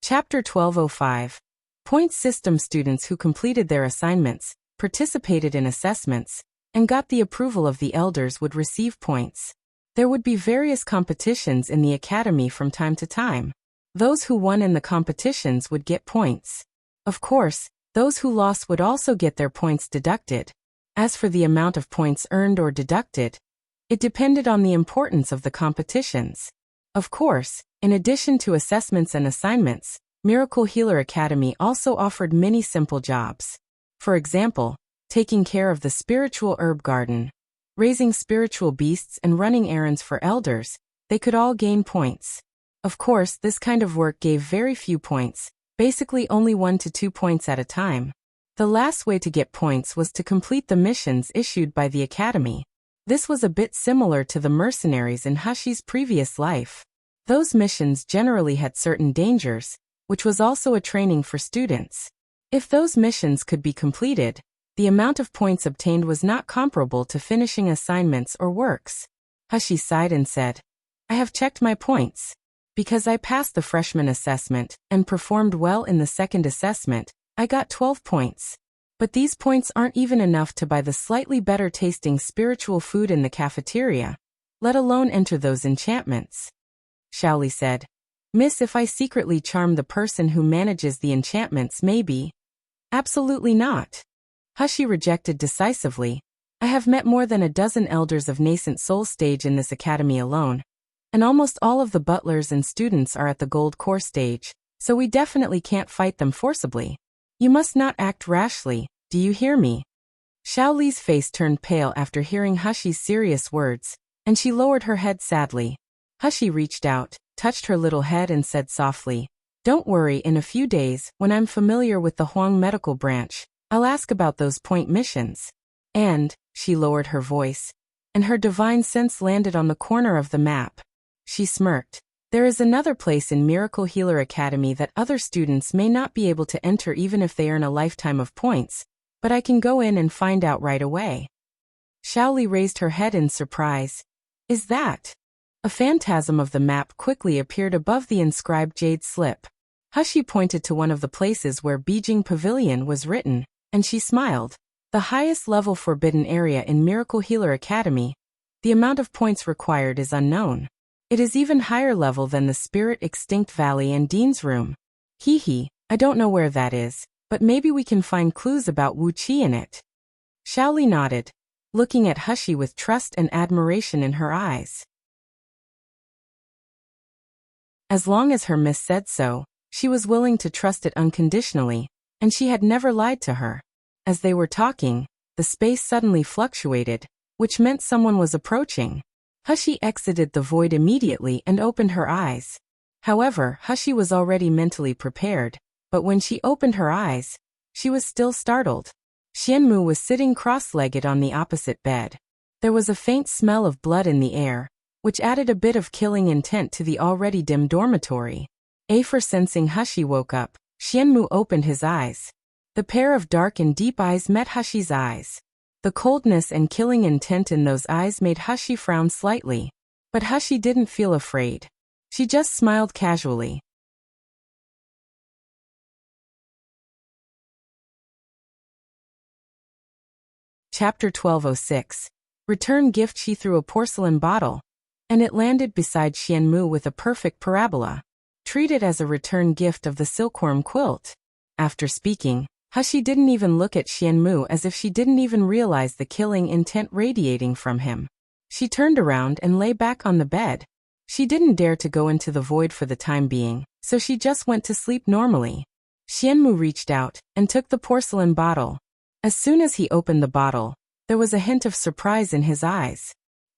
Chapter 1205. Points system. Students who completed their assignments, participated in assessments, and got the approval of the elders would receive points. There would be various competitions in the academy from time to time. Those who won in the competitions would get points. Of course, those who lost would also get their points deducted. As for the amount of points earned or deducted, it depended on the importance of the competitions. Of course, in addition to assessments and assignments, Miracle Healer Academy also offered many simple jobs. For example, taking care of the spiritual herb garden, raising spiritual beasts and running errands for elders. They could all gain points. Of course, this kind of work gave very few points, basically only 1 to 2 points at a time. The last way to get points was to complete the missions issued by the academy. This was a bit similar to the mercenaries in Hushy's previous life. Those missions generally had certain dangers, which was also a training for students. If those missions could be completed, the amount of points obtained was not comparable to finishing assignments or works. Hushy sighed and said, I have checked my points. Because I passed the freshman assessment and performed well in the second assessment, I got 12 points. But these points aren't even enough to buy the slightly better tasting spiritual food in the cafeteria, let alone enter those enchantments. Xiaoli said, Miss, if I secretly charm the person who manages the enchantments, maybe. Absolutely not. Hushy rejected decisively. I have met more than a dozen elders of nascent soul stage in this academy alone. And almost all of the butlers and students are at the gold core stage, so we definitely can't fight them forcibly. You must not act rashly, do you hear me? Xiaoli's face turned pale after hearing Hushy's serious words, and she lowered her head sadly. Hushy reached out, touched her little head and said softly, Don't worry, in a few days, when I'm familiar with the Huang medical branch, I'll ask about those point missions. And, she lowered her voice, and her divine sense landed on the corner of the map. She smirked. There is another place in Miracle Healer Academy that other students may not be able to enter even if they earn a lifetime of points, but I can go in and find out right away. Xiaoli raised her head in surprise. Is that? A phantasm of the map quickly appeared above the inscribed jade slip. Hushy pointed to one of the places where Beijing Pavilion was written, and she smiled. The highest level forbidden area in Miracle Healer Academy. The amount of points required is unknown. It is even higher level than the Spirit Extinct Valley and Dean's Room. I don't know where that is, but maybe we can find clues about Wuxia in it. Xiaoli nodded, looking at Hushy with trust and admiration in her eyes. As long as her miss said so, she was willing to trust it unconditionally, and she had never lied to her. As they were talking, the space suddenly fluctuated, which meant someone was approaching. Hushy exited the void immediately and opened her eyes. However, Hushy was already mentally prepared, but when she opened her eyes, she was still startled. Xianmu was sitting cross-legged on the opposite bed. There was a faint smell of blood in the air, which added a bit of killing intent to the already dim dormitory. For sensing Hushi woke up, Xianmu opened his eyes. The pair of dark and deep eyes met Hushi's eyes. The coldness and killing intent in those eyes made Hushi frown slightly. But Hushi didn't feel afraid. She just smiled casually. Chapter 1206. Return gift. She threw a porcelain bottle, and it landed beside Xianmu with a perfect parabola. Treat it as a return gift of the silkworm quilt. After speaking, Hushi didn't even look at Xianmu, as if she didn't even realize the killing intent radiating from him. She turned around and lay back on the bed. She didn't dare to go into the void for the time being, so she just went to sleep normally. Xianmu reached out and took the porcelain bottle. As soon as he opened the bottle, there was a hint of surprise in his eyes.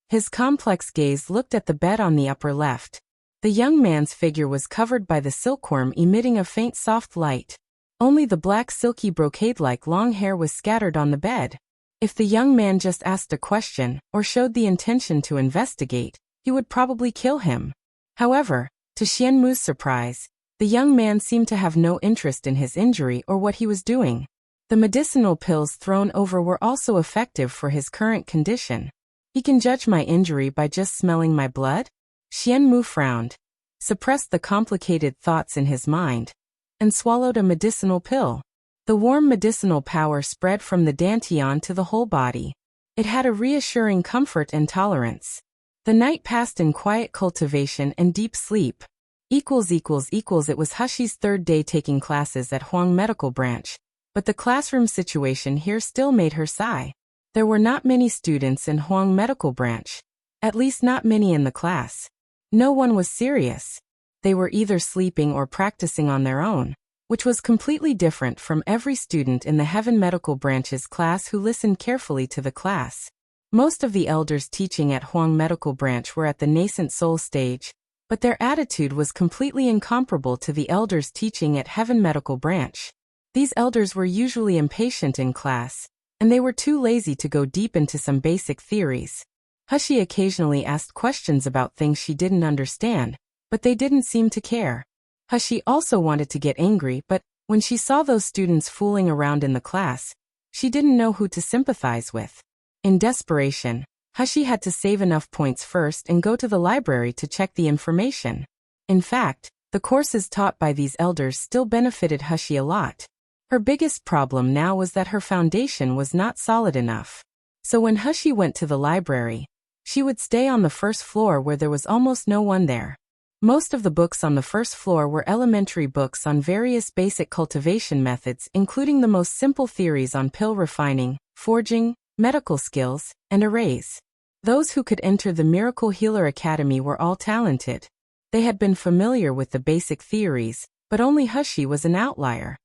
His complex gaze looked at the bed on the upper left. The young man's figure was covered by the silkworm, emitting a faint soft light. Only the black silky brocade-like long hair was scattered on the bed. If the young man just asked a question or showed the intention to investigate, he would probably kill him. However, to Xianmu's surprise, the young man seemed to have no interest in his injury or what he was doing. The medicinal pills thrown over were also effective for his current condition. He can judge my injury by just smelling my blood? Xianmu frowned, suppressed the complicated thoughts in his mind, and swallowed a medicinal pill. The warm medicinal power spread from the dantian to the whole body. It had a reassuring comfort and tolerance. The night passed in quiet cultivation and deep sleep. It was Hushi's third day taking classes at Huang Medical Branch, but the classroom situation here still made her sigh. There were not many students in Huang Medical Branch, at least not many in the class. No one was serious. They were either sleeping or practicing on their own, which was completely different from every student in the Heaven Medical Branch's class who listened carefully to the class. Most of the elders teaching at Huang Medical Branch were at the nascent soul stage, but their attitude was completely incomparable to the elders teaching at Heaven Medical Branch. These elders were usually impatient in class, and they were too lazy to go deep into some basic theories. Hushi occasionally asked questions about things she didn't understand, but they didn't seem to care. Hushi also wanted to get angry, but when she saw those students fooling around in the class, she didn't know who to sympathize with. In desperation, Hushi had to save enough points first and go to the library to check the information. In fact, the courses taught by these elders still benefited Hushi a lot. Her biggest problem now was that her foundation was not solid enough. So when Hushi went to the library, she would stay on the first floor where there was almost no one there. Most of the books on the first floor were elementary books on various basic cultivation methods, including the most simple theories on pill refining, forging, medical skills, and arrays. Those who could enter the Miracle Healer Academy were all talented. They had been familiar with the basic theories, but only Hushi was an outlier.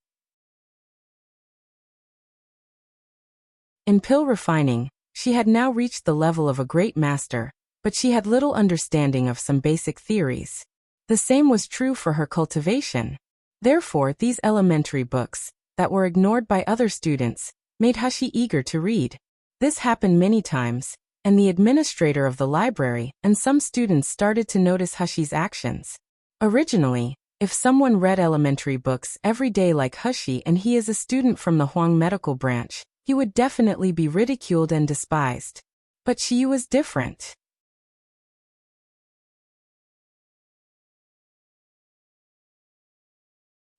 In pill refining, she had now reached the level of a great master, but she had little understanding of some basic theories. The same was true for her cultivation. Therefore, these elementary books, that were ignored by other students, made Hushi eager to read. This happened many times, and the administrator of the library and some students started to notice Hushi's actions. Originally, if someone read elementary books every day like Hushi and he is a student from the Huang Medical Branch, he would definitely be ridiculed and despised. But she was different.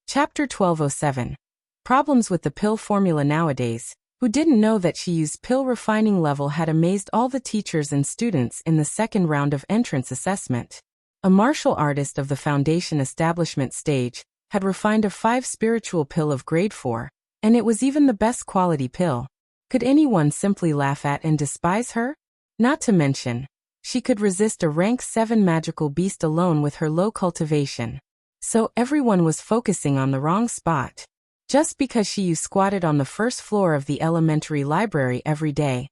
Chapter 1207. Problems with the pill formula nowadays. Who didn't know that she used pill refining level had amazed all the teachers and students in the second round of entrance assessment. A martial artist of the foundation establishment stage had refined a 5 spiritual pill of grade 4, and it was even the best quality pill. Could anyone simply laugh at and despise her? Not to mention, she could resist a rank 7 magical beast alone with her low cultivation. So everyone was focusing on the wrong spot. Just because she squatted on the first floor of the elementary library every day,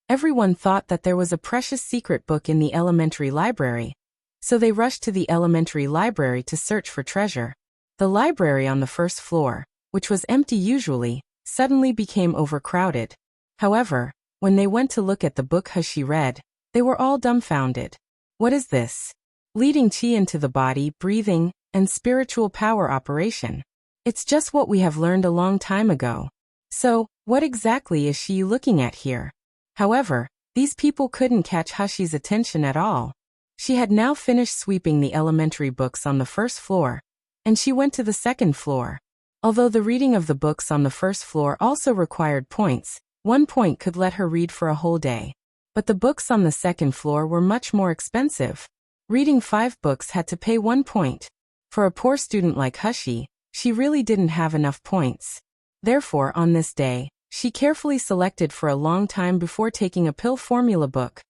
everyone thought that there was a precious secret book in the elementary library. So they rushed to the elementary library to search for treasure. The library on the first floor, which was empty usually, suddenly became overcrowded. However, when they went to look at the book Hushi read, they were all dumbfounded. What is this? Leading qi into the body, breathing, and spiritual power operation. It's just what we have learned a long time ago. So, what exactly is she looking at here? However, these people couldn't catch Hushy's attention at all. She had now finished sweeping the elementary books on the first floor, and she went to the second floor. Although the reading of the books on the first floor also required points, 1 point could let her read for a whole day. But the books on the second floor were much more expensive. Reading 5 books had to pay 1 point. For a poor student like Hushy, she really didn't have enough points. Therefore, on this day, she carefully selected for a long time before taking a pill formula book.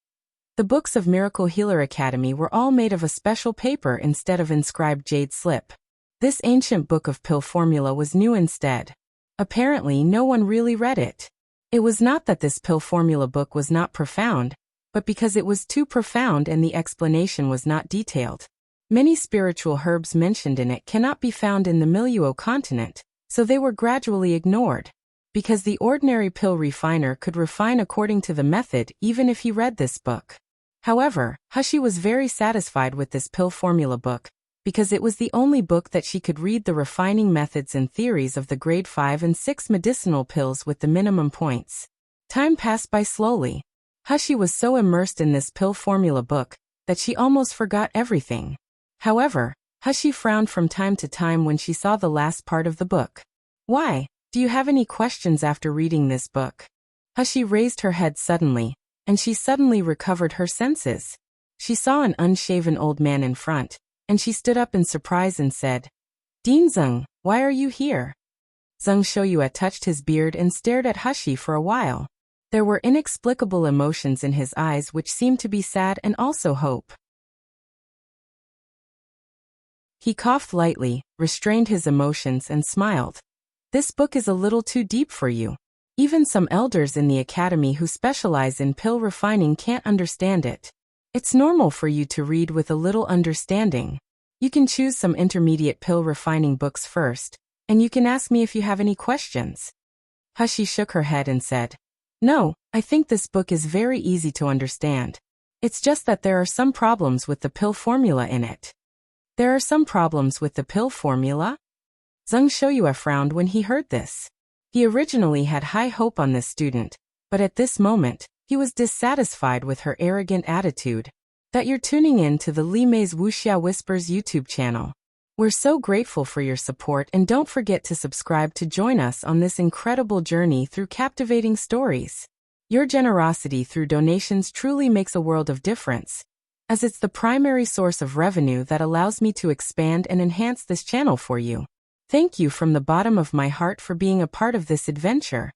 The books of Miracle Healer Academy were all made of a special paper instead of inscribed jade slip. This ancient book of pill formula was new instead. Apparently, no one really read it. It was not that this pill formula book was not profound, but because it was too profound and the explanation was not detailed. Many spiritual herbs mentioned in it cannot be found in the Miluo continent, so they were gradually ignored. Because the ordinary pill refiner could refine according to the method even if he read this book. However, Hushy was very satisfied with this pill formula book, because it was the only book that she could read the refining methods and theories of the grade 5 and 6 medicinal pills with the minimum points. Time passed by slowly. Hushy was so immersed in this pill formula book that she almost forgot everything. However, Hushy frowned from time to time when she saw the last part of the book. Why? Do you have any questions after reading this book? Hushy raised her head suddenly, and she suddenly recovered her senses. She saw an unshaven old man in front, and she stood up in surprise and said, "Dean Zeng, why are you here?" Zeng Shoyue touched his beard and stared at Hushy for a while. There were inexplicable emotions in his eyes which seemed to be sad and also hope. He coughed lightly, restrained his emotions and smiled. "This book is a little too deep for you. Even some elders in the academy who specialize in pill refining can't understand it. It's normal for you to read with a little understanding. You can choose some intermediate pill refining books first, and you can ask me if you have any questions." Hushy shook her head and said, "No, I think this book is very easy to understand. It's just that there are some problems with the pill formula in it." "There are some problems with the pill formula?" Zeng Shoyue frowned when he heard this. He originally had high hope on this student, but at this moment, he was dissatisfied with her arrogant attitude. That you're tuning in to the Li Mei's Wuxia Whispers YouTube channel. We're so grateful for your support, and don't forget to subscribe to join us on this incredible journey through captivating stories. Your generosity through donations truly makes a world of difference, as it's the primary source of revenue that allows me to expand and enhance this channel for you. Thank you from the bottom of my heart for being a part of this adventure.